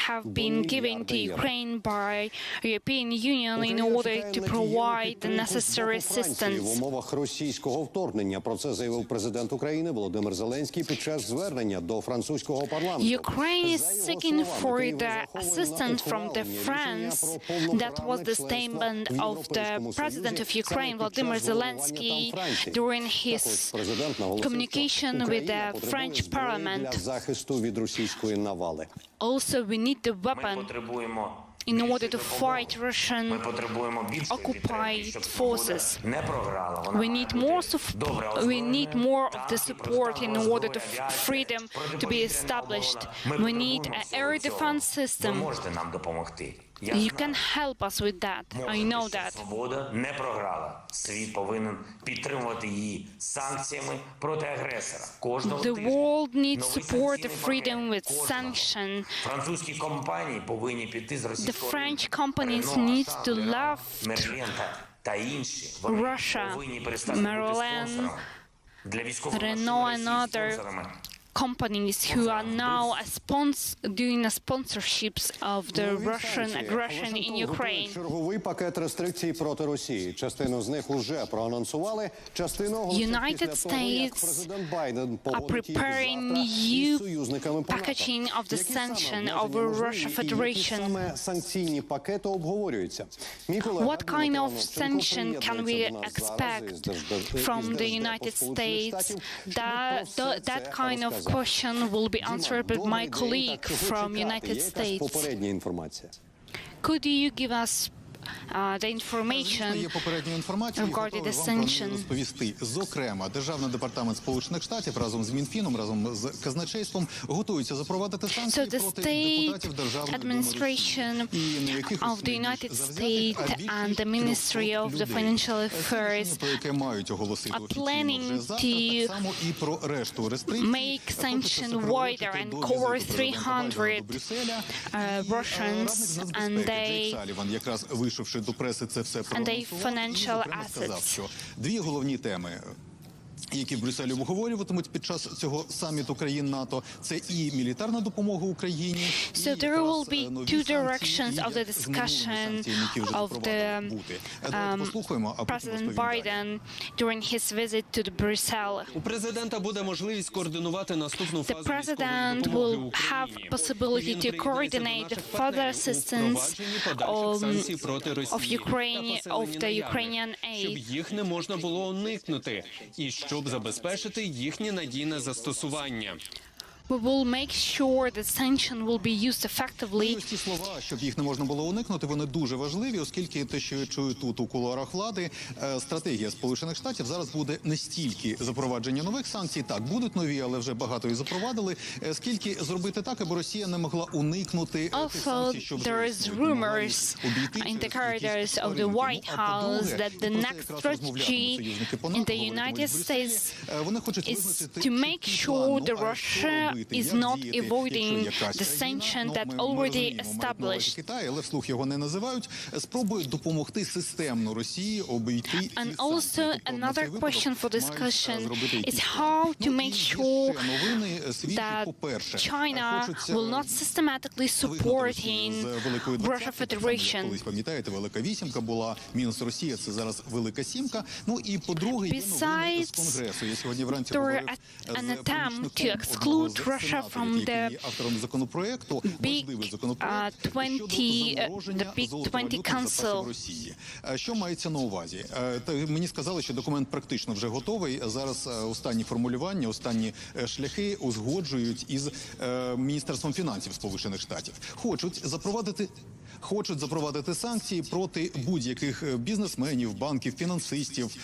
have been given to Ukraine by European Union in order to provide the necessary assistance. В умовах російського вторгнення, про це заявив президент України Володимир Зеленський під час звернення до французького парламенту. Ukraine is seeking for the assistance from the France. That was the statement of the president of Ukraine, Volodymyr Zelensky, during his communication with the French parliament. Захисту від російської навали. Also, we need the weapon in order to fight Russian occupied forces. We need more of the support in order to freedom to be established. We need an air defense system. You can help us with that. I know that. Свобода не програла. Світ повинен підтримувати її санкціями проти агресора. Кожного The world needs support the freedom with sanction. Французькі компанії повинні піти з The French companies need to left та інші. Russia, Maryland, Renault and other companies who are now doing sponsorships of the Russian aggression in Ukraine. Черговий пакет реакцій проти Росії. Частину з них уже проанонсували, частину United States are preparing new packaging of the sanction over Russia Federation. Санкційні пакети обговорюються. What kind of sanction can we expect from the United States? That kind of question will be answered by my colleague from United States. Could you give us the information regarding the sanction? Розповісти. Зокрема, Державний департамент Сполучених Штатів разом з Мінфіном, разом з казначейством готуються запровадити санкції проти депутатів Державної Administration of the United States and the Ministry of the Financial Affairs are planning to make sanction wider and cover 300 Russians and their financial assets. Дві головні теми, які в Брюсселі обговорюватимуть під час цього саміту країн-НАТО, це і мілітарна допомога Україні. So there will be two directions of the discussion of the President Biden during his visit to Brussels. У президента буде можливість координувати наступну фазу The president will have possibility to coordinate the further assistance of the Ukrainian aid. Щоб їх не можна було уникнути і щоб забезпечити їхнє надійне застосування. We will make sure that sanction will be used effectively. Ось ці слова, щоб їх не можна було уникнути, вони дуже важливі, оскільки те, що я чую тут у кулуарах влади, стратегія Сполучених Штатів зараз буде не стільки запровадження нових санкцій, так, будуть нові, але вже багато і запровадили, скільки зробити так, аби Росія не могла уникнути тих санкцій, що вже rumors in the corridors of the White House that the next strategy in the United States is to make sure that Russia is not avoiding the sanction that already established. Але вслух його не називають. Спробують допомогти системно Росії обійти. And also another question for discussion is how to make sure that China will not systematically supporting Russia Federation. Колись, пам'ятаєте, велика вісімка була, мінус Росія, це зараз велика сімка. Ну і по-друге, є новини з Конгресу. Я сьогодні вранці говорив з представником Russia from the автором законопроекту, важливий законопроект щодо замороження золотовалютних запасів Росії. Що мається на увазі? Мені сказали, що документ практично вже готовий. Зараз останні формулювання, останні шляхи узгоджують із Міністерством фінансів Сполучених Штатів. Хочуть запровадити санкції проти будь-яких бізнесменів, банків, фінансистів,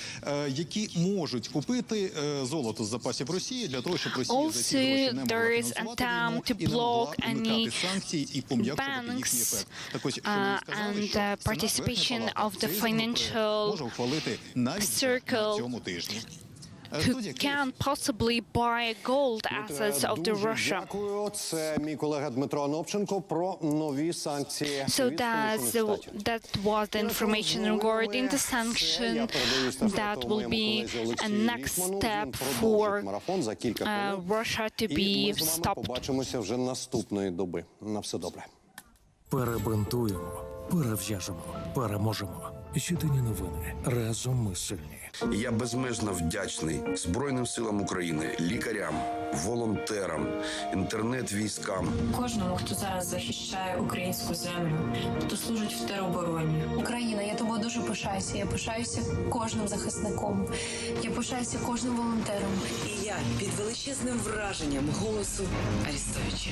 які можуть купити золото з запасів Росії для того, щоб Росія за ці гроші не могла фінансувати війну і не могла уникати санкцій і пом'якшувати їхній ефект. Так ось, що ви сказали, що Сенат може ухвалити навіть на цьому тижні. Who can possibly buy gold assets of the Russia. Це мій колега Дмитро Анопченко про нові санкції. So that was the information regarding the sanction that will be a next step for Russia to be stopped. Побачимося вже наступної доби. На все добре. Перебинтуємо, перев'яжемо, переможемо. Єдині новини. Разом ми сильні. Я безмежно вдячний Збройним силам України, лікарям, волонтерам, інтернет-військам. Кожному, хто зараз захищає українську землю, хто служить в теробороні. Україна, я тобою дуже пишаюся. Я пишаюся кожним захисником. Я пишаюся кожним волонтером. І я під величезним враженням голосу Арестовича,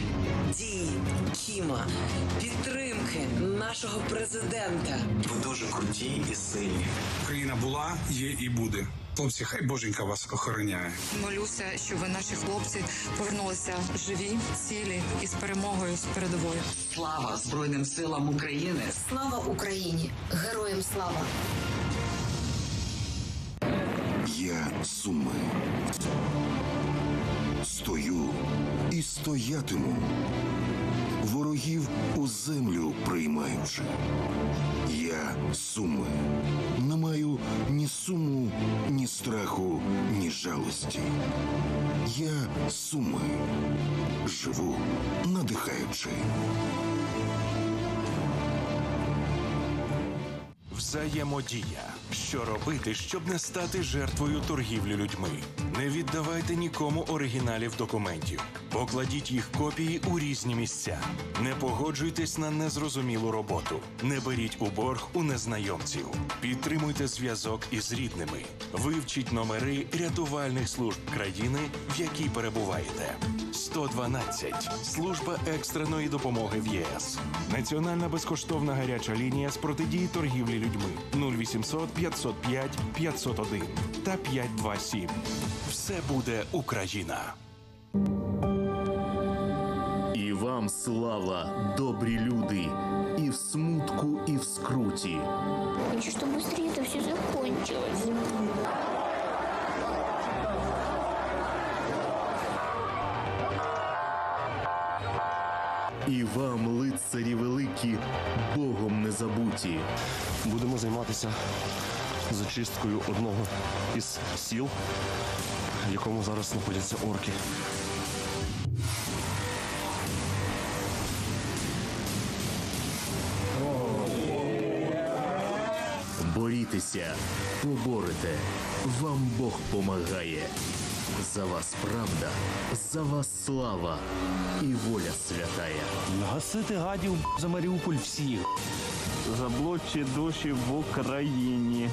дії Кіма, підтримки нашого президента. Ви дуже круті і сильні. Україна була, є і буде. Хлопці, хай Боженька вас охороняє. Молюся, щоб наші хлопці повернулися живі, цілі і з перемогою з передової. Слава Збройним силам України! Слава Україні! Героям слава! Я Суми. Стою і стоятиму. Ворогів у землю приймаючи. Я Суми. Не маю ні суму, ні страху, ні жалості. Я Суми. Живу, надихаючи. Взаємодія. Що робити, щоб не стати жертвою торгівлі людьми? Не віддавайте нікому оригіналів документів. Покладіть їх копії у різні місця. Не погоджуйтесь на незрозумілу роботу. Не беріть у борг у незнайомців. Підтримуйте зв'язок із рідними. Вивчіть номери рятувальних служб країни, в якій перебуваєте. 112. Служба екстреної допомоги в ЄС. Національна безкоштовна гаряча лінія з протидії торгівлі людьми. 0800 505 501 та 527. Все буде Україна. І вам слава, добрі люди, і в смутку, і в скруті. Хочу, чтобы быстрее это все закончилось. І вам, лицарі великі, Богом не забуті. Будемо займатися зачисткою одного із сіл, в якому зараз знаходяться орки. Борітеся, поборете, вам Бог помагає. За вас правда, за вас слава і воля святая. Гасити гадів за Маріуполь всіх. Заблочі душі в Україні.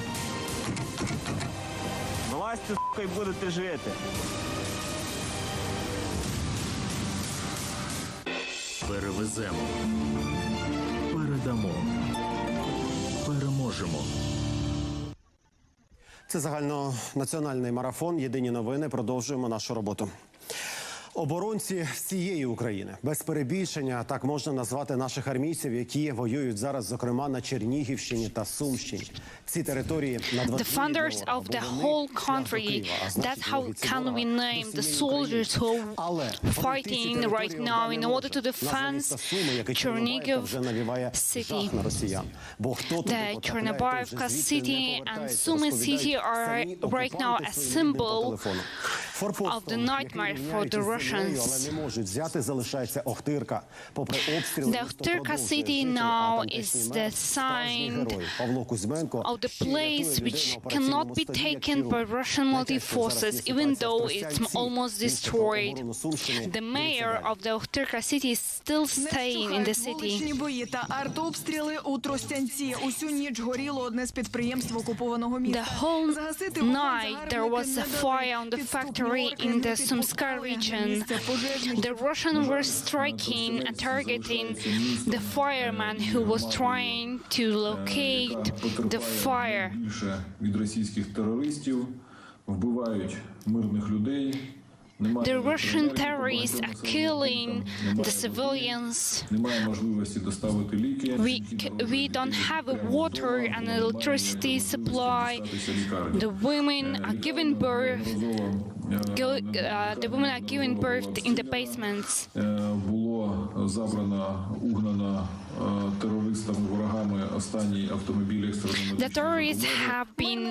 Власті, сука, й будете жити. Перевеземо. Передамо. Переможемо. Це загальнонаціональний марафон. Єдині новини. Продовжуємо нашу роботу. Оборонці всієї України. Без перебільшення так можна назвати наших армійців, які воюють зараз, зокрема, на Чернігівщині та Сумщині. Ці території на 20 The funders of the whole country. That's how can we name the soldiers who are fighting right now in order to defend Chernihiv city. The Chernobylivka city and Sumy city are right now a symbol of the nightmare for the Russians. The Ochtyrka city now is the sign of the place which cannot be taken by Russian military forces, even though it's almost destroyed. The mayor of the Ochtyrka city is still staying in the city. The whole night there was a fire on the factory in the Sumska region. The Russians were striking and targeting the fireman who was trying to locate the fire. The Russian terrorists are killing the civilians. We don't have water and electricity supply. The women are giving birth. The women are giving birth in the basements. The terrorists have been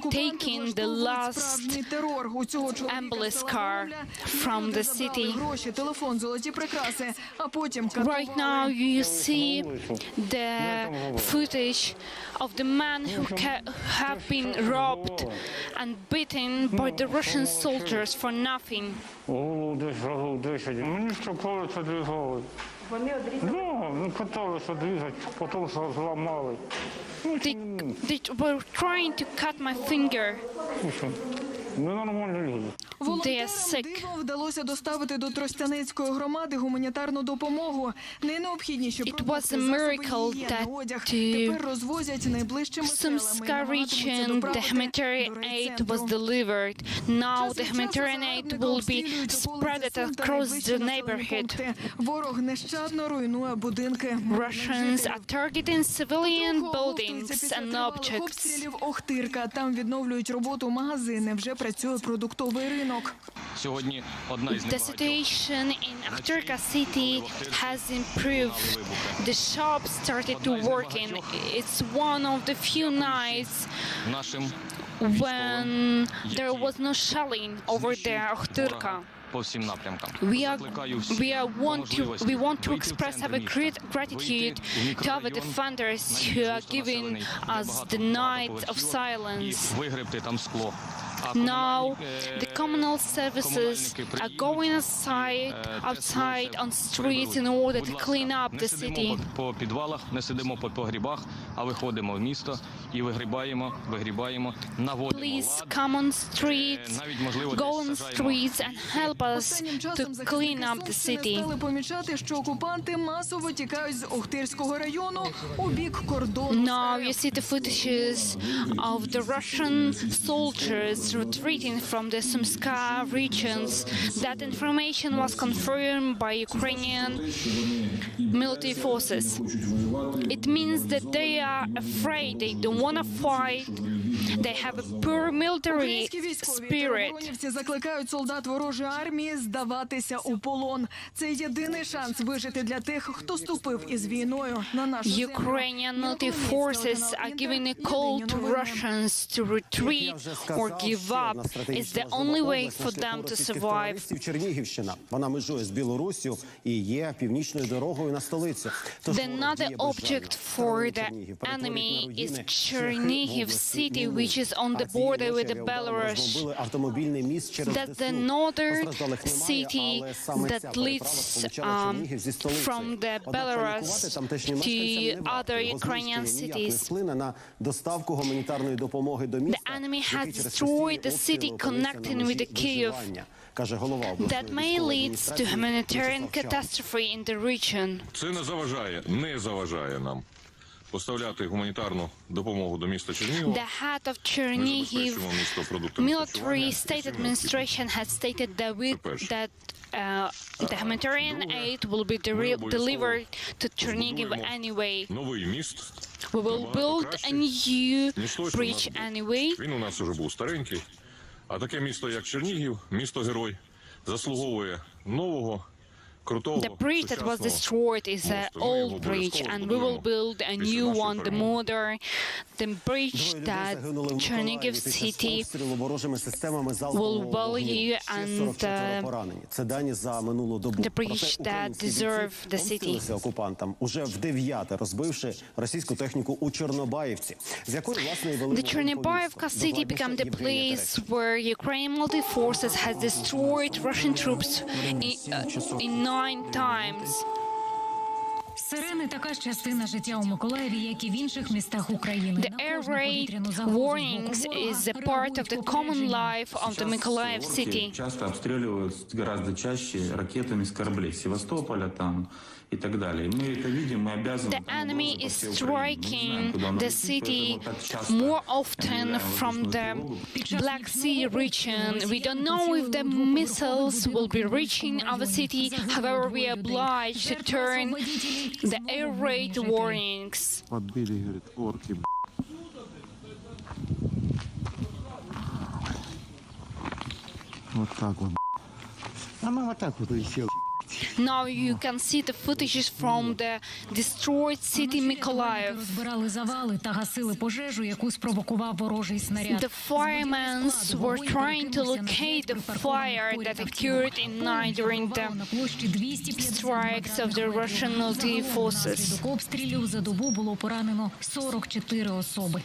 taking the last ambulance car from the city. Right now you see the footage of the men who have been robbed and beaten by the Russian soldiers for nothing. They were trying to cut my finger. They are sick. It was a miracle that to Sumska region the humanitarian aid was delivered. Now the humanitarian aid will be spread across the neighborhood. Russians are targeting civilian buildings and objects. The situation in Ochtyrka city has improved. The shops started to working. It's one of the few nights when there was no shelling over there, Ochtyrka. We want to express our great gratitude to our defenders who are giving us the night of silence. Now the communal services are going outside on streets in order to clean up the city. Please come on streets, go on streets and help us to clean up the city. Now you see the footages of the Russian soldiers retreating from the Sumska regions. That information was confirmed by Ukrainian military forces. It means that they are afraid, they don't want to fight, they have a poor military spirit. Ukrainian military forces are giving a call to Russians to retreat or give up. It's the only way for them to survive. Another object for the enemy is Chernihiv city, which is on the border with the Belarus. That's the northern city that leads from the Belarus to other Ukrainian cities. The enemy has destroyed the city connecting with the Kyiv. каже голова обласної That may lead to humanitarian catastrophe in the region. Це не заважає нам поставляти гуманітарну допомогу до міста Чернігова. The head of Chernihiv military state administration has stated that the humanitarian aid will be delivered to Chernihiv anyway. Новий міст. We will build a new bridge anyway. Він у нас уже був старенький. А таке місто, як Чернігів, місто-герой, заслуговує нового, крутого, The bridge that was destroyed is an old bridge, and we will build a new one, the modern, the bridge that Chernihiv city will value, and the bridge that deserve the city. Окупантам уже вдев'яте розбивши російську техніку у Чорнобаївці, з якої власне і вели The Chernobyivka city became the place where Ukrainian multi-forces has destroyed Russian troops in 9 times. Сирени – така ж частина життя у Миколаєві, як і в інших містах України. The air raid warnings is a part of the common life of the Mykolaiv city. Часто обстреливают гораздо чаще ракетами с кораблей Севастополя там и так далее. Мы это видим, мы обязаны. The enemy is striking the city more often from the Black Sea region. We don't know if the missiles will be reaching our city. However, we are obliged to turn the air raid warnings. Подбили, говорит, орки. Вот так вот. А мы вот так вот и сел. Now you can see the footages from the destroyed city Mykolaiv. Розбирали завали та гасили пожежу, яку спровокував ворожий снаряд. The firemen were trying to locate the fire that occurred in night during the strikes of the Russian military forces. Обстрілів за добу було поранено 44 особи.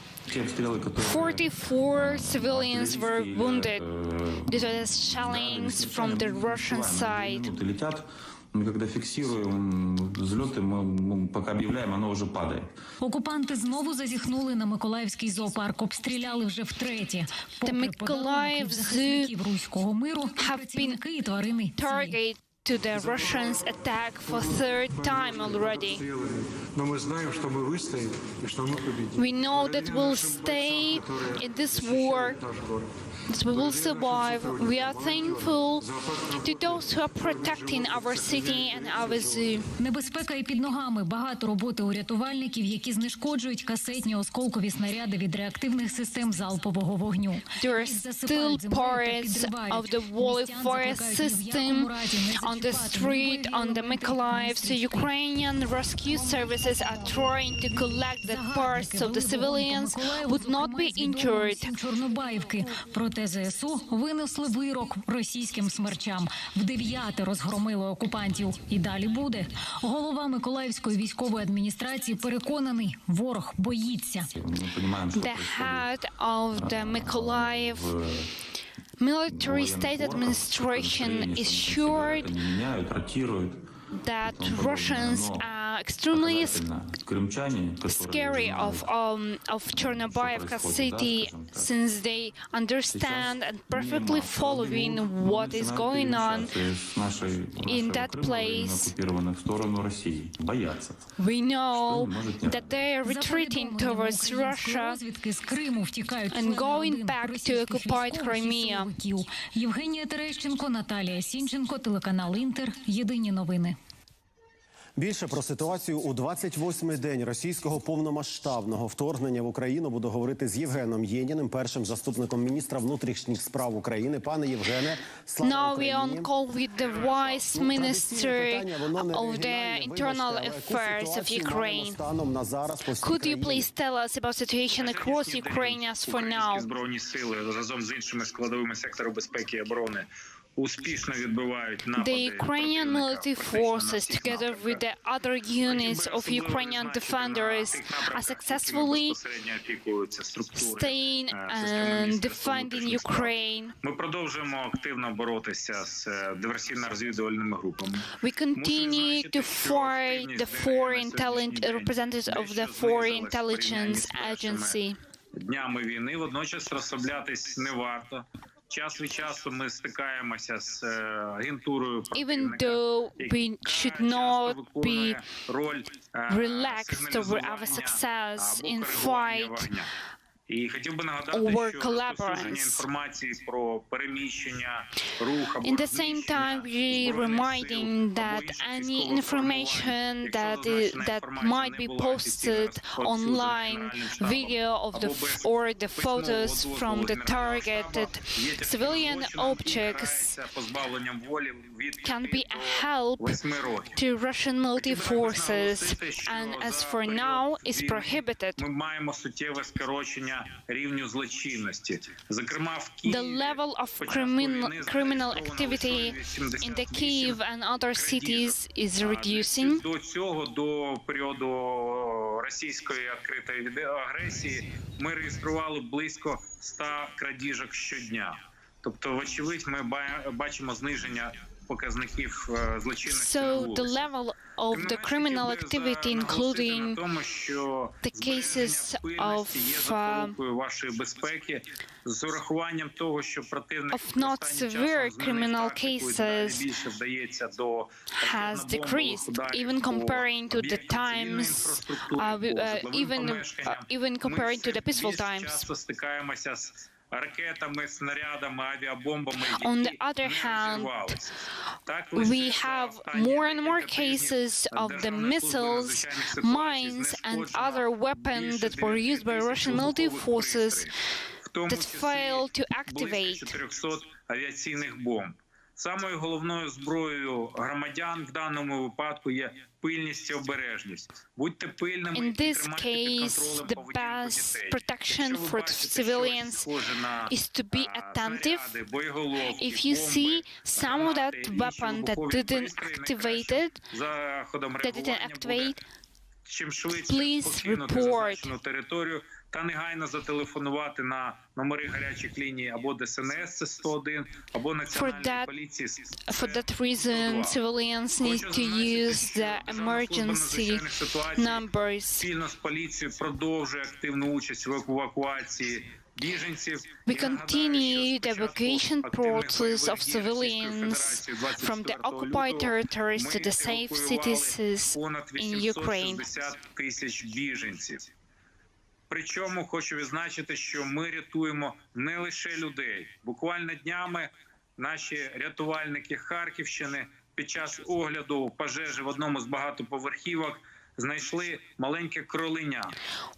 44 civilians were wounded due to the shellings from the Russian side. Мы когда фиксируем взлеты, мы пока объявляем, оно уже падает. Окупанти знову зазіхнули на Миколаївський зоопарк. Обстріляли вже втретє. Попри подавлених захисників руського миру, працівники і тварини цілі. To the Russians' attack for third time already. We know that we'll stay in this war, that we will survive. We are thankful to those who are protecting our city and our zoo. Небезпека і під ногами. Багато роботи у рятувальників, які знешкоджують касетні осколкові снаряди від реактивних систем залпового вогню. There are still parts of the volley fire system on the street on the Mykolaiv, so Ukrainian rescue services are trying to collect the parts so the civilians would not be injured. Чорнобаївки. Проте ЗСУ винесли вирок російським смерчам. Вдев'яте розгромили окупантів. І далі буде. Голова Миколаївської військової адміністрації переконаний, ворог боїться. The head of the Mykolaiv military state administration is sure that Russians are extremely scary of Chornobyivka city, since they understand and perfectly following what is going on in that place. We know that they are retreating towards Russia and going back to occupied Crimea. Євгенія Терещенко, Наталія Сінченко, телеканал Інтер. Єдині новини. Більше про ситуацію у 28-й день російського повномасштабного вторгнення в Україну буду говорити з Євгеном Єніним, першим заступником міністра внутрішніх справ України. Пане Євгене, слава Україні! Now we on call with the Vice Minister of the Internal Affairs of Ukraine. Could you please tell us about situation across Ukraine as for now? Збройні сили разом з іншими складовими сектору безпеки і оборони успішно відбивають напади. The Ukrainian military forces, together with the other units of Ukrainian defenders, are successfully staying and defending Ukraine. Ми продовжуємо активно боротися з диверсійно-розвідувальними групами. We continue to fight the foreign representatives of the foreign intelligence agency. Днями війни водночас розслаблятись не варто. час від часу ми стикаємося з агентурою Even противника, though we should not be роль relaxed over our success in fight І хотів би нагадати, or що розповсюдження collaborance. інформації про переміщення, рух або In the same time, we reminding that any information that might be posted online, video of or the photos from the targeted civilian objects can be a help to Russian military forces, and as for now, is prohibited. Ми маємо суттєве скорочення рівню злочинності. Зокрема, в Києві The level of criminal activity in the Kyiv and other cities is reducing. До цього, до періоду російської відкритої агресії, ми реєстрували близько 100 крадіжок щодня. Тобто, вочевидь, ми бачимо зниження показників злочинності на So the вулиці. level of the criminal activity, including the cases of вашої безпеки, з урахуванням того, що противник of not severe criminal cases більше вдається до has decreased, even comparing to the times, even comparing to the peaceful times. Часто стикаємося з ракетами, снарядами, авіабомбами, On the other hand, we have more and more cases of the missiles, mines, and other weapons that were used by Russian military forces that failed to activate. 400 авіаційних бомб. Самою головною зброєю громадян в даному випадку є пильність і обережність. Будьте пильними In і this тримайте під case, контролем the поведінку best дітей. protection Якщо ви for бачите щось civilians схоже на is to be attentive. снаряди, боєголовки, If you see бомби, some of that гранати, weapon інші that вибухові didn't пристрої, activated, заходом that didn't реагування буде activate, чим швидше please покинути report. зазначену територію та негайно зателефонувати на номери гарячих ліній або ДСНС, це 101, або Національної поліції. For that reason, civilians need to use the emergency numbers. Спільно з поліцією продовжує активну участь в евакуації біженців. We continue the evacuation process of civilians from the occupied territories to the safe cities in Ukraine. 860 тисяч біженців. Причому хочу відзначити, що ми рятуємо не лише людей. Буквально днями наші рятувальники Харківщини під час огляду пожежі в одному з багатоповерхівок знайшли маленьке кроленя.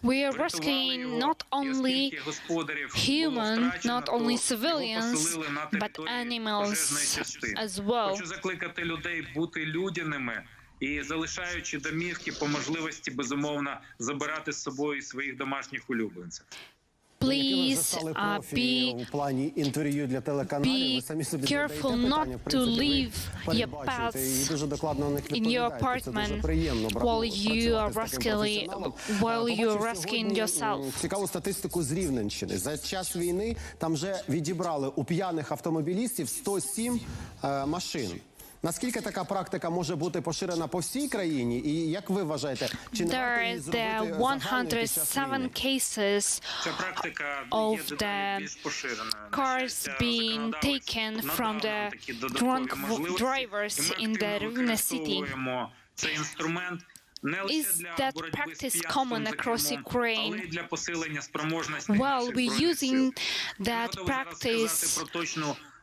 We are rescuing not only humans, not only civilians, but animals as well. Хочу закликати людей бути людяними і, залишаючи домівки, по можливості, безумовно, забирати з собою своїх домашніх улюбленців. Please be careful not to leave your pets in your apartment while you are rescuing yourself. Цікаву статистику з Рівненщини. За час війни там вже відібрали у п'яних автомобілістів 107 машин. Наскільки така практика може бути поширена по всій країні? І як ви вважаєте, чи не варто її зробити 107 cases of the cars being taken from the drunk drivers in the Rivne city? Is that practice common across Ukraine? Well, we're using that practice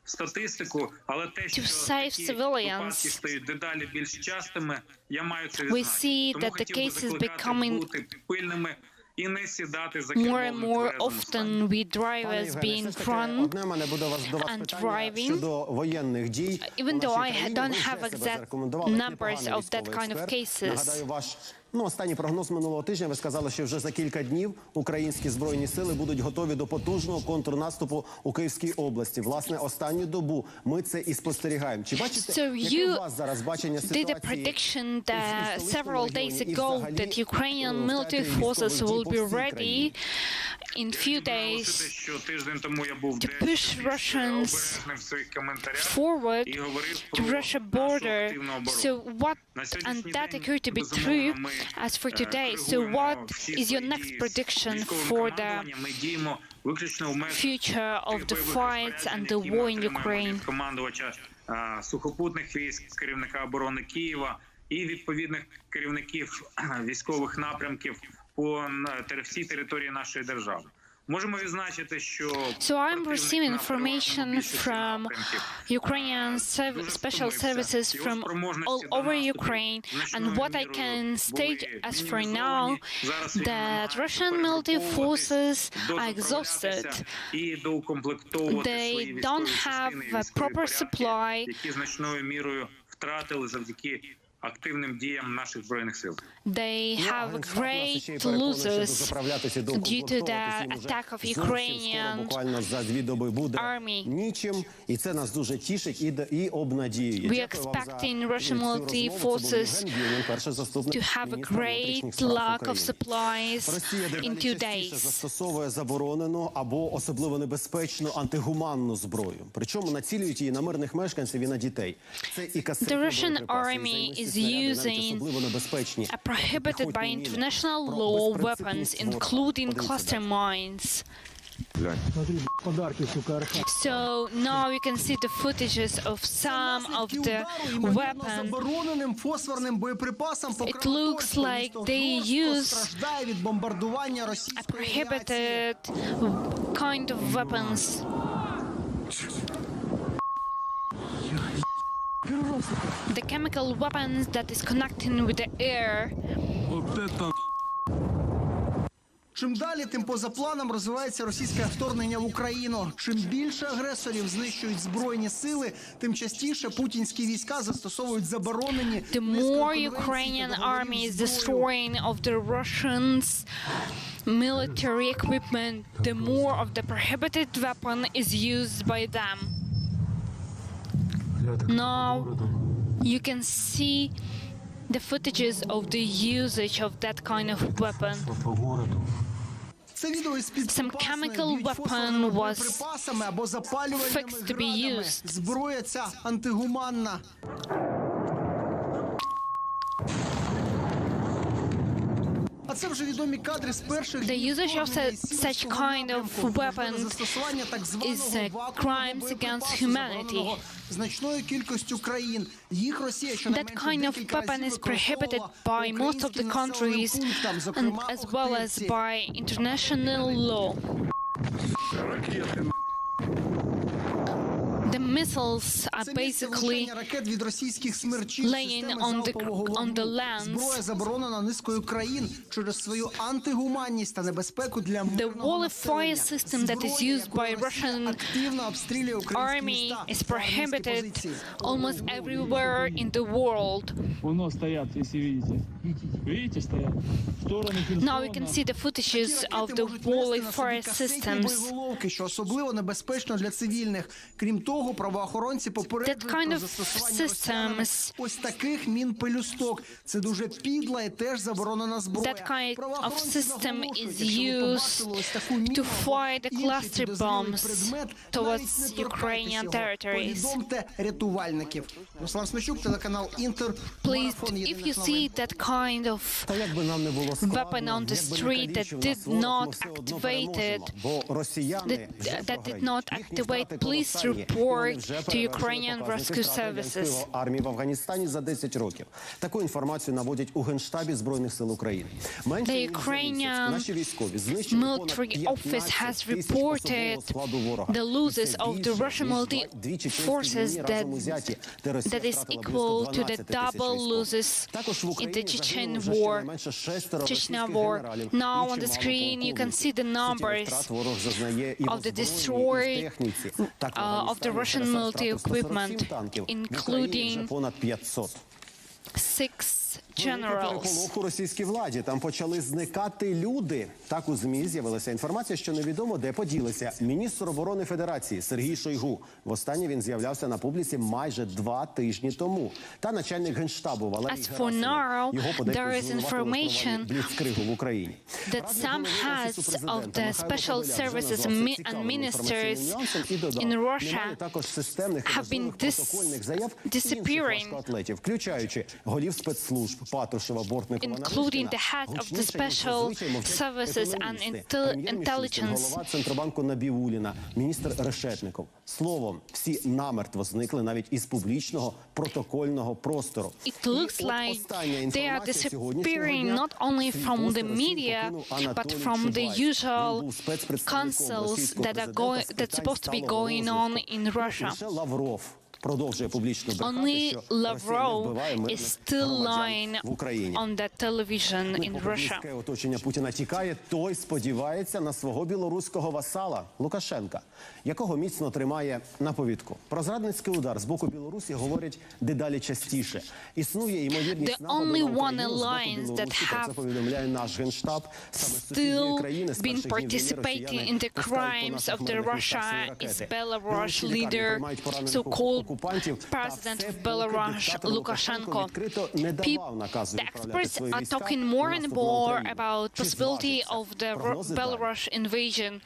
статистику, але те, що такі випадки стають дедалі більш частими, я маю це відзначити. Тому хотів би закликати бути пильними і не сідати за кермо often we drivers being front and driving. Even though I don't have exact numbers of that kind of cases. Останній прогноз минулого тижня, ви сказали, що вже за кілька днів українські Збройні сили будуть готові до потужного контрнаступу у Київській області. Власне, останню добу ми це і спостерігаємо. Чи бачите, яке у вас зараз бачення ситуації? Did a prediction that several days ago that Ukrainian military forces will be ready in few days to push Russians forward to Russia border. So what, and that occurred to be true, as for today, so what is your next prediction for the future of the fights and the war in Ukraine? Командувача сухопутних військ, керівника оборони Києва і відповідних керівників військових напрямків по всій території нашої держави. Можемо відзначити, що So I'm receiving information from Ukrainian special services from all over Ukraine, and what I can state as for now, that Russian military forces are exhausted. They don't have a proper supply. Які значною мірою втратили завдяки активним діям наших збройних сил. They have great losses due to the attack of Ukrainian army. Нічим, і це нас дуже тішить і обнадіює. We are expecting Russian military forces to have a great lack of supplies in 2 days. Застосовує заборонену або особливо небезпечну антигуманну зброю. Причому націлюють її на мирних мешканців і на дітей. Це і касетні боєприпаси, using prohibited by international law weapons, including cluster mines. So now you can see the footages of some of the weapons. It looks like they use a prohibited kind of weapons. The chemical weapons that is connecting with the air. Чим далі, тим поза планом розвивається російське вторгнення в Україну. Чим більше агресорів знищують збройні сили, тим частіше путінські війська застосовують заборонені. The more Ukrainian army is destroying of the Russians military equipment, the more of the prohibited weapon is used by them. Now you can see the footages of the usage of that kind of weapon. Some chemical weapon was fixed to be used. Зброя ця антигуманна. The usage of such kind of weapon is crimes against humanity. That kind of weapon is prohibited by most of the countries, and as well as by international law. The missiles are basically laying on the lands. The wall of fire system that is used by Russian army is prohibited almost everywhere in the world. Now you can see the footages of the wall of fire systems. That kind of systems, that kind of system is used to fire the cluster bombs towards Ukrainian territories. Please, if you see that kind of weapon on the street that did not activate, please report to Ukrainian rescue services. Армії в Афганістані за 10 років. Таку інформацію наводять у Генштабі Збройних сил України. The Ukrainian military office has reported the losses of the Russian military forces that is equal to the double losses in the Chechnya war. Now on the screen you can see the numbers of the destroyed of the Russian military equipment, including 6 generals. У російській владі там почали зникати люди. Так у ЗМІ з'явилася інформація, що невідомо де поділися міністр оборони Федерації Сергій Шойгу. Востаннє він з'являвся на публіці майже 2 тижні тому. Та начальник Генштабу Валерій Герасимов його подекуди звинуватили у бліцкригу в Україні. That some heads of the special services and ministers in Russia have been disappearing. Включаючи голів спецслужб, including the head of the special services and intelligence. Голова Центробанку Набіуліна, міністр Решетников. Словом, всі намертво зникли навіть із публічного протокольного простору. It looks like they are disappearing not only from the media, but from the usual councils that's supposed to be going on in Russia. Only Lavrov is still lying on the television in Russia. Оточення Путіна тікає, той сподівається на свого білоруського васала Лукашенка, якого міцно тримає на повідку. Про зрадницький удар з боку Білорусі говорять дедалі частіше. Існує ймовірність нападу на Україну з боку Білорусі, про це повідомляє наш Генштаб. Still been participating in the crimes of the Russia is Belarus leader, so-called President of Belarus, Lukashenko. The experts are talking more and more about possibility of the Belarus invasion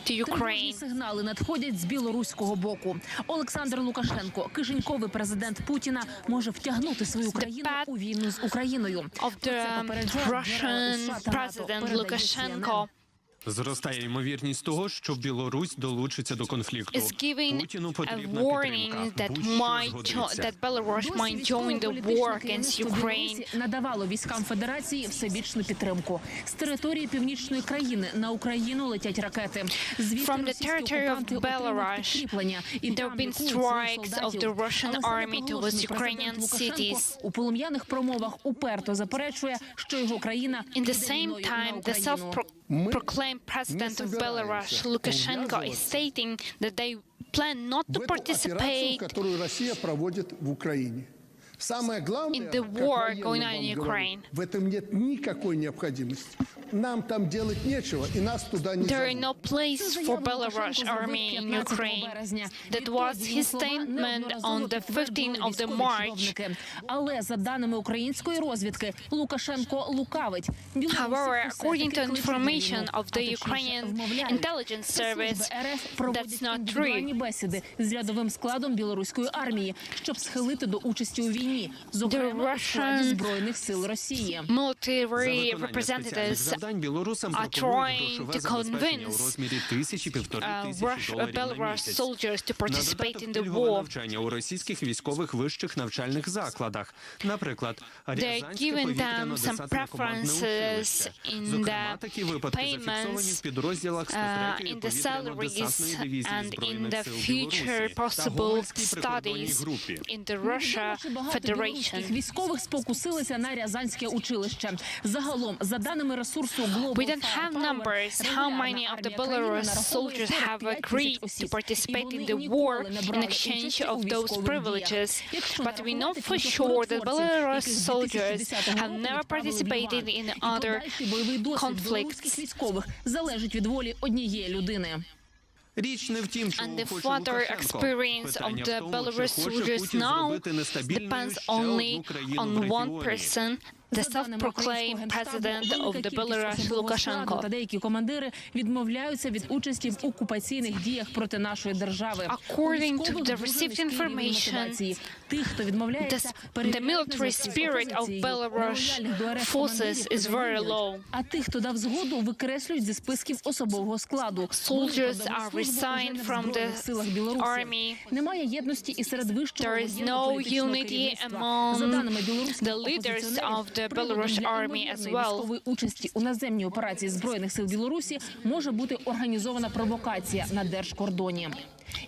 to Ukraine. Сигнали надходять з білоруського боку. Олександр Лукашенко, кишеньковий президент Путіна, може втягнути свою країну у війну з Україною. Of the Russian President Lukashenko Зростає ймовірність того, що Білорусь долучиться до конфлікту. Путіну потрібна підтримка. that Belarus might join the war against Ukraine. Надавало військам Федерації всебічну підтримку. З території північної країни на Україну летять ракети. From the territory of Belarus, there have been strikes of the Russian army towards Ukrainian cities. У полум'яних промовах уперто заперечує, що його країна In the same time, the self-proclaimed president of Belarus, Lukashenko, is stating that they plan not to participate in the war going on in Ukraine. There is no place for Belarus army in Ukraine. That was his statement on the 15th of the March. Але за даними української розвідки, Лукашенко лукавить. However, according to information of the Ukrainian intelligence service, that's not true. Бесіди з рядовим складом білоруської армії, щоб схилити до участі у війні, зокрема у складі збройних сил Росії. Military representatives are trying to convince Belarus soldiers to participate in the war. Навчання у російських військових вищих навчальних закладах. Наприклад, They're giving them some preferences in the payments, in the salaries, and in the future possible studies in the Russia Federation. Військових спокусилися на Рязанське училище. Загалом, за даними ресурсу Global We don't have numbers how many of the Belarus soldiers have agreed to participate in the war in exchange of those privileges, but we know for sure that Belarus soldiers have never participated in other conflicts. Військових залежить від волі однієї людини. And the further experience of the Belarus soldiers now depends only on one person, the self-proclaimed president of the Belarus, Lukashenko. Та деякі командири відмовляються від участі в окупаційних діях проти нашої держави. According to the received information, the military spirit of Belarus forces is very low. А тих, хто дав згоду, викреслюють зі списків особового складу. Soldiers are resigned from the army. Немає єдності і серед вищого воєнно-політичного керівництва. За даними білоруських опозиціонерів, Belarus army as well. Військової участі у наземній операції збройних сил Білорусі може бути організована провокація на держкордоні.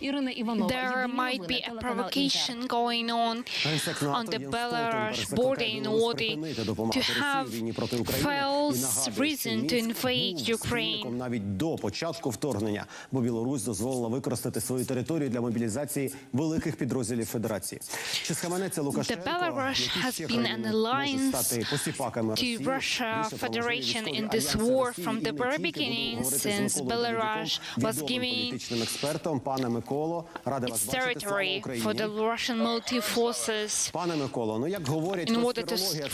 Ірина Іванова, there might be a provocation going on the Belarus border in order to have false reason to invade Ukraine. Навіть до початку вторгнення, бо Білорусь дозволила використати свою територію для мобілізації великих підрозділів Федерації. Чи схаменеться Лукашенко, has been an alliance to Russia Federation in this war from the very beginning, since Belarus was giving Пане Миколо, радий вас бачити. Слава Україні. Пане Миколо, ну як говорять, конспірологія цариця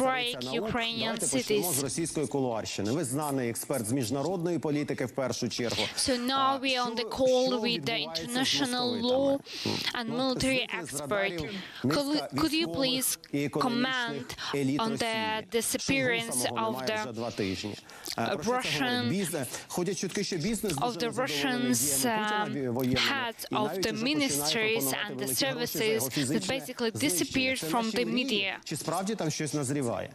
наук. Давайте почнемо з російської кулуарщини. Ви знаний експерт з міжнародної політики в першу чергу. So now we are on the call with the international law and military expert. Could you please comment on the disappearance of the Russians heads of the ministries and the services that basically disappeared from the media? Чи справді там щось назріває?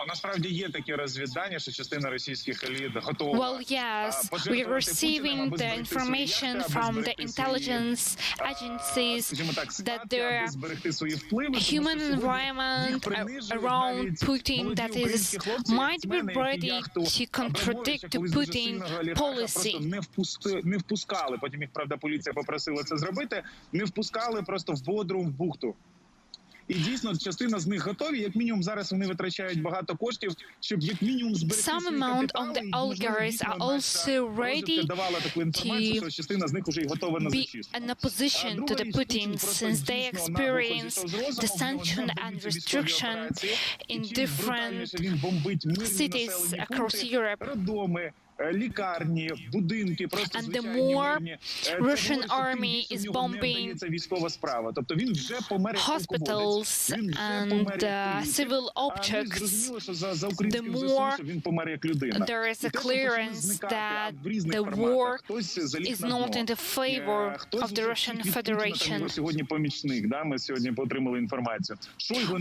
Насправді є такі розвідання, що частина російських еліт готова. Well, yes, we are receiving the information from the intelligence agencies that their human environment around Putin that is might be ready to contradict Putin policy. Не впускали, потім їх, правда, поліція попросила це зробити, не впускали просто в Бодрум, в бухту. І дійсно, частина з них готові, як мінімум зараз вони витрачають багато коштів, щоб як мінімум зберегти свій капітал, і oligarchs are also ready to be in a position to the Putin since they experience the sanction and restriction in different cities across Europe. Лікарні, будинки, просто and the more Russian army is bombing hospitals and civil objects, the more there is a clearance that the war is not in the favor of the Russian Federation.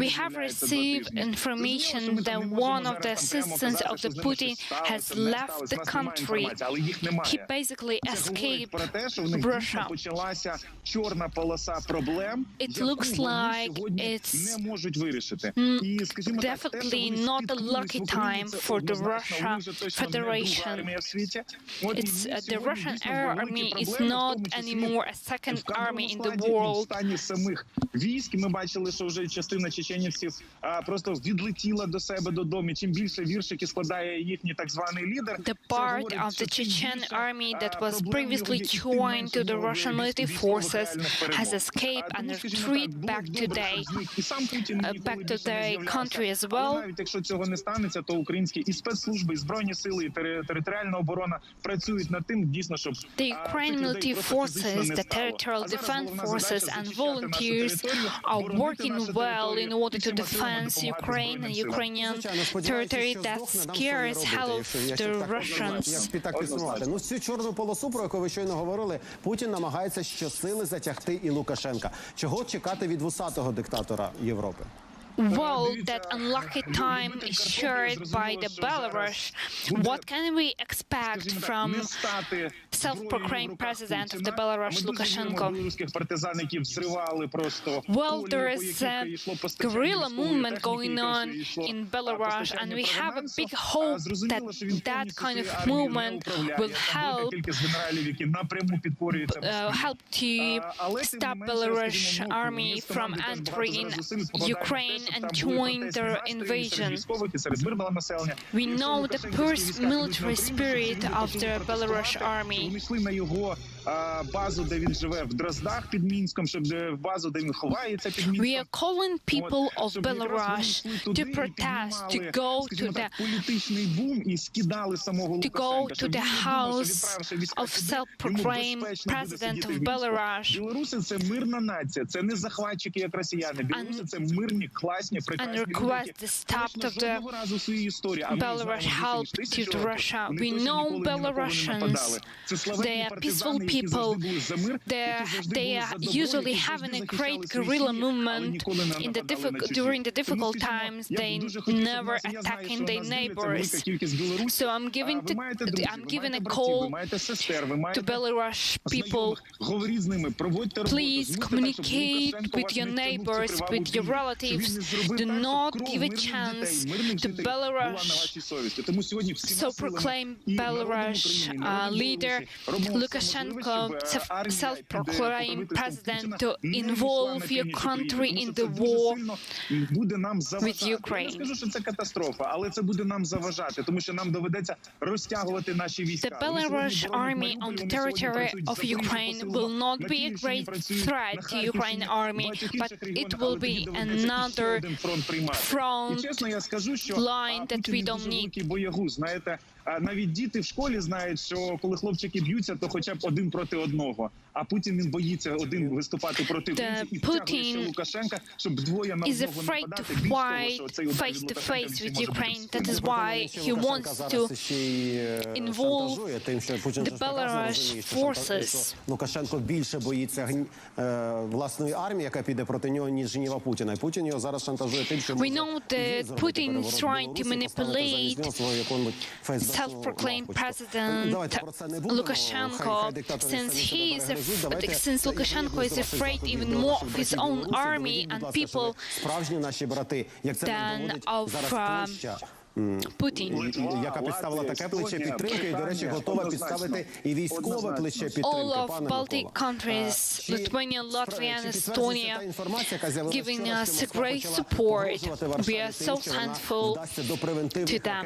We have received information that one of the assistants of the Putin has left the country. He basically escaped Russia. It looks like it's definitely not a lucky time for the Russian Federation. It's the Russian army is not anymore a second army in the world. Ми бачили, що вже частина чеченівців просто відлетіла до себе додому. Чим більше віршики складає їхній так званий лідер, part of the Chechen army that was previously joined to the Russian military forces has escaped and retreated back to their country as well. Навіть якщо цього не станеться, то українські і спецслужби, і збройні сили, і територіальна оборона працюють над тим, дійсно, щоб the Ukrainian military forces, the territorial defense forces and volunteers are working well in order to defend Ukraine and Ukrainian territory that scares hell of the Russians. Так підсумувати. Ну, цю чорну полосу, про яку ви щойно говорили, Путін намагається щосили затягти і Лукашенка. Чого чекати від вусатого диктатора Європи? Well, that unlucky time is shared by the Belarus. What can we expect from self-proclaimed president of the Belarus, Lukashenko? Well, there is a guerrilla movement going on in Belarus, and we have a big hope that that kind of movement will help to stop Belarus army from entering Ukraine and join their invasion. We know the military spirit of the Belarus army. We are calling people of Belarus to protest, to go to the house of self-proclaimed president of Belarus and request the stop of the Belarus help to Russia. We know Belarusians, they are peaceful people. They are usually having a great guerrilla movement during the difficult times. They never attacking their neighbors. So I'm giving a call to Belarus people. Please communicate with your neighbors, with your relatives. Do not give a chance to Belarus. So proclaim Belarus leader Lukashenko Lukashenko, self-proclaimed president, to involve your country in the war with Ukraine. Я скажу, що це катастрофа, але це буде нам заважати, тому що нам доведеться розтягувати наші війська. The Belarus army on the territory of Ukraine will not be a great threat to Ukraine army, but it will be another front line that we don't need. Боягуз, знаєте, навіть діти в школі знають, що коли хлопчики б'ються, то хоча б один проти одного. А Путін він боїться один виступати проти іншого і втягує ще Лукашенка, щоб двоє на одного нападати. Face to face with Ukraine. That is why he wants to involve the Belarus forces. Лукашенко більше боїться власної армії, яка піде проти нього, ніж жнива Путіна. І Путін його зараз шантажує тим, що we know that Putin is trying to manipulate self-proclaimed president Lukashenko, since Lukashenko is afraid even more of his own army and people than of Putin. Яка підставила таке плече підтримки і, до речі, готова підставити і військове плече підтримки. All of Baltic countries, Lithuania, Latvia and Estonia, giving us great support. We are so thankful to them.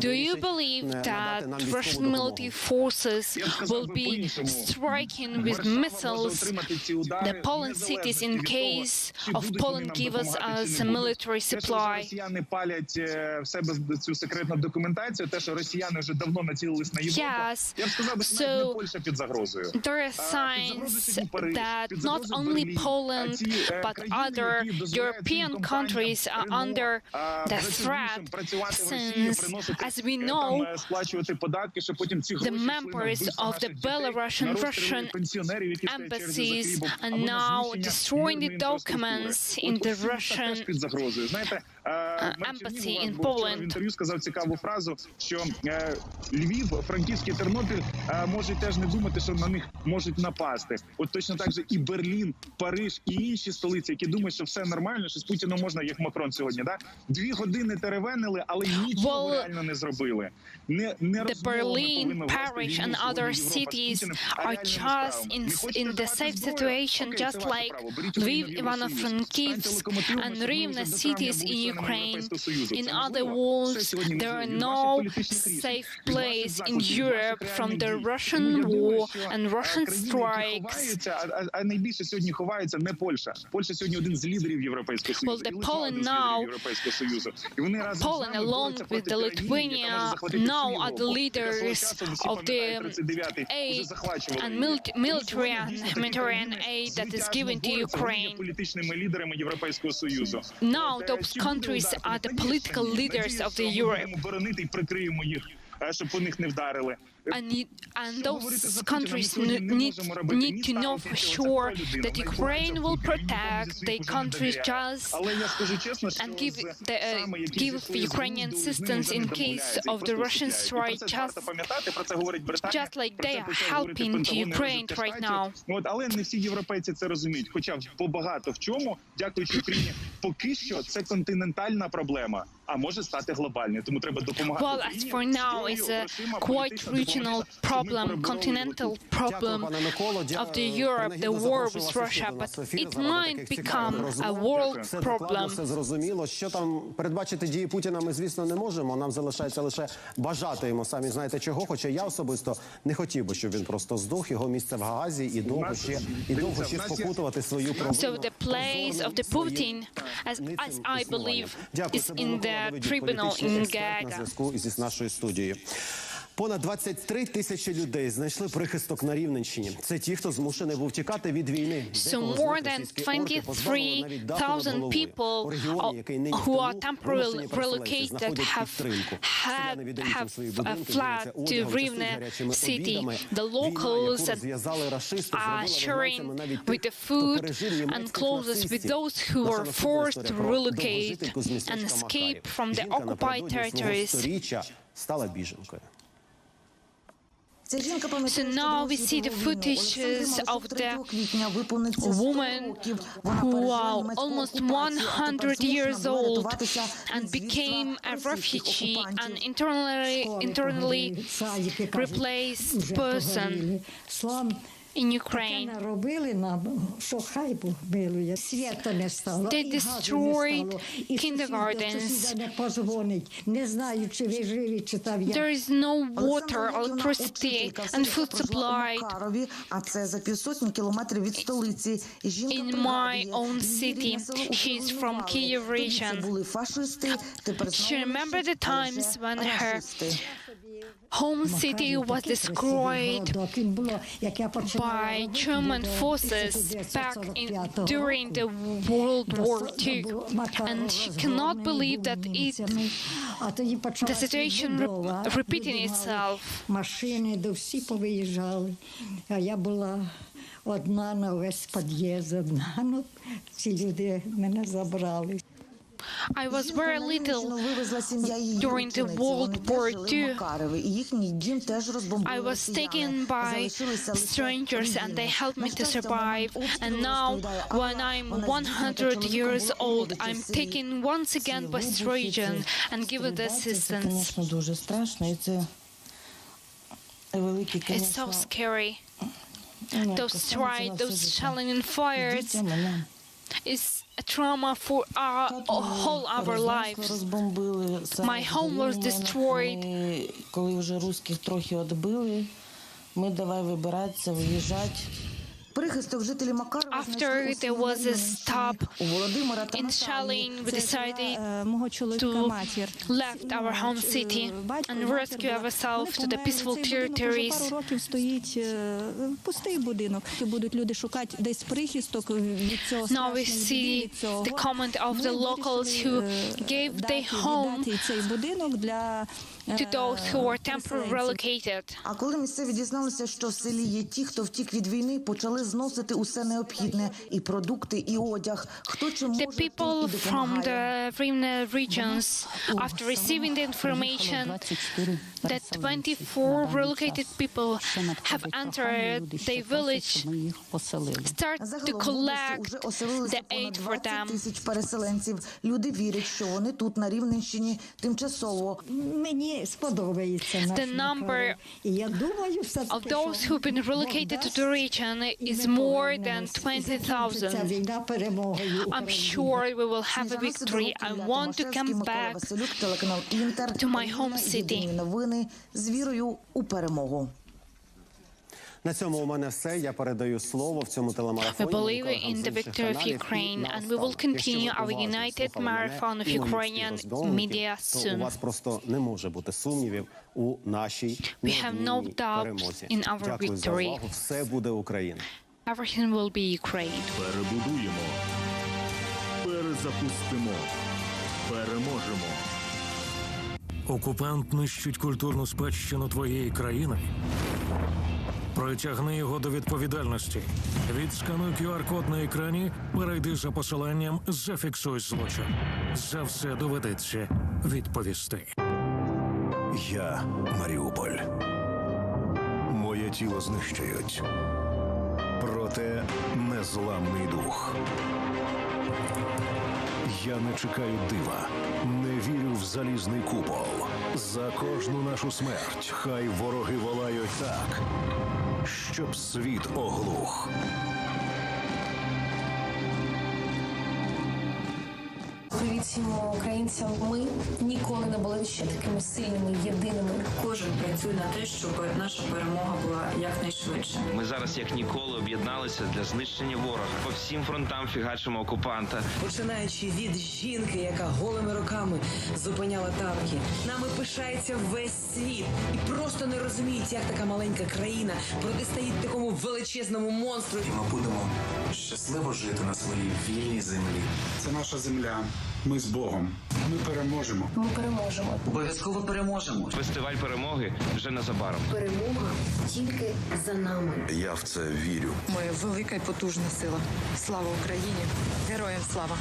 Do you believe that Russian military forces will be striking with missiles the Poland cities in case of Poland give us a military supply? Росіяни палять в себе цю секретну документацію, те, що росіяни вже давно націлились на Європу. Я б сказав, що навіть не Польща під загрозою. There are signs that not only Poland but other European countries are under the threat, since, as we know, the members of the Belarusian Russian embassies are now destroying the documents in the Russian embassy in Poland. Інтерв'ю сказав цікаву фразу, що Львів, Франківський, Тернопіль можуть теж не думати, що на них можуть напасти. От точно так же і Берлін, Париж і інші столиці, які думають, що все нормально, що з Путіном можна, як Макрон сьогодні, да? 2 години теревенили, але нічого реально не зробили. The Berlin, Paris and other cities are just in the safe situation, just like Lviv, Ivano-Frankivsk and Rivne cities in Ukraine. In other words, there are no safe place in Europe from the Russian war and Russian strikes. А найбільше сьогодні ховається не Польща. Польща сьогодні один з лідерів Європейського Союзу. Well, Poland along with the Lithuania now are the leaders of the aid and military and humanitarian aid that is given to Ukraine. Now those countries are the political leaders of the Europe. And those countries need to know for sure that Ukraine will protect their country just and give Ukrainian assistance in case of the Russian strike, just like they are helping to Ukraine right now. Але не всі європейці це розуміють, хоча багато в чому, дякуючи Україні, поки що це континентальна проблема, а може стати глобальною, тому треба допомагати. Well, as for now, it's a quite regional problem, continental problem of the Europe, the war with Russia, but it might become a world problem. Це зрозуміло. Що там передбачити дії Путіна ми, звісно, не можемо. Нам залишається лише бажати йому, самі знаєте чого, хоча я особисто не хотів би, щоб він просто здох. Його місце в Гаазі і довго ще спокутувати свою проблему. So the place of the Putin, as I believe, is in the tribunal in Gaga. На зв'язку із нашою студією. Понад 23 тисячі людей знайшли прихисток на Рівненщині. Це ті, хто змушений був тікати від війни. So more than 23,000 people who are temporarily relocated have fled to Rivne city. The locals are sharing with the food and clothes with those who were forced to relocate and escape from the occupied territories. Стала біженкою. So now we see the footages of the woman who are almost 100 years old and became a refugee and internally replaced person in Ukraine. They destroyed kindergartens. There is no water, electricity and food supply in my own city. She's from Kyiv region. She remembered the times when her home city was destroyed by German forces back during the World War II, and she cannot believe that the situation repeating itself. Одна на весь під'їзд, одна, ну, ці люди мене забрали. I was very little during the World War II. I was taken by strangers and they helped me to survive. And now, when I'm 100 years old, I'm taken once again by strangers and given the assistance. It's so scary. Those strikes, those shelling and fires is a trauma for whole our lives. My home was destroyed. After there was a stop in shelling, we decided to left our home city and rescue ourselves to the peaceful territories. Now we see the comment of the locals who gave their home to those who were temporarily relocated. А коли місцеві дізналися, що в селі є ті, хто втік від війни, почали зносити усе необхідне, і продукти, і одяг. Хто чим може, The people from the regions, after receiving the information that 24 relocated people have entered the village, start to collect the aid for them. Люди вірять, що вони тут на Рівненщині тимчасово. The number of those who've been relocated to the region is more than 20,000. I'm sure we will have a victory. I want to come back to my home city. З вірою у перемогу. На цьому у мене все. Я передаю слово в цьому телемарафоні. We believe in the victory of Ukraine and we will continue our united marathon of Ukrainian media soon. У вас просто не може бути сумнівів у нашій неодмінній перемозі. Дякую за увагу. Все буде Україна. Everything will be Ukraine. Перебудуємо. Перезапустимо. Переможемо. Окупант нищить культурну спадщину твоєї країни? Притягни його до відповідальності. Відскануй QR-код на екрані, перейди за посиланням, зафіксуй злочин. За все доведеться відповісти. Я Маріуполь. Моє тіло знищують. Проте незламний дух. Я не чекаю дива, не вірю в залізний купол. За кожну нашу смерть хай вороги волають так, щоб світ оглух. Привіт всім українцям. Ми ніколи не були ще такими сильними, єдиними. Кожен працює на те, щоб наша перемога була якнайшвидше. Ми зараз як ніколи об'єдналися для знищення ворога. По всім фронтам фігачимо окупанта. Починаючи від жінки, яка голими руками зупиняла танки. Нами пишається весь світ. І просто не розуміють, як така маленька країна протистоїть такому величезному монстру. І ми будемо щасливо жити на своїй вільній землі. Це наша земля. Ми з Богом. Ми переможемо. Ми переможемо. Обов'язково переможемо. Фестиваль перемоги вже незабаром. Перемога тільки за нами. Я в це вірю. Моя велика і потужна сила. Слава Україні! Героям слава!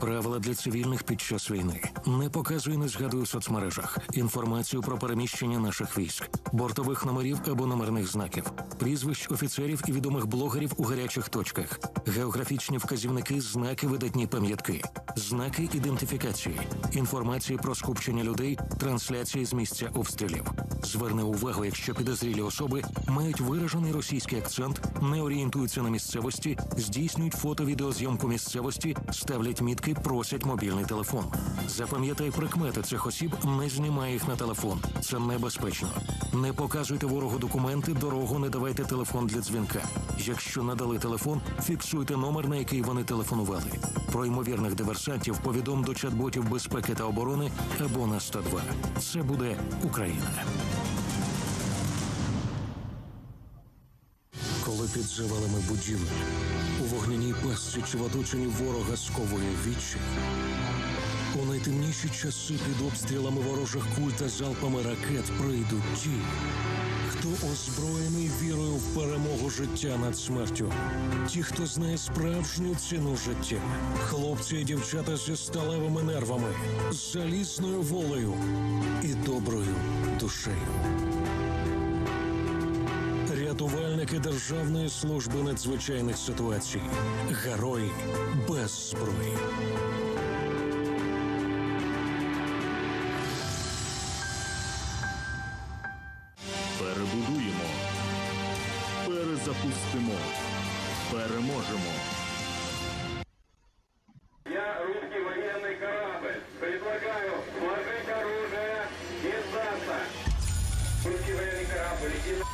Правила для цивільних під час війни. Не показуй, не згадуй у соцмережах. Інформацію про переміщення наших військ, бортових номерів або номерних знаків, прізвищ офіцерів і відомих блогерів у гарячих точках, географічні вказівники, знаки, видатні пам'ятки, знаки ідентифікації, інформації про скупчення людей, трансляції з місця обстрілів. Зверни увагу, якщо підозрілі особи мають виражений російський акцент, не орієнтуються на місцевості, здійснюють фото-відеозйомку місцевості, ставлять мітки, просять мобільний телефон. Запам'ятай прикмети цих осіб, не знімай їх на телефон. Це небезпечно. Не показуйте ворогу документи, дорогу, не давайте телефон для дзвінка. Якщо надали телефон, фіксуйте номер, на який вони телефонували. Про ймовірних диверсантів повідом до чат-ботів безпеки та оборони або на 102. Це буде Україна. Коли під завалами будівель, у вогняній пастці чи в оточенні ворога сковує вічі, у найтемніші часи під обстрілами ворожих куль та залпами ракет прийдуть ті, хто озброєний вірою в перемогу життя над смертю. Ті, хто знає справжню ціну життя. Хлопці і дівчата зі сталевими нервами, з залізною волею і доброю душею. Рятувальники Державної служби надзвичайних ситуацій. Герої без зброї. Перебудуємо, перезапустимо, переможемо. Я русский военный корабль. Предлагаю сложить оружие и сдаться. Русский военный корабль, иди на...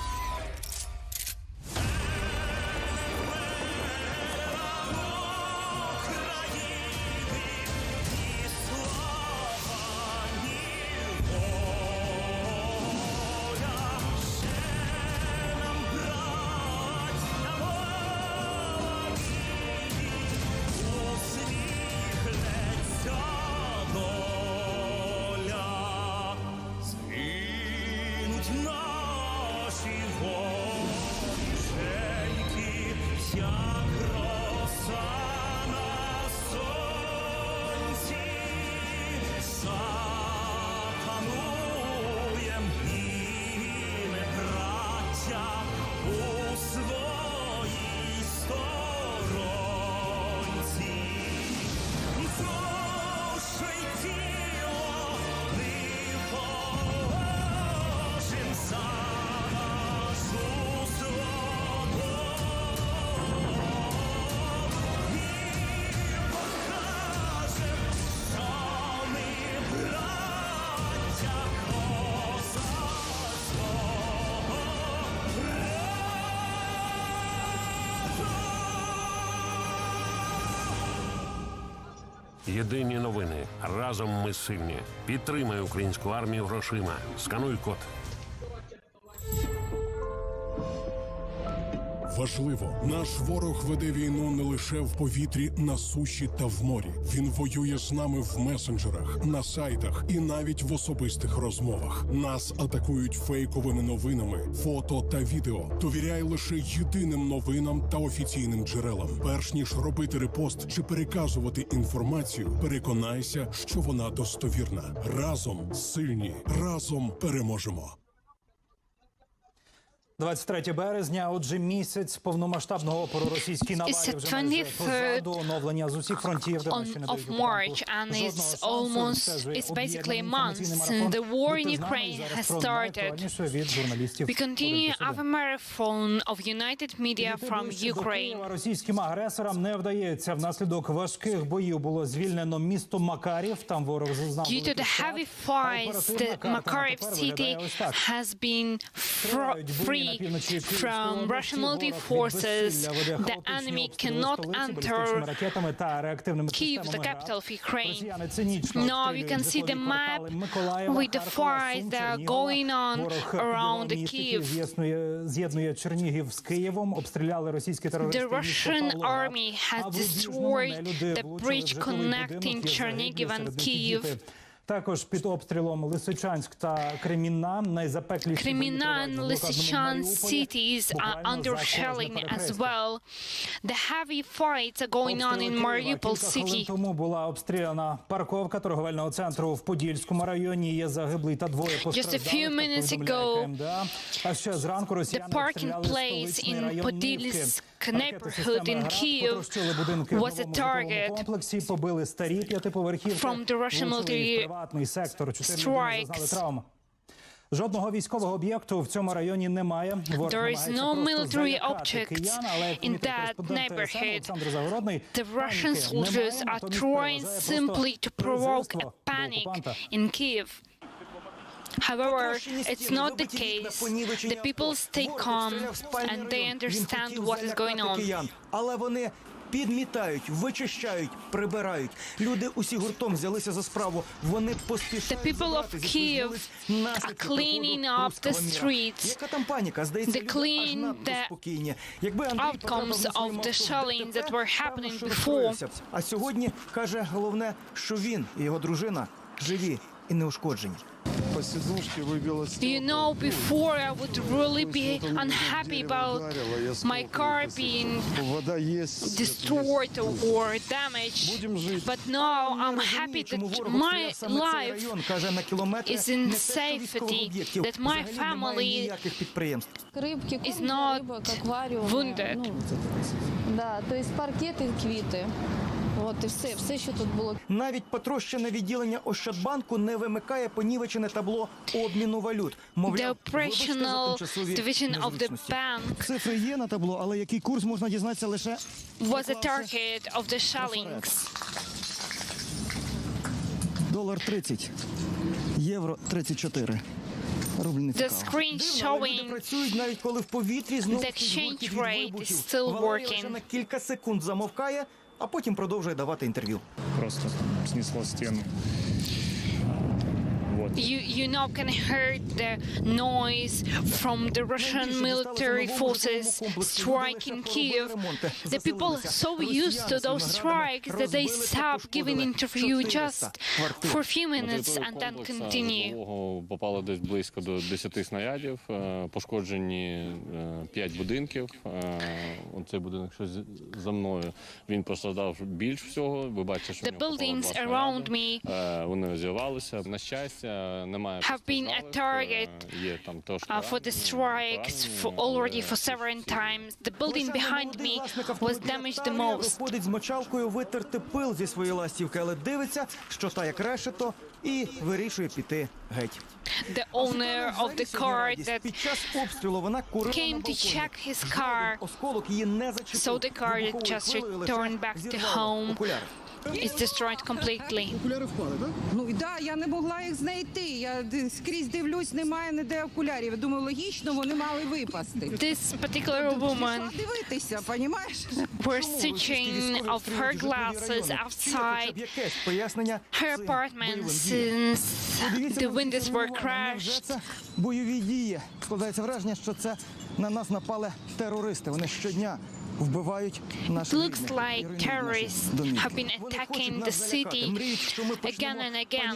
Єдині новини. Разом ми сильні. Підтримай українську армію грошима. Скануй код. Важливо, наш ворог веде війну не лише в повітрі, на суші та в морі. Він воює з нами в месенджерах, на сайтах і навіть в особистих розмовах. Нас атакують фейковими новинами, фото та відео. Довіряй лише єдиним новинам та офіційним джерелам. Перш ніж робити репост чи переказувати інформацію, переконайся, що вона достовірна. Разом сильні, разом переможемо. 23 березня, отже, місяць повномасштабного опору російській навалі вже майже позаду, оновлення з усіх фронтів. Of March, and it's basically a month since the war in Ukraine has started. We continue our marathon of united media from Ukraine. Російським агресорам не вдається. Внаслідок важких боїв було звільнено місто Макарів. Там ворог зазнав Due to the heavy fights, the Makariv city has been free from Russian military forces. The enemy cannot enter Kyiv, the capital of Ukraine. Now you can see the map with the fights that are going on around Kyiv. The Russian army has destroyed the bridge connecting Chernihiv and Kyiv. Також під обстрілом Лисичанськ та Кремінна, найзапекліші Кремінна and Lysychansk cities are under shelling as well. The heavy fights are going on in Mariupol city. Тому була обстріляна парковка торговельного центру в Подільському районі. Є загиблий та двоє постраждалих. Just a few minutes ago, а ще зранку росіяни обстріляли столичний район Нивки. Neighborhood in Kyiv was a target from the Russian military strikes. Жодного військового об'єкту в цьому районі немає. There is no military objects in that neighborhood. The Russian soldiers are trying simply to provoke a panic in Kyiv. However, it's not the case. The people stay calm and they understand what is going on. Але вони підмітають, вичищають, прибирають. Люди усі гуртом взялися за справу. Вони поспішають. The people of Kyiv are cleaning up the streets. Яка там паніка? Здається, люди аж надто спокійні. Якби Андрій outcomes of the shelling that were happening before. А сьогодні каже головне, що він і його дружина живі і неушкоджені. You know, before I would really be unhappy about my car being destroyed or damaged, but now I'm happy that my life is in safety, that my family is not wounded. Да, то есть паркети, квіти. От і все, що тут було. Навіть потрощене відділення Ощадбанку не вимикає понівечене табло обміну валют. The operational division of the bank цифри є на табло, але який курс можна дізнатися лише was a target of the shellings. Долар 30, євро 34. The screen showing працюють навіть коли в повітрі знову the exchange rate is still working. На кілька секунд замовкає, а потім продовжує давати інтерв'ю. Просто снесло стіну. You now can hear the noise from the Russian military forces striking Kyiv. The people are so used to those strikes that they stop giving interview just for a few minutes and then continue. Попало десь близько до 10 снарядів, пошкоджені 5 будинків. Оцей будинок, що за мною, він постраждав більш всього. Ви бачите, що the buildings around me вони розірвалися. На щастя, have been a target for the strikes already for several times. The building behind me was damaged the most. Виходить з мочалкою витерти пил зі своєї ластівки, але дивиться, що та як решето, і вирішує піти геть. The owner of the car that came to check his car, so the car that just returned back to home is destroyed completely. Окуляри впали, так? Ну, да, я не могла їх знайти. Я скрізь дивлюсь, немає ніде окулярів. Я думаю, логічно, вони мали випасти. This particular woman дивитися, понімаєш? We're searching of her glasses outside her apartment since the windows were crashed. Бойові дії. Складається враження, що це на нас напали терористи. Вони щодня вбивають наших рідних. Looks like terrorists have been attacking the city again and again,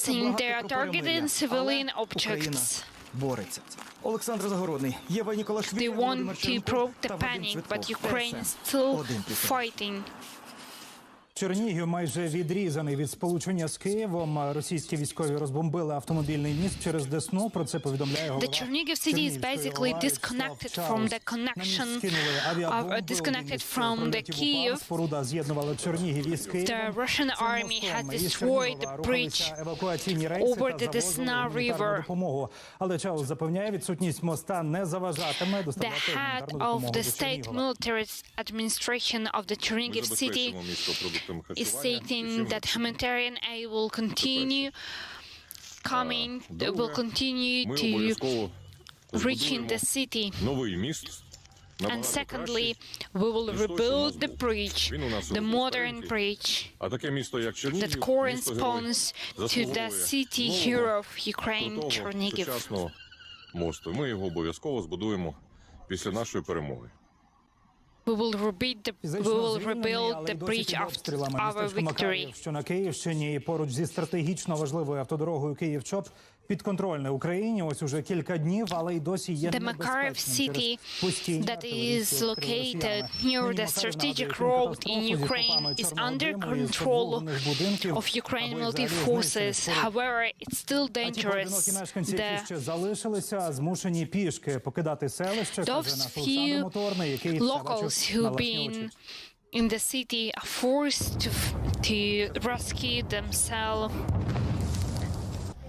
saying they are targeting civilian objects. Бореться. Олександр Загородний, Єва Ніколашвілі. They want to provoke the panic, but Ukraine is still fighting. Чернігів майже відрізаний від сполучення з Києвом. Російські військові розбомбили автомобільний міст через Десну. Про це повідомляє голова. The Chernihiv city is basically disconnected from the connection, disconnected from the Kyiv. Споруда з'єднувала Чернігів із Києвом. The Russian army had destroyed the bridge over the Desna River. Але Чаус запевняє, відсутність моста не заважатиме доставляти гуманітарну допомогу до State military administration of the Chernihiv city is stating that humanitarian aid will continue coming, will continue to reaching the city. And secondly, we will rebuild the bridge, the modern bridge that corresponds to the city hero of Ukraine, Chernihiv. Ми його обов'язково збудуємо після нашої перемоги. We will rebuild the bridge of our victory. Що на Київщині і поруч зі стратегічно важливою автодорогою Київ-Чоп підконтрольне Україні. Ось уже кілька днів, але й досі є небезпечним. The Kharkiv city that is located near the strategic road in Ukraine is under control of Ukrainian military forces. However, it's still dangerous. залишилися змушені пішки покидати селище. Those few locals who've been in the city are forced to rescue themselves.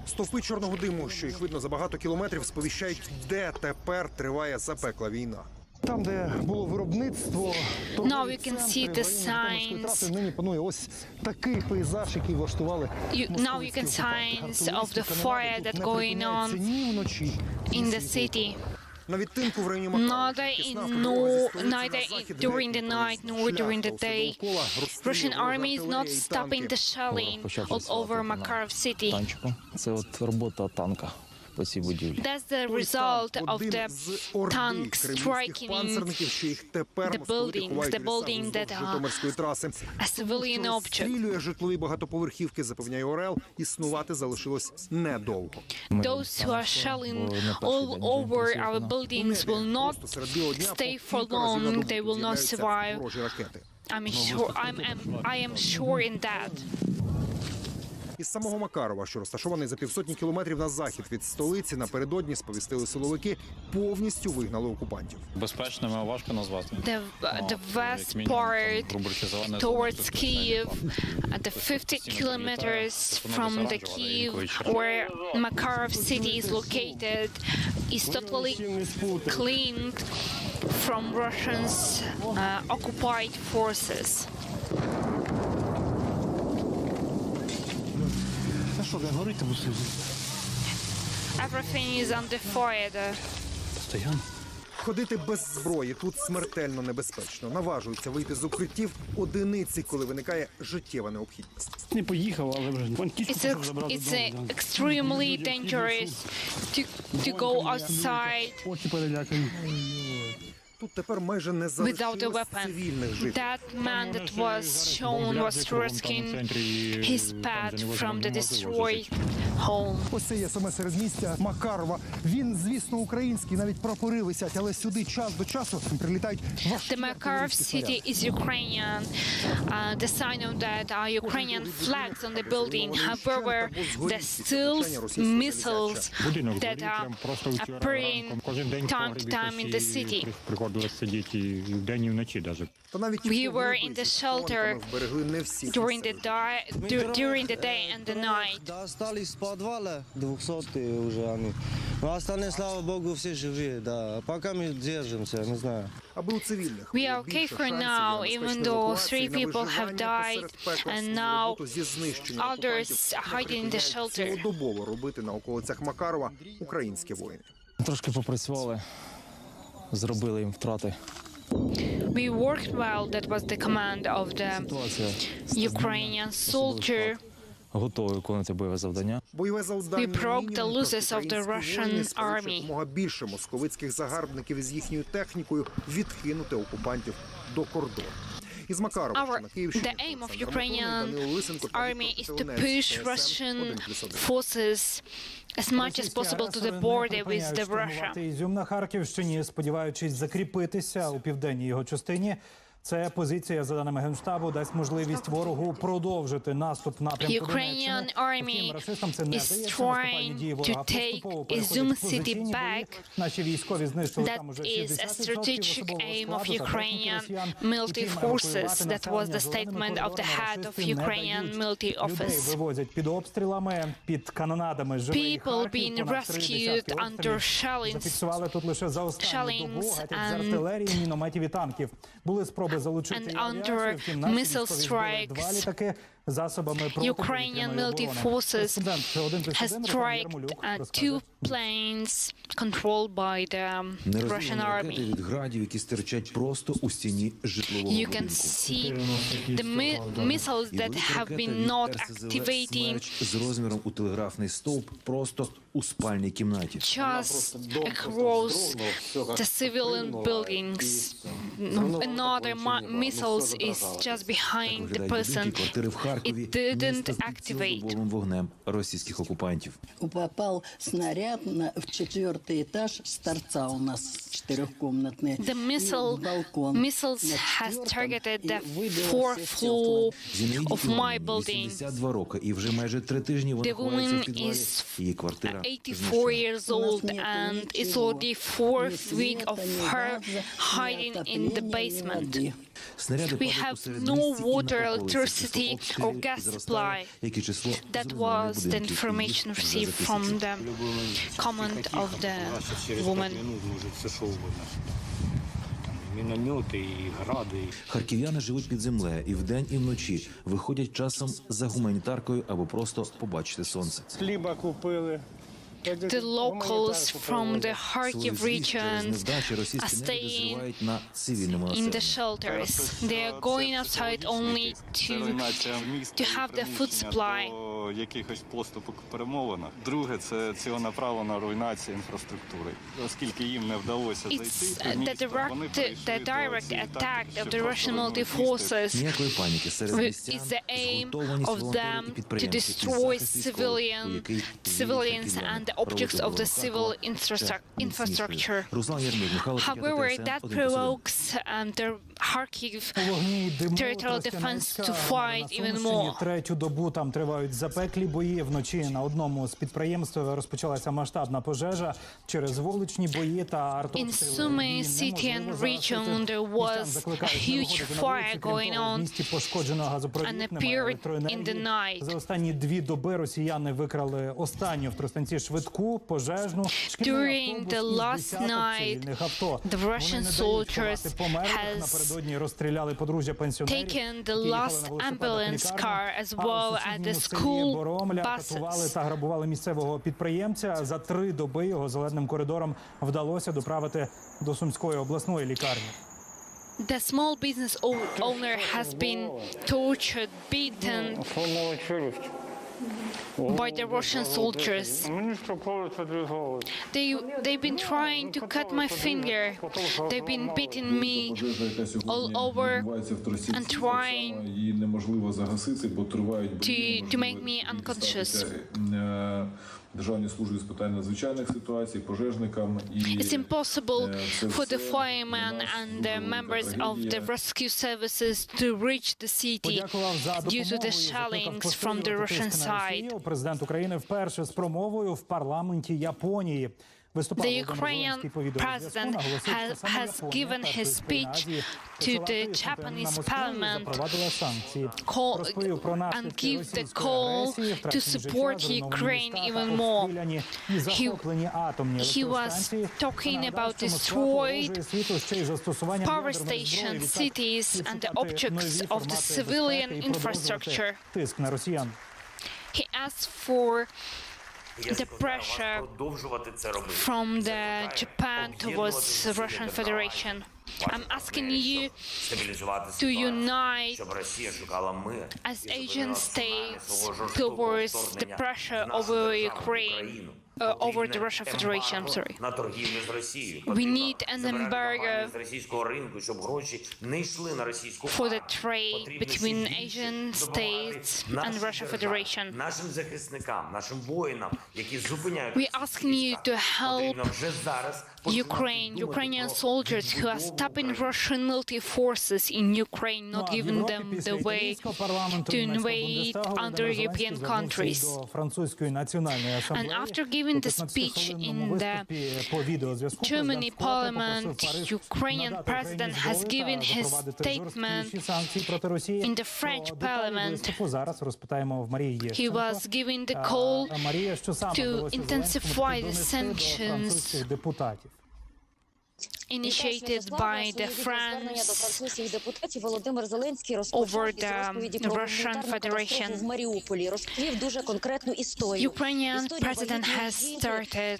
Стовпи чорного диму, що їх видно за багато кілометрів, сповіщають, де тепер триває запекла війна. Там, де було виробництво, Now you can see the signs. Нині панує ось такий пейзаж, який влаштували. Now you can signs of the fire that going on in the city. Neither during the night nor during the day, Russian army is not stopping the shelling all over Kharkiv city. Це от робота танка по цій будівлі. That's the result of the tanks striking the buildings that are a civilian object. Стрілює житлові багатоповерхівки, запевняє Орел, існувати залишилось недовго. Those who are shelling all over our buildings will not stay for long. They will not survive. I am sure in that. Із самого Макарова, що розташований за півсотні кілометрів на захід від столиці, напередодні, сповістили силовики, повністю вигнали окупантів. Безпечними важко назвати. The west part towards Kyiv, the 50 kilometers from the Kyiv, where Kharkiv city is located, is totally cleaned from Russians' occupied forces. Everything is under fire there. Ходити без зброї тут смертельно небезпечно. Наважуються вийти з укриттів одиниці, коли виникає життєва необхідність. Не поїхав, але вже It's extremely dangerous to go outside. Очі перелякані. Тут тепер майже не залишилось цивільних жителів. That man that was shown was risking his pet from the destroyed home. Ось це є саме середмістя Макарова. Він, звісно, український, навіть прапори висять, але сюди час до часу прилітають важкі. The Kharkiv city is Ukrainian. The sign of that are Ukrainian flags on the building. However, the still missiles that are appearing time to time in the city. We were in the shelter during the day and the night. Остались в подвале 200 уже они. Но остальные, слава богу, все живые, да. Пока мы держимся, не знаю. We are okay for now, even though 3 people have died, and now others are hiding in the shelter. Цілодобово робити на околицях Макарова українські воїни. Трошки попрацювали, зробили їм втрати. We worked well. That was the command of the Ukrainian soldier. Готові виконувати бойове завдання. Бойове завдання We broke the losses of the Russian army. Якомога більше московицьких загарбників із їхньою технікою відкинути окупантів до кордону. Із Макарова, на Київщині, the aim of Ukrainian army is to push Russian forces as much as possible to the border with the Russia. Ізюм на Харківщині, сподіваючись закріпитися у південній його частині. Це позиція, за даними Генштабу, дасть можливість ворогу продовжити наступ в напрямку Ukrainian army is trying to take Izum city back. That is a strategic aim of Ukrainian military forces. That was the statement of the head of Ukrainian military office. People being rescued under shellings and щоб залучити and авіацію. under Втім, наші missile військові збили два strikes, літаки засобами Ukrainian military forces has struck two planes controlled by the Russian army. від градів, які стирчать просто у стіні житлового You can see the missiles that have been not activating з розміром у телеграфний стовп просто у спальній кімнаті. just across the civilian buildings. Another missiles is just behind the person. It didn't activate. Вогнем російських окупантів. Попал снаряд в 4-й этаж с торца у нас 4-комнатный. The missiles has targeted the 4th floor of my building. 72 роки, і вже майже 3 тижні вона ховається в підвалі. Її квартира 84 years old and it's already 4th week of her hiding in the basement. We have no water, electricity or gas supply. That was the information received from the comment of the woman. Міномети і гради. Харків'яни живуть під землею і вдень, і вночі. Виходять часом за гуманітаркою або просто побачити сонце. Хліба купили. The locals from the Kharkiv region are staying in the shelters. They are going outside only to have the food supply. Якихось поступок у перемовинах. Друге, це ціленаправлена руйнація інфраструктури. Оскільки їм не вдалося зайти в місто, вони the direct attack of the Russian military forces Ніякої паніки серед містян, is the aim of them to destroy civilians and the objects of the civil infrastructure. However, that provokes the Kharkiv territorial defense to fight even more. Третю добу там тривають запеклі бої. Вночі на одному з підприємств розпочалася масштабна пожежа через вуличні бої та артобстріли. In Sumy city and region there was a huge fire going on and appeared in the night. За останні 2 доби росіяни викрали останню в Тростянці швидку, пожежну, During the last night, the Russian soldiers has taken the last ambulance car as well as the school buses. Та грабували місцевого підприємця. За 3 доби його зеленим коридором вдалося доправити до Сумської обласної лікарні. The small business owner has been tortured, beaten by the Russian soldiers. They've been trying to cut my finger. They've been beating me all over and trying to make me unconscious. Державній службі з питань надзвичайних ситуацій, пожежникам і It's impossible for the firemen and the members of the rescue services to reach the city due to the shellings from the Russian side. Президент України вперше з промовою в парламенті Японії. The Ukrainian president has given his speech to the Japanese parliament and give the call to support Ukraine even more. He was talking about destroyed power stations, cities and the objects of the civilian infrastructure. He asked for the pressure from the Japan towards the Russian Federation. I'm asking you to unite as Asian states towards the pressure over Ukraine. Over the Russian Federation, I'm sorry. We need an embargo for the trade between Asian states and Russian Federation. We're asking you to help Ukrainian soldiers who are stopping Russian military forces in Ukraine, not giving them the way to invade other European countries. And after giving the speech in the Germany parliament, Ukrainian president has given his statement in the French parliament. He was giving the call to intensify the sanctions initiated by the France over the Russian Federation. Ukrainian president has started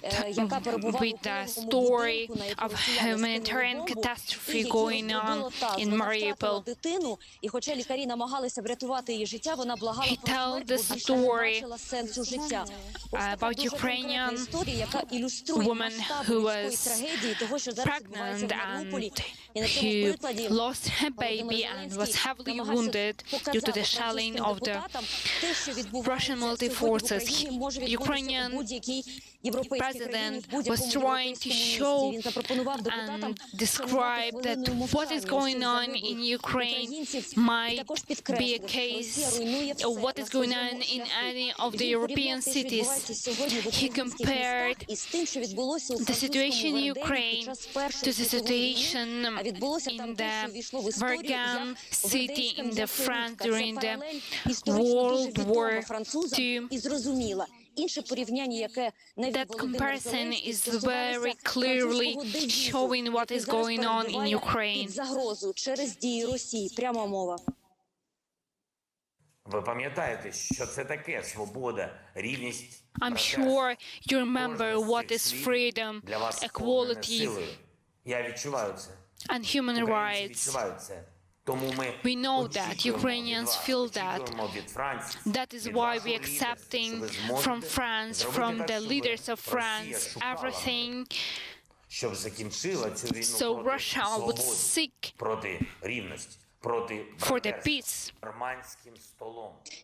with the story of humanitarian catastrophe going on in Mariupol. He tells the story about Ukrainian woman who was pregnant and who lost her baby and was heavily wounded due to the shelling of the Russian military forces. Ukrainian president was trying to show and describe that what is going on in Ukraine might be a case of what is going on in any of the European cities. He compared the situation in Ukraine to the situation in the Maidan city in the France during the World War II. That comparison is very clearly showing what is going on in Ukraine. I'm sure you remember what is freedom, equality, and human rights. We know that, Ukrainians feel that. That is why we're accepting from France, from the leaders of France, everything so Russia would seek for the peace.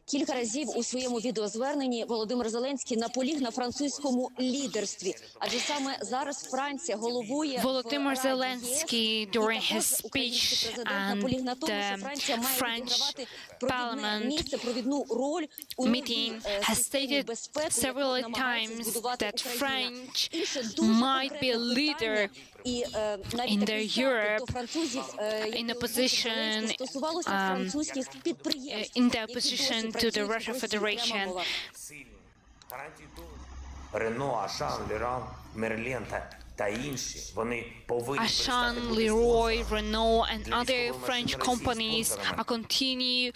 Кілька разів у своєму відеозверненні Володимир Зеленський наполіг на французькому лідерстві, адже саме зараз Франція головує Volodymyr Zelensky during his speech and the French Parliament meeting has stated several times that French might be a leader in the Europe in opposition to the Russian Federation. Auchan, Leroy, Renault and other French companies are continuing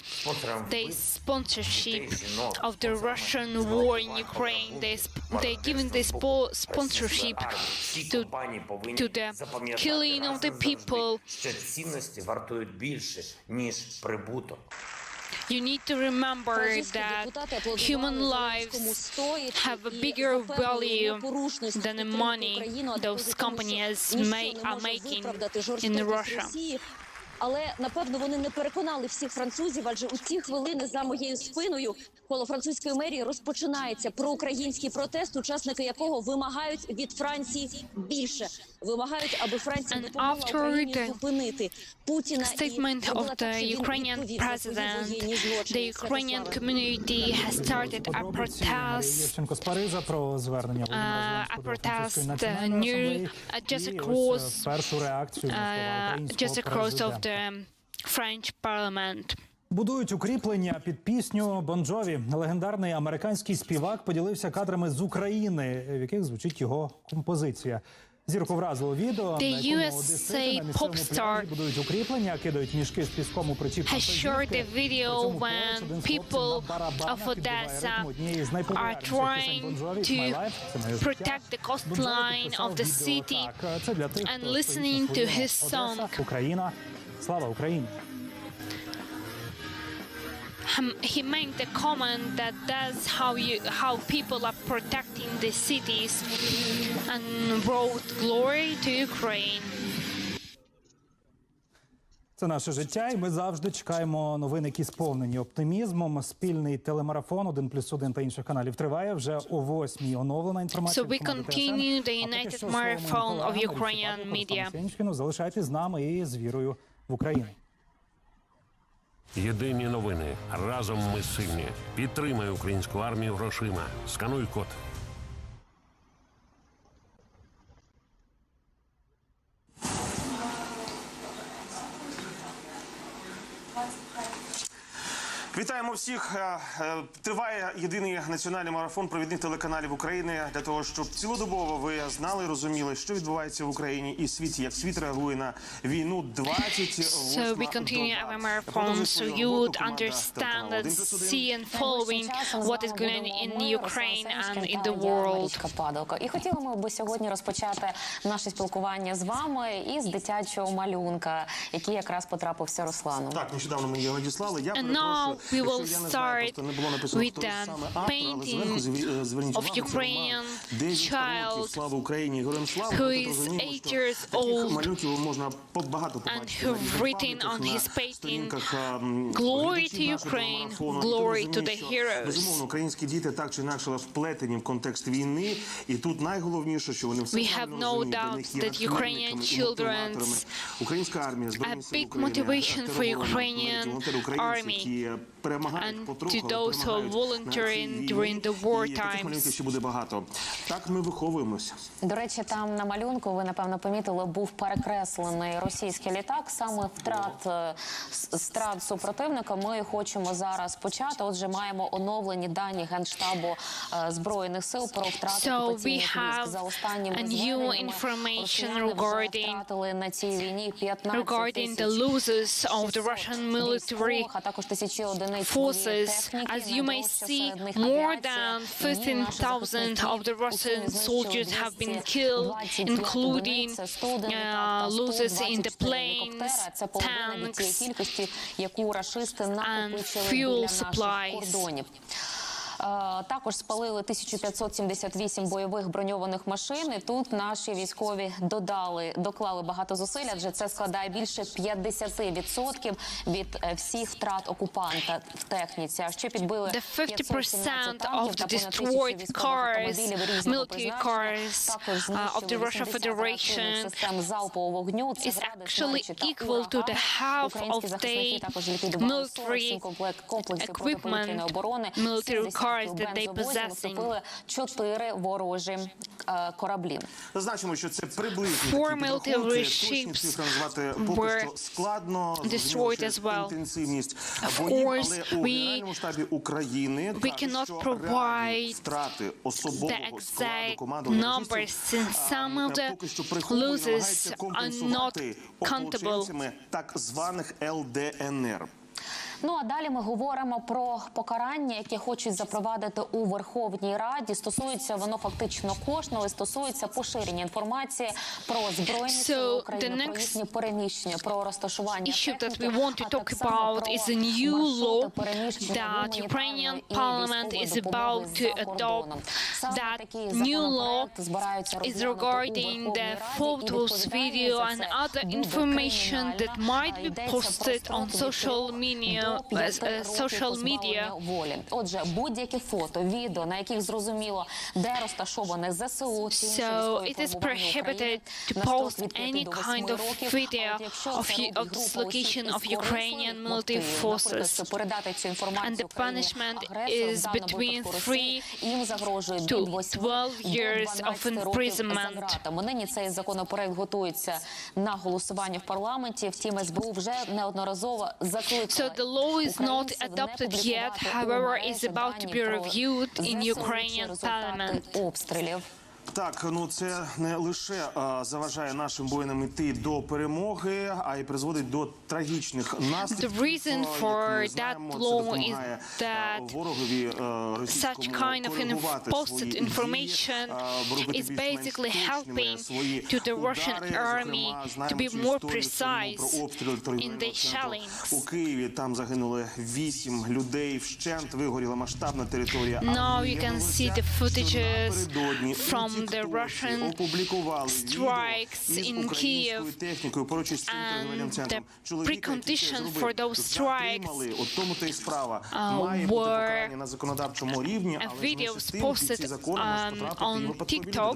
their sponsorship of the Russian war in Ukraine. They're giving this sponsorship to the killing of the people. You need to remember that human lives have a bigger value than the money those companies are making in Russia. Але, напевно, вони не переконали всіх французів, адже у ці хвилини за моєю спиною коло французької мерії розпочинається проукраїнський протест, учасники якого вимагають від Франції більше. Вимагають, аби Франція допомогла Україні зупинити Путіна і statement of the Ukrainian president, the Ukrainian community has started a protest just across of the French Parliament. Будують укріплення під пісню Бон Джові. Легендарний американський співак поділився кадрами з України, в яких звучить його композиція. Зірку вразило відео, на якому одесити на місцевому пляжі будують укріплення, кидають мішки з піском у причіп вантажівки. The video when people of Odessa are trying to protect the coastline of the city and listening to his song. Україна, слава Україні. He made the comment that that's how people are protecting the cities and brought glory to Ukraine. Це наше життя, і ми завжди чекаємо новин, які сповнені оптимізмом. Спільний телемарафон 1+1 та інших каналів триває. Вже о 8-й оновлена інформація. So we continue the United Marathon of Ukrainian media. Залишайтесь з нами і з вірою в Україну. Єдині новини. Разом ми сильні. Підтримай українську армію грошима. Скануй код. Вітаємо всіх. Триває єдиний національний марафон провідних телеканалів України для того, щоб цілодобово ви знали і розуміли, що відбувається в Україні і світі, як світ реагує на війну. 28 So we continue our marathon, so you would understand and see and following what is going on in Ukraine and in the world. І хотіли ми би сьогодні розпочати наше спілкування з вами із дитячого малюнка, який якраз потрапився Руслану. Так, нещодавно ми його надіслали. Я We will start with the painting of Ukrainian child who is 8 years old and who written on his painting "Glory to Ukraine, glory to the heroes." Безумовно, українські діти так чи інакше вплетені в контекст війни, і тут найголовніше, що вони все правильно розуміють, для них є натхненням і мотиваторами. Українська армія, Збройні Сили України, волонтери українці, які перемагають потроху, to those who are volunteering during the war і таких малюнків ще буде багато. Так ми виховуємося. До речі, там на малюнку, ви, напевно, помітили, був перекреслений російський літак. Саме страт супротивника ми хочемо зараз почати. Отже, маємо оновлені дані Генштабу Збройних сил про втрати окупаційних військ. За останніми зведеннями росіяни вже втратили на цій війні 15 тисяч а також тисячі одиниць forces. As you may see, more than 15,000 of the Russian soldiers have been killed, including losses in the planes, tanks, and fuel supplies. Також спалили 1578 бойових броньованих машин. І тут наші військові доклали багато зусиль, адже це складає більше 50% від всіх втрат окупанта в техніці. А ще підбили 50% of the destroyed cars, military cars of the Russian Federation is actually equal to the half of the military equipment, military cars that they possessing. 4 ворожі кораблі. Зазначимо, що це приблизно 4 military ships were destroyed as well. Of course, we cannot provide the exact numbers since some of the losses are not countable. Так званих ЛДНР. Ну, а далі ми говоримо про покарання, яке хочуть запровадити у Верховній Раді. Стосується воно фактично кожного, стосується поширення інформації про Збройні Сили України, про їхнє переміщення, про розташування issue that we want to talk about is a new law that Ukrainian parliament is about to adopt. That new law is regarding the photos, video and other information that might be posted on social media. Отже, будь-які фото, відео, на яких зрозуміло, де розташоване ЗСУ, So it is prohibited to post any kind of video of dislocation of Ukrainian military forces. And the punishment is between 3 to 12 years of imprisonment. Нині цей законопроект готується на голосування в парламенті. Втім, СБУ вже неодноразово закликали. law is not adopted yet, however, is about to be reviewed in Ukrainian parliament. Так, ну це не лише заважає нашим воїнам йти до перемоги, а й призводить до трагічних наслідків. The reason for that law is that such kind of posted information is basically helping to the Russian army to be more precise in their shellings. У Києві там загинули 8 людей, вщент вигоріла масштабна територія. Now you can see the footages from the Russian strikes in Kyiv, and the precondition for those strikes were videos posted on TikTok,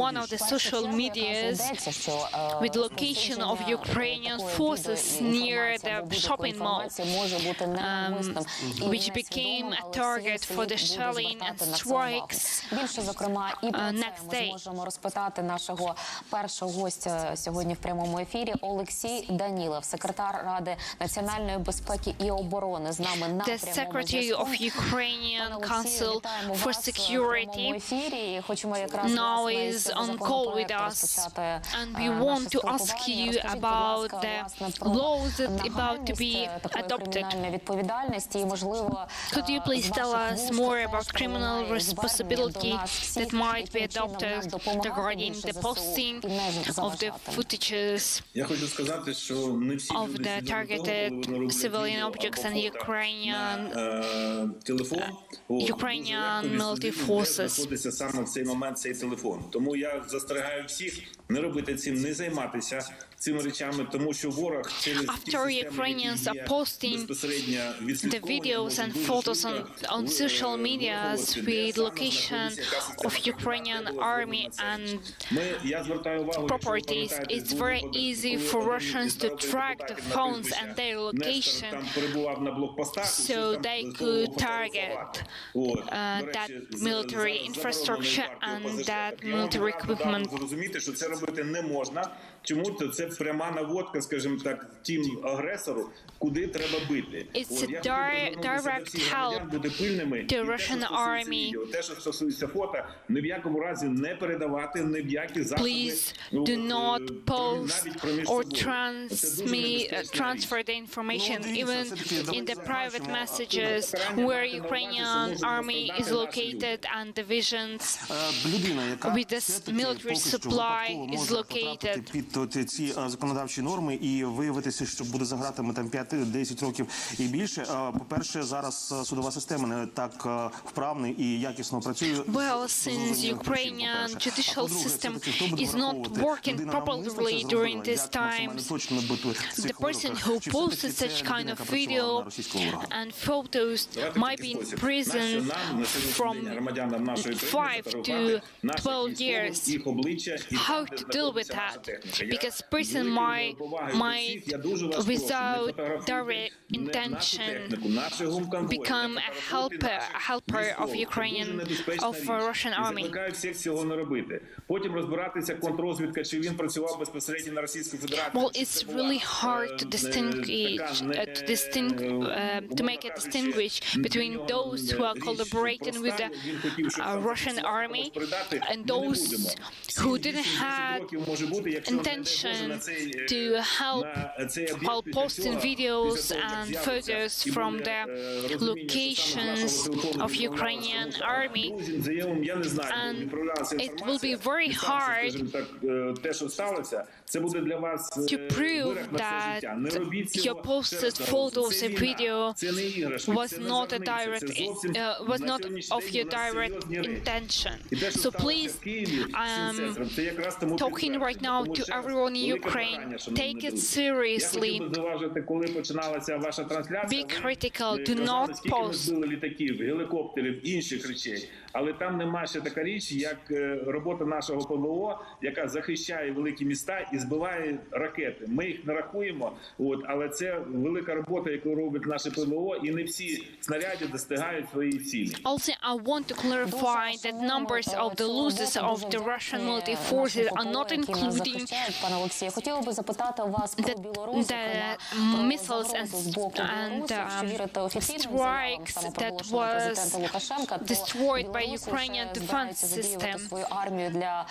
one of the social medias, with location of Ukrainian forces near the shopping mall, which became a target for the shelling and strikes next day. Ми зможемо розпитати нашого першого гостя сьогодні в прямому ефірі. Олексій Данілов, секретар Ради національної безпеки і оборони, з нами на The прямому Secretary of Ukrainian Council for Security now is on call with us, and we want to ask you about the laws that are about to be adopted. Could you please tell us more about criminal responsibility that might be adopted regarding the posting of the footages of the targeted civilian objects and Ukrainian military forces? Саме в цей момент цей телефон. Тому я застерігаю всіх не робити цим, не займатися цими речами, тому що ворог через After Ukrainians are posting the videos and photos on social media with location of Ukrainian army and properties, it's very easy for Russians to track the phones and their location, so they could target that military infrastructure and that military equipment. Чому це пряма наводка, скажімо так, тим агресору, куди треба бити. It's a direct help to Russian army. Те, що стосується фото, ні в якому разі не передавати, ні в які засоби. Please do not post or transfer the information, even in the private messages where Ukrainian army is located and divisions with the military supply is located. Ці законодавчі норми і виявитися, що буде за ґратами там 5-10 років і більше. По-перше, зараз судова система не так вправна і якісно працює. Well, since Ukrainian judicial system is not working properly during these times, the person who posted such kind of video and photos might be in prison from 5 to 12 years. How to deal with that? Because person might without direct intention become a helper of Russian army. Потім розбиратися контррозвідка, чи він працював безпосередньо на Російську Федерацію. Well, it's really hard to make a distinguish between those who are collaborating with the Russian army and those who didn't have intention to help while posting videos and photos from the locations of Ukrainian army, and it will be very hard to prove that your posted photos and video was not of your direct intention. So please, I'm talking right now to everyone in Ukraine. Take it seriously. Be critical. Do not post. Але там нема ще така річ, як робота нашого ПВО, яка захищає великі міста і збиває ракети. Ми їх не рахуємо, але це велика робота, яку робить наше ПВО, і не всі снаряди достигають своєї цілі. Also, I want to clarify that numbers of the losses of the Russian military forces are not including the missiles and strikes that was destroyed by Ukrainian defense system. Свою армію для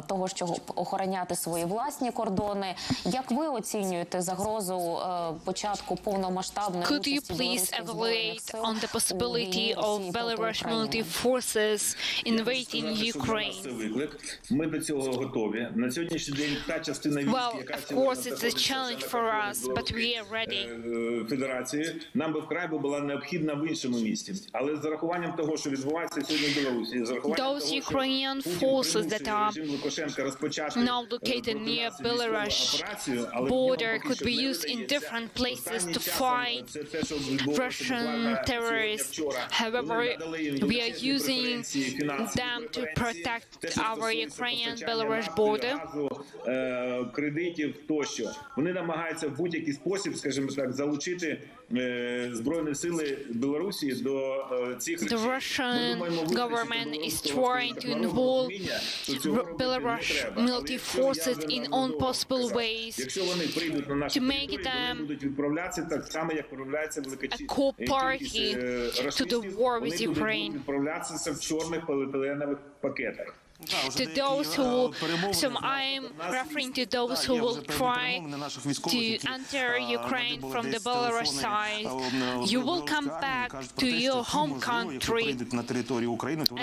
того, щоб охороняти свої власні кордони. Як ви оцінюєте загрозу початку повномасштабної Could you please evaluate on the possibility of Belarus military forces invading Ukraine? Ми до цього готові. На сьогоднішній день та частина військ, яка of course it's a challenge for us, but we are ready. Федерації нам би вкрай була необхідна в іншому місті. Але з урахуванням того, що відбувається сьогодні в Білорусі, з урахуванням Those Ukrainian forces that are now located near Belarus border could be used in different places to fight Russian terrorists. However, we are using them to protect our Ukrainian-Belarus border. Кредитів тощо. Вони намагаються в будь-який спосіб, скажімо так, залучити Збройні сили Білорусі до цих речей. The Russian government is trying to involve Belarus military forces in all possible ways to make them a co-party to the war with Ukraine. To those who, so I am referring to those who will try to enter Ukraine from the Belarus side. You will come back to your home country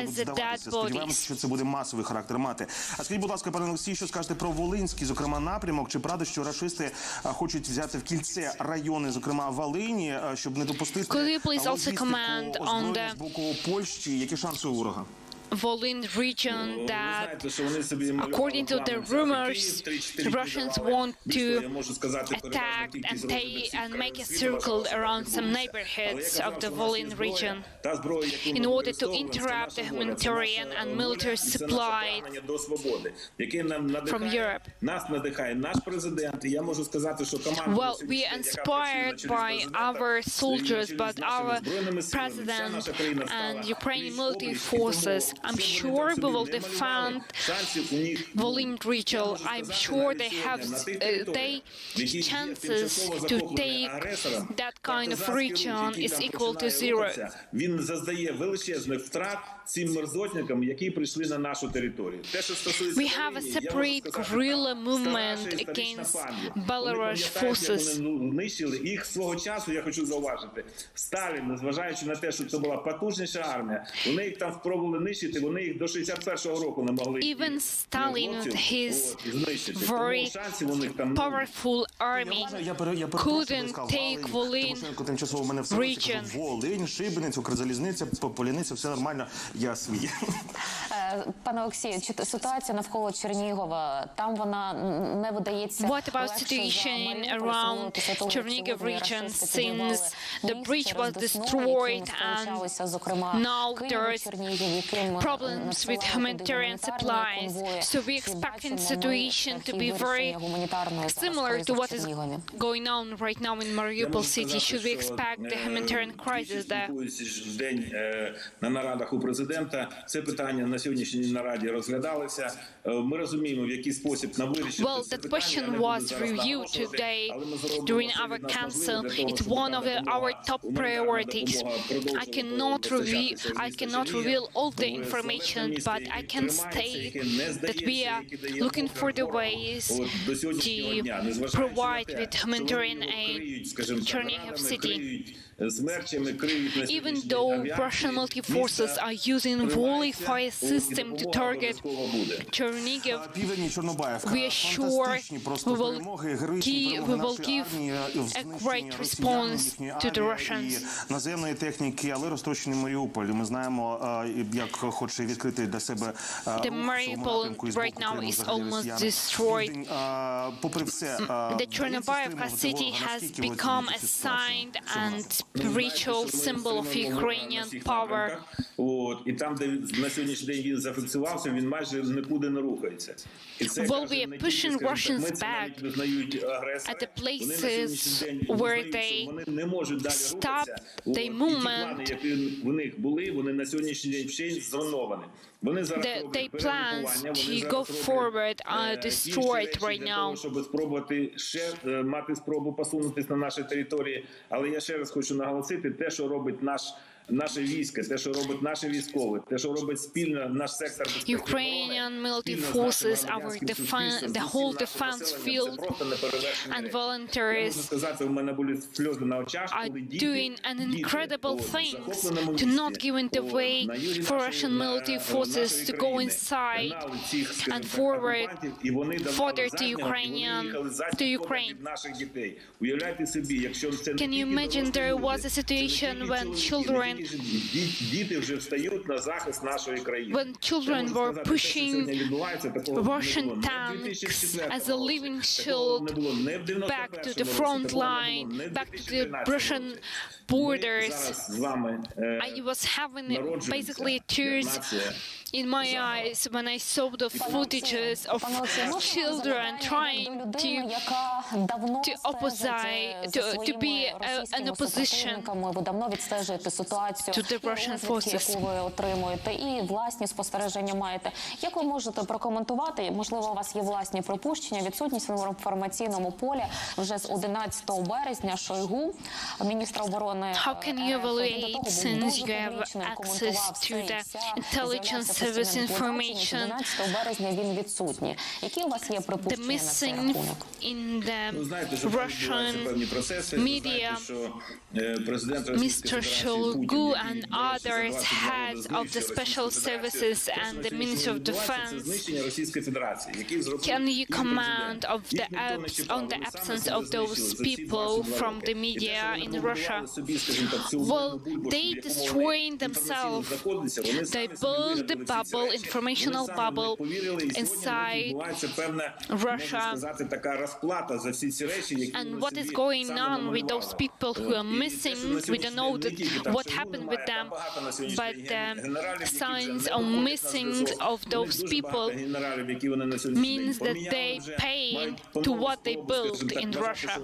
as the dead bodies. Що це буде масовий характер мати. А скажіть, будь ласка, пане Олексій, що скажете про Волинський, зокрема, напрямок? Чи правда, що рашисти хочуть взяти в кільце райони, зокрема Волині, щоб не допустити логістику з боку Польщі? Які шанси у ворога? Volyn region that, according to the rumors, the Russians want to attack and make a circle around some neighborhoods of the Volyn region in order to interrupt the humanitarian and military supply from Europe. Well, we are inspired by our soldiers, but our president and Ukrainian military forces, I'm sure we will defend Volyn region. I'm sure they have chances to take that kind of region is equal to zero. Він заздає величезних втрат цим мерзотникам, які прийшли на нашу територію. We have a separate guerrilla movement against Belarus forces. Нищили їх свого часу, я хочу зауважити. Сталін, незважаючи на те, що це була потужніша армія, вони їх там спробували нищити, вони їх до 61-го року не могли. Even Stalin with his very powerful army couldn't take Volyn region. Волинь, Шибениця, Укрзалізниця, Поліниця, все нормально, я свій. Пане Олексію, ситуація навколо Чернігова, там вона не видається. What about situation around Chernihiv region since the bridge was destroyed and now there's problems with humanitarian supplies. So we expecting situation to be very similar to what is going on right now in Mariupol city. Should we expect the humanitarian crisis there? На нарадах у президента це питання на сьогоднішній нараді розглядалися. Ми розуміємо, в який спосіб на вирішення. Well, that question was reviewed today during our council. It's one of our top priorities. I cannot reveal all the information, but I can state that we are looking for the ways to provide with humanitarian aid Chernihiv city. Even though Russian military forces are using volley fire system to target Chernihiv, we are sure we will give a great response to the Russians. Наземної техніки, але розтрощений Маріуполь. Ми знаємо, як хоче відкрити для себе The Mariupol right now is almost destroyed. The Chernobyl city has become a sign and spiritual symbol of Ukrainian power. І там, де на сьогоднішній день він зафіксувався, він майже нікуди не рухається. Well, we are pushing Russians back at the places where they stop their movement. Their plans to go forward are destroyed right now. Щоб спробувати ще мати спробу посунутися на наші території. Але я ще раз хочу наголосити, те, що робить наше військо, те, що робить наші військові, те, що робить спільно наш сектор безпеки. Ukrainian military forces, the whole defense field and volunteers are doing an incredible things to not giving the way for Russian military forces to go inside and forward further to Ukraine. Can you imagine there was a situation when children Діти вже встають на захист нашої країни. When children were pushing Russian tanks as a living shield back to the front line, back to the Russian borders, I was having basically tears in my eyes when I saw the footages of children trying to be an opposition to the Russian forces. Яку ви отримуєте, і власні спостереження маєте. Як ви можете прокоментувати, можливо, у вас є власні припущення, відсутність в інформаційному полі вже з 11 березня Шойгу, міністра оборони How can you evaluate since you have access to the intelligence service information? 11 березня він відсутній. Які у вас є припущення на цей рахунок? In the Russian media, Mr. Shoigu and others, heads of the special services and the Ministry of Defense, can you comment on the absence of those people from the media in Russia? Well, they destroying themselves. They build the bubble, informational bubble inside Russia. And what is going on with those people who are missing? We don't know what happened with them, but the signs of missing of those people means that they pay to what they built in Russia.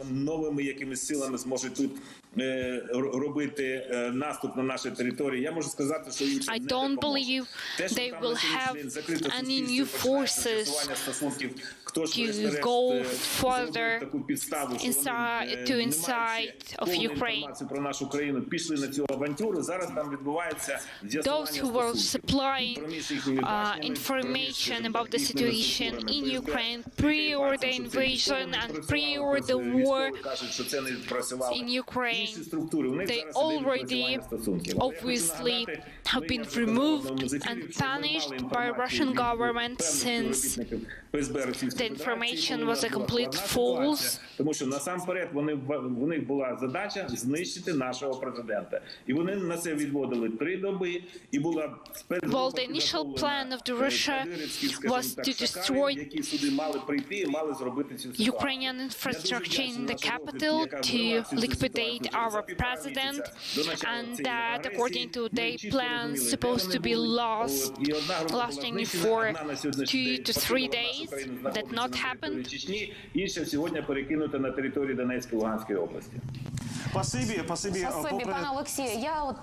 I don't believe they will have any new forces to go further inside of Ukraine. Those who were supplying information about the situation in Ukraine prior the invasion and prior the war in Ukraine, they already obviously have been removed and punished by Russian government since the information was a complete false. Тому що насамперед у них була задача знищити нашого президента. І вони на це відводили 3 доби, і була Well, the initial plan of the Russia was to destroy Ukrainian infrastructure in the capital, to liquidate our president, and that, according to their plans, supposed to be lasting for 2 to 3 days. That not happened. Інше сьогодні перекинуто на територію Донецької і Луганської області. Спасибі. Пане Олексію, я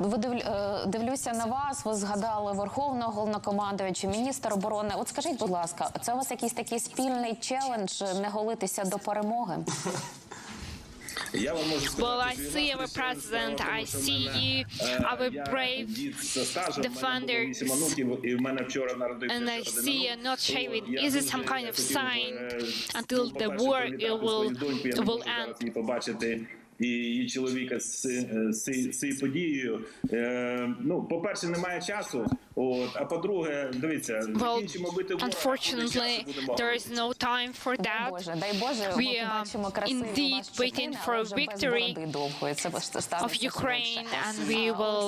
дивлюся на вас, ви згадали Верховного Головнокомандувача, міністра оборони. От скажіть, будь ласка, це у вас якийсь такий спільний челендж не голитися до перемоги? Well, I see our president, I see you, our brave defenders, and I see you not shaving. Is it some kind of sign until the war will end? І її чоловіка з цією подією. По-перше, немає часу, а по-друге, дивіться, закінчимо бити ворога. Unfortunately, there is no time for that. We are indeed waiting for a victory of Ukraine, and we will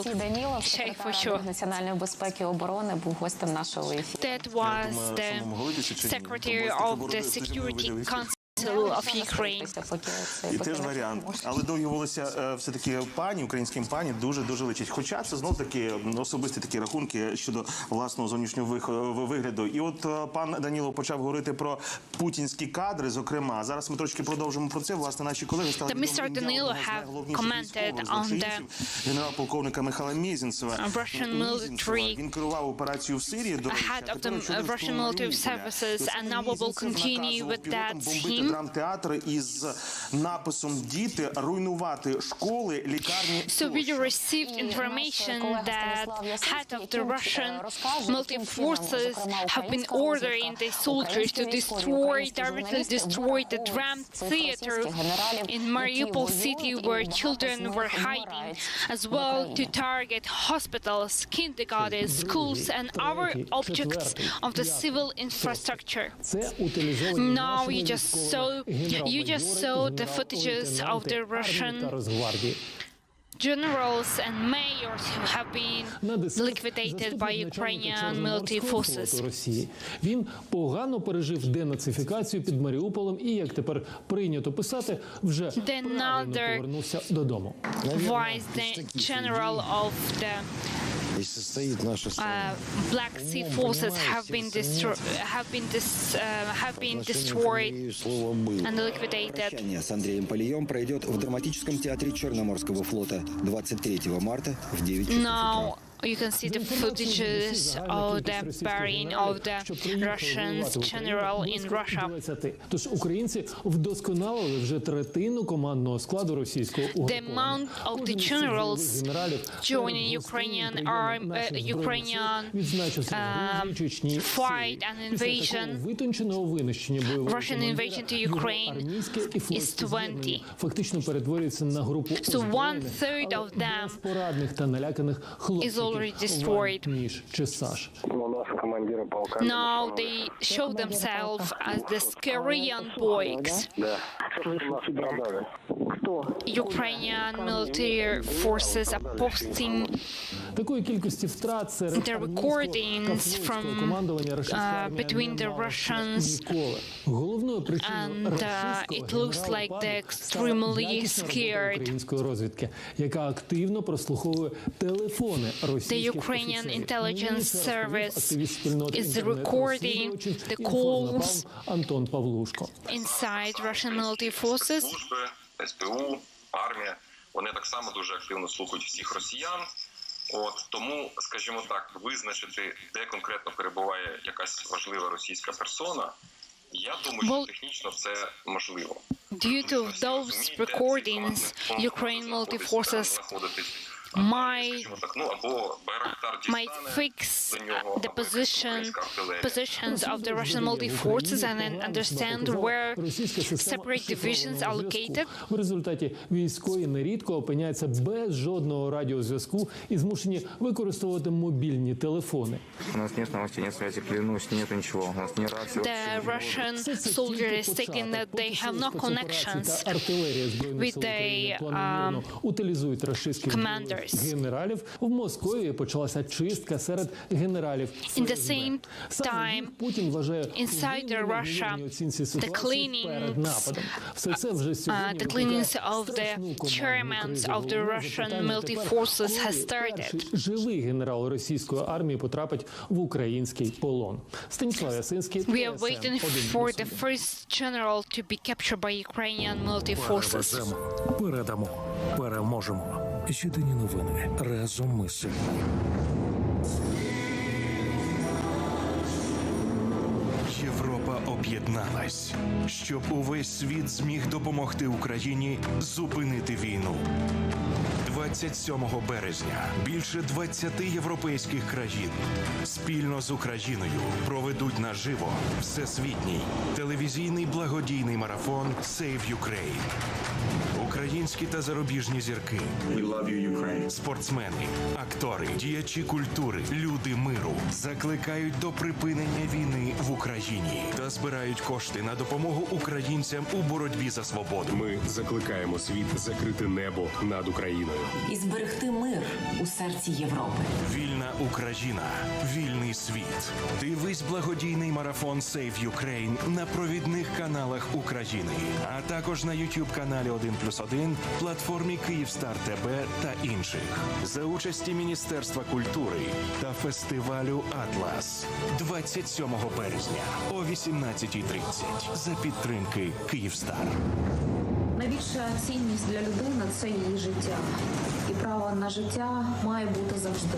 shave for sure. Національної безпеки і оборони був гостем нашого ефіру. That was the Secretary of the Security Council of Ukraine. І теж варіант. Але довгі волосся все-таки українським пані дуже личить. Хоча це знов-таки особисті такі рахунки щодо власного зовнішнього вигляду. І от пан Данілов почав говорити про путінські кадри, зокрема. Зараз ми трошки продовжимо про це. Власне, наші колеги стали генерал-полковника Михайла Мезенцева. Він керував операцією в Сирії. Head of the Russian military services, and now we will continue with that theme. Драмтеатр із написом «Діти», руйнувати школи, лікарні. So we received information that head of the Russian military forces have been ordering the soldiers to directly destroy the dram theater in Mariupol city where children were hiding, as well to target hospitals, kindergartens, schools, and other objects of the civil infrastructure. Now you just saw the footages of the Russian generals and mayors who have been liquidated by Ukrainian military forces. Росії. Він погано пережив денацифікацію під Маріуполем і, як тепер прийнято писати, вже правильно повернувся додому. Vice the general of the Black Sea forces have been destroyed and liquidated. С Андреем Полием пройдет в драматическом театре Черноморского флота 23 марта в 9 часов утра. You can see the footages of the burying of the Russian general in Russia. Тож українці вдосконалили вже третину командного складу російського угрупування. The amount of the generals joining Ukrainian fight and invasion, Russian invasion to Ukraine is 20. Фактично перетворюється на групу So 1/3 of them is already destroyed. Now they show themselves as the Skorian boys. Ukrainian military forces are posting the recordings from between the Russians, and it looks like they're extremely scared. The Ukrainian intelligence service is recording the calls inside Russian military forces. СБУ, армія, вони так само дуже активно слухають всіх росіян. Тому, скажімо так, визначити, де конкретно перебуває якась важлива російська персона, я думаю, що технічно це можливо. Due to those recordings, Ukrainian military forces might fix the positions of the Russian military forces and then understand where separate divisions are located. В результаті військові нерідко опиняються без жодного радіозв'язку і змушені використовувати мобільні телефони. У нас нет новостей, нет связи, клянусь, нет ничего. У нас не рации. The Russian soldiers stating that they have no connections with the commanders. Генералів в Москві почалася чистка серед генералів. In the same time, inside Russia, the cleanings of the chairmen of the Russian military forces has started. Живий генерал російської армії потрапить в український полон. Станіслав Ясинський. We are waiting for the first general to be captured by Ukrainian military forces. Передамо, переможемо. Єдині новини. Разом ми сильні. Європа об'єдналась, щоб увесь світ зміг допомогти Україні зупинити війну. 27 березня більше 20 європейських країн спільно з Україною проведуть наживо всесвітній телевізійний благодійний марафон Save Ukraine. Українські та зарубіжні зірки, спортсмени, актори, діячі культури, люди миру закликають до припинення війни в Україні та збирають кошти на допомогу українцям у боротьбі за свободу. Ми закликаємо світ закрити небо над Україною і зберегти мир у серці Європи. Вільна Україна, вільний світ. Дивись благодійний марафон Save Ukraine на провідних каналах України, а також на YouTube-каналі 1+1, платформі Київстар ТБ та інших. За участі Міністерства культури та фестивалю «Атлас» 27 березня о 18:30 за підтримки Київстар. Найбільша цінність для людини – це її життя. І право на життя має бути завжди,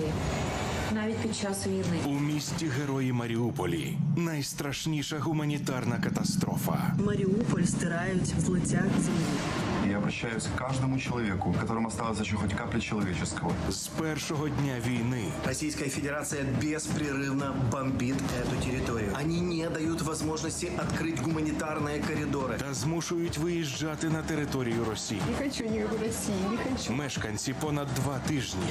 навіть під час війни. У місті Герої Маріуполі найстрашніша гуманітарна катастрофа. Маріуполь стирають з лиця землі. Я обращаюсь к каждому человеку, которому осталось еще хоть капля человеческого. С первого дня войны Российская Федерация беспрерывно бомбит эту территорию. Они не дают возможности открыть гуманитарные коридоры. Та змушують виїжджати на територію Росії. Не хочу никакой России, не хочу. Мешканці понад 2 тижні.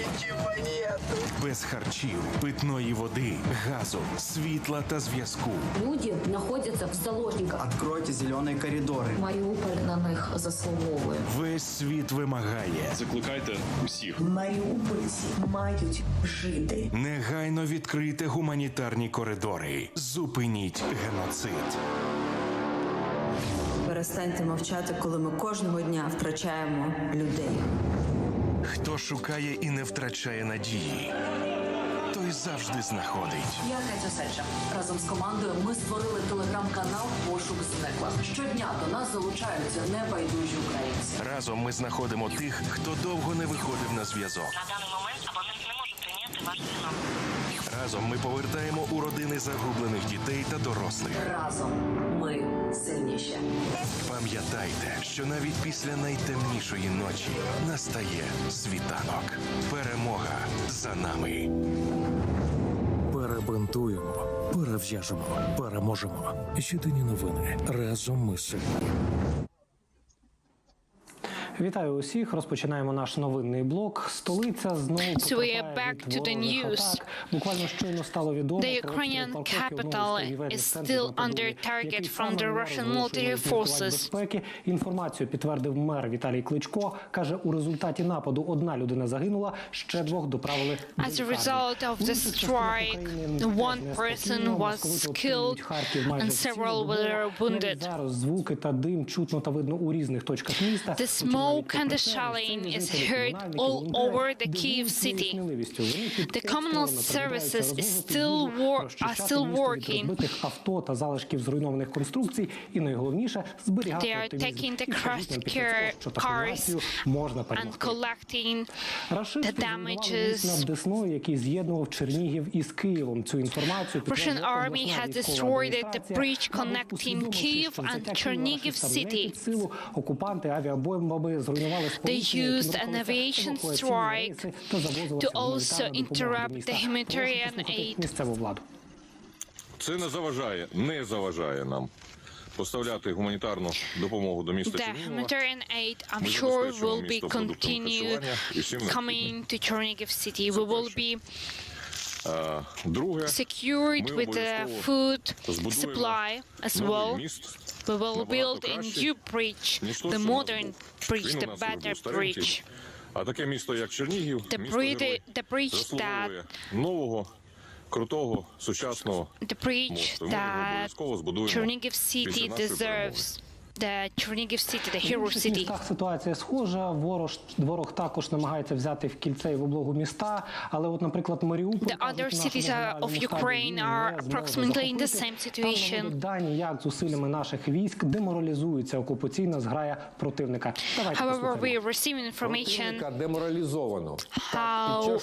Без харчів, питної води, газу, світла та зв'язку. Люди знаходяться в заложниках. Откройте зеленые коридоры. Маріуполь на них заслуговує. жертвою. Весь світ вимагає. Закликайте усіх. Маріупольці мають жити. Негайно відкрийте гуманітарні коридори. Зупиніть геноцид. Перестаньте мовчати, коли ми кожного дня втрачаємо людей. Хто шукає і не втрачає надії, той завжди знаходить. Я Катя Сеча. Разом з командою ми створили телеграм-канал «Пошук зниклих». Щодня до нас залучаються небайдужі українці. Разом ми знаходимо тих, хто довго не виходив на зв'язок. На даний момент абонент не може прийняти ваш дзвінок. Разом ми повертаємо у родини загублених дітей та дорослих. Разом ми сильніші. Пам'ятайте, що навіть після найтемнішої ночі настає світанок. Перемога за нами. Перебинтуємо, перев'яжемо, переможемо. Єдині новини. Разом ми сильні. Вітаю усіх. Розпочинаємо наш новинний блок. Столиця знову потерпає від ворожих атак. Буквально щойно стало відомо, The Ukrainian capital is still under target from the Russian military forces. Інформацію підтвердив мер Віталій Кличко. Каже, у результаті нападу одна людина загинула, ще двох доправили до As a result of the strike, one person was killed and several were wounded. Зараз звуки та дим чутно та видно у різних точках міста. Smoke and the shelling is heard all over the Kyiv city. The communal services are still working. Авто та залишків зруйнованих конструкцій і найголовніше зберігати They are taking the crushed cars and collecting the damages. над Десною, який з'єднував Чернігів із Києвом. Цю інформацію Russian army has destroyed the bridge connecting Kyiv and Chernihiv city. Окупанти авіабомбами They used an aviation strike to also interrupt the humanitarian aid. Це не заважає нам поставляти гуманітарну допомогу до міста The humanitarian aid, I'm sure, will be continue coming to Chernihiv city. We will be secured with the food supply as well. We will build a new bridge, the modern bridge, the better bridge. А таке місто, як Чернігів, The bridge that нового, крутого, сучасного bridge that Chernihiv city deserves. The Chernihiv city, the hero city. Ситуація схожа. Ворог також намагається взяти в кільце і в облогу міста, але от, наприклад, Маріуполь, The other cities of Ukraine are approximately in the same situation. Дані, як зусиллями наших військ деморалізується окупаційна зграя противника. However, we receive information how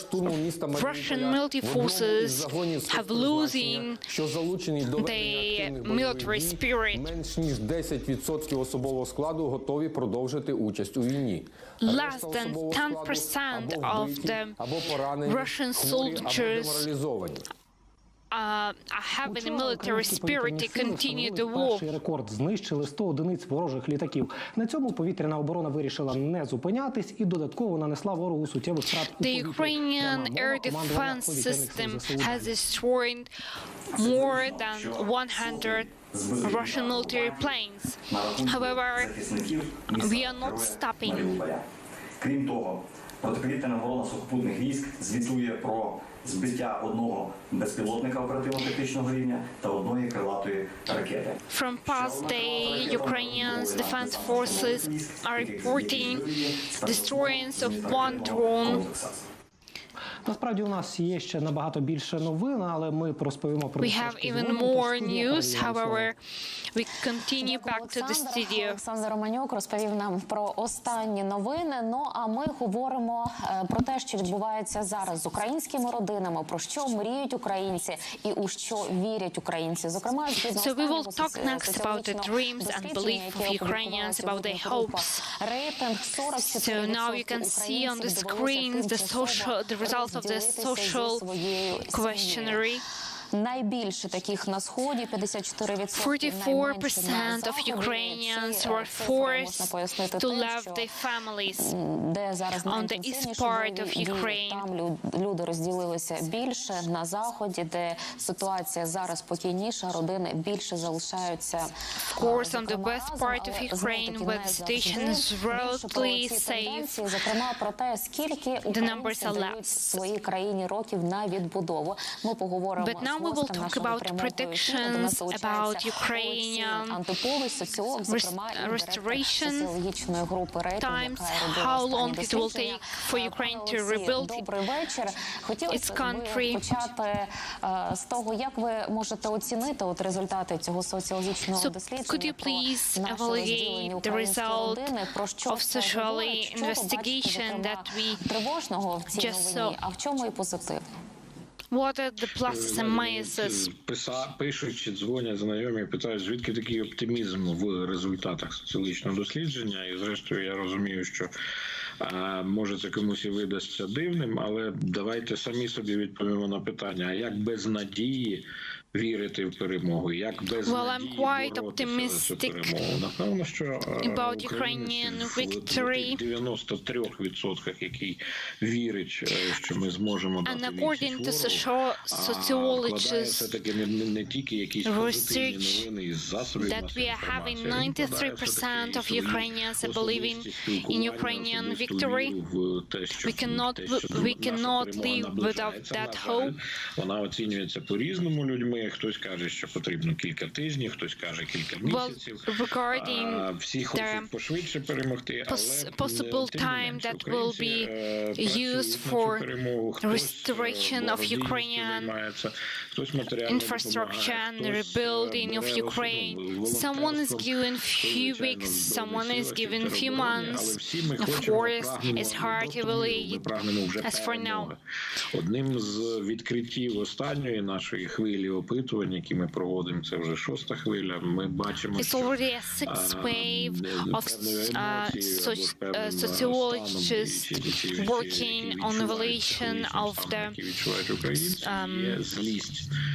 Russian military forces have losing the military spirit. Менш ніж 10% особового складу готові продовжити участь у війні. Less than 10% of the Russian soldiers have a military spirit to continue the war. Рекорд знищили 100 одиниць ворожих літаків. На цьому повітряна оборона вирішила не зупинятись і додатково нанесла ворогу суттєвих втрат у повітрі. The Ukrainian air defense system has destroyed more than 100 Russian military planes. However, we are not stopping. Крім того, протиповітряна оборона сухопутних військ звітує про збиття одного безпілотника оперативно-тактичного рівня та одної крилатої ракети. From past day, Ukrainian defense forces are reporting destroying of one drone. Насправді у нас є ще набагато більше новин, але ми розповімо про We have even more news, however, we continue back to the studio. Олександр Романюк розповів нам про останні новини. Ну, а ми говоримо про те, що відбувається зараз з українськими родинами, про що мріють українці і у що вірять українці. Зокрема, So we will talk next about the dreams and belief of Ukrainians, about their hopes. So now you can see on the screen the results of the social questionnaire. найбільше таких на Сході, 54%. 44% of Ukrainians were forced to leave their families on the east part of Ukraine. Там люди розділилися більше, на Заході, де ситуація зараз спокійніша, родини більше залишаються. Of course, on the west part of Ukraine, where the situation is relatively safe, зокрема про те, скільки українці дають своїй країні років на відбудову. Ми поговоримо But now we will talk about predictions about Ukrainian restoration times, how long it will take for Ukraine to rebuild its country. Почати з того, як ви можете оцінити результати цього соціологічного дослідження. Could you please evaluate the result of social investigation that we just saw? А в чому і позитив? What are the pluses and minuses? Пишуть чи дзвонять знайомі і питають, звідки такий оптимізм в результатах соціологічного дослідження. І зрештою я розумію, що може це комусь і видасться дивним, але давайте самі собі відповімо на питання, а як без надії вірити в перемогу, як без надії боротися за цю перемогу. Напевно, що українці в 93%, які вірять, що ми зможемо дати відсіч ворогу, вкладає все-таки не тільки якісь позитивні новини із засобів масової інформації. 93% of Ukrainians are believing in Ukrainian victory. We cannot live without that hope. Вона оцінюється по-різному людьми. Хтось каже, що потрібно кілька тижнів, хтось каже кілька місяців. Всі хочуть пошвидше перемогти, але possible time that will be used for restoration of Ukrainian infrastructure and rebuilding of Ukraine. Someone is given few weeks, someone is given few months. Of course, it's hard to believe as for now. Одним з відкриттів останньої нашої хвилі опитувань, які ми проводимо, це вже 6-та хвиля, ми бачимо, It's already a sixth wave of sociologists working on evaluation of the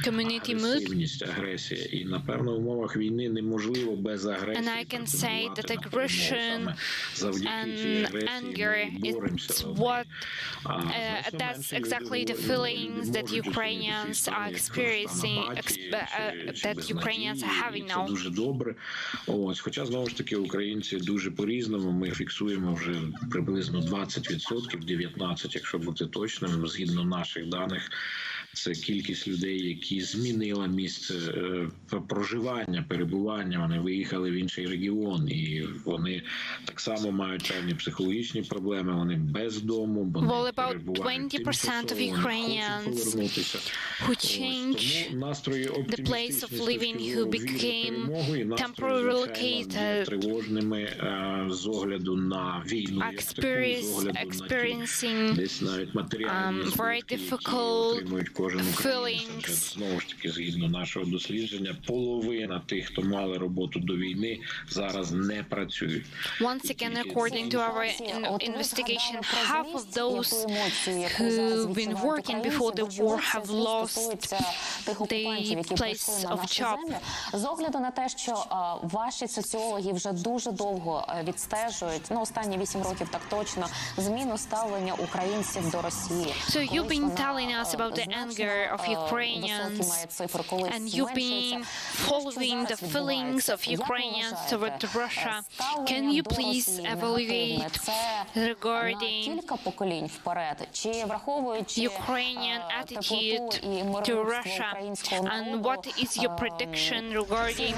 community mood. І, напевно, в умовах війни неможливо без агресії. And I can say that aggression and anger, that's exactly the feelings that Ukrainians are experiencing, that Ukrainians are having now. Це дуже добре. Ось, хоча, знову ж таки, українці дуже по-різному. Ми фіксуємо вже приблизно 20%, 19%, якщо бути точним, згідно наших даних. Це кількість людей, які змінили місце проживання, перебування, вони виїхали в інший регіон, і вони так само мають певні психологічні проблеми, вони без дому, Well, about 20% of Ukrainians who changed the place of living, who became temporarily relocated, experiencing very difficult feelings. Знову ж таки, згідно нашого дослідження, половина тих, хто мали роботу до війни, зараз не працюють. Once again, according to our investigation, half of those who've been working before the war have lost their place of job. З огляду на те, що ваші соціологи вже дуже довго відстежують, останні 8 років так точно, зміну ставлення українців до Росії. So you've been telling us about the anger of Ukrainians, and you've been following the feelings of Ukrainians toward Russia. Can you please evaluate regarding Ukrainian attitude to Russia, and what is your prediction regarding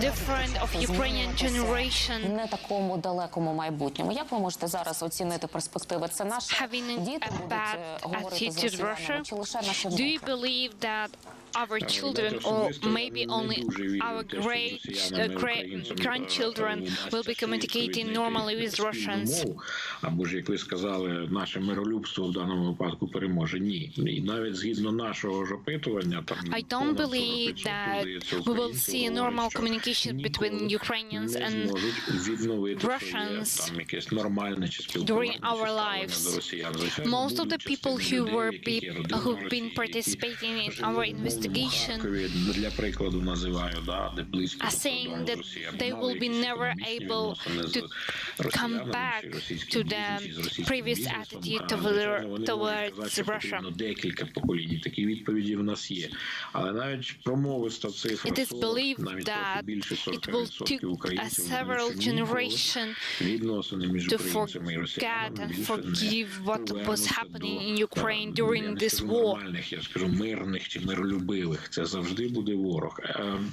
different of Ukrainian generation не такому далекому майбутньому? Як ви можете зараз оцінити перспективи? Це наші діти будуть говорити з росіянами, чи лише наші Do you believe that our children, or maybe only our grandchildren, will be communicating normally with Russians? Або ж, як ви сказали, наше миролюбство в даному випадку переможе. Ні. І навіть згідно нашого ж опитування, там I don't believe that we will see a normal communication between Ukrainians and Russians during our lives. Most of the people who've been participating in our investigation investigation для прикладу називаю, де близько are saying that they will be never able to come back to the previous attitude towards Russia. Декілька поколінь. Такі відповіді в нас є. Але навіть промовиста цифра 40, навіть трохи більше 40% українців several generations to forget and forgive what was happening in Ukraine during this war. Я скажу, мирних чи миролюбивих. Це завжди буде ворог.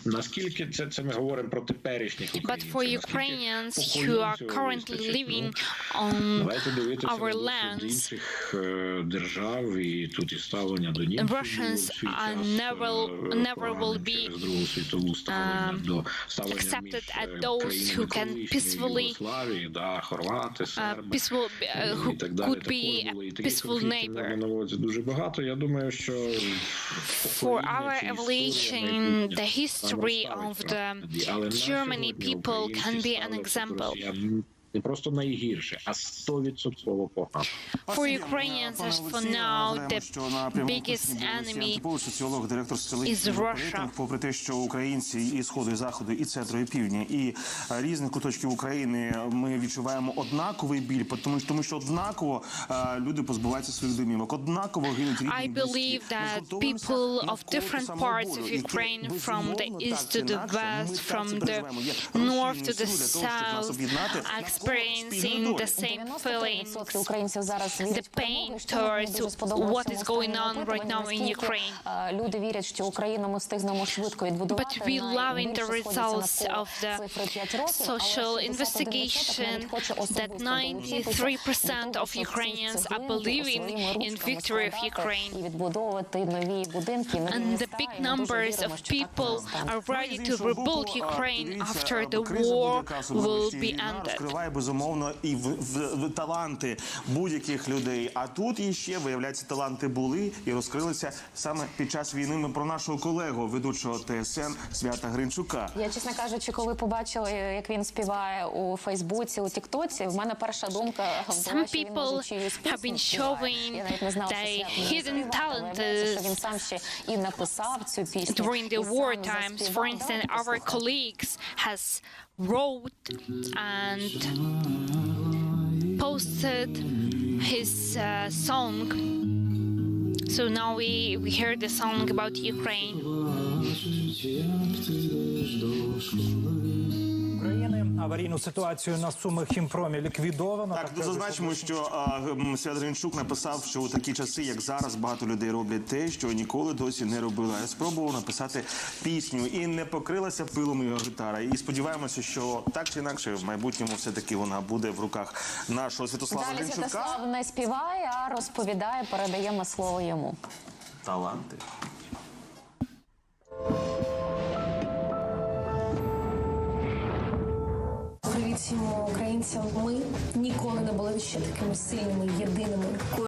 Наскільки це ми говоримо про теперішніх українців? But for Ukrainians who are currently living on our lands, інших держав і тут і ставлення до німців. Russians never will be accepted as those who can peacefully who could be a peaceful neighbor. Дуже багато. Я думаю, що for our evaluation in the history of the Germany people can be an example. Не просто найгірше, а 100% погано. For Ukrainians, as for now, the biggest enemy is Russia. Попри те, що українці і Сходу, і Заходу, і Центру, і Півдня, і різних куточків України ми відчуваємо однаковий біль, тому що однаково люди позбуваються своїх домівок, однаково гинуть рідні I believe that people of different parts of Ukraine, from the east to the west, from the north to the south, experiencing the same feelings, the pain towards what is going on right now in Ukraine. Люди вірять, що Україну ми встигнемо швидко відбудувати. But we loving the results of the social investigation that 93% of Ukrainians are believing in victory of Ukraine. And the big numbers of people are ready to rebuild Ukraine after the war will be ended. Безумовно, і в таланти будь-яких людей. А тут іще, виявляється, таланти були і розкрилися саме під час війни. Ми про нашого колегу, ведучого ТСН Свята Гринчука. Я, чесно кажучи, коли побачила, як він співає у Фейсбуці, у Тіктоці, в мене перша думка була, що він може чиюсь пісню співає. Я навіть не знала, що він сам ще і написав цю пісню. During the war times, for instance, our colleagues has wrote and posted his song. So now we hear the song about Ukraine. Аварійну ситуацію на Сумах хімпромі ліквідовано. Так, зазначимо, що Свят Гринчук написав, що у такі часи, як зараз, багато людей роблять те, що ніколи досі не робили. Я спробував написати пісню і не покрилася пилом його гітара. І сподіваємося, що так чи інакше в майбутньому все-таки вона буде в руках нашого Святослава Гринчука. Далі Святослав не співає, а розповідає, передаємо слово йому. Таланти. Привіт всім українцям. Ми ніколи не були ще такими сильними, єдиними.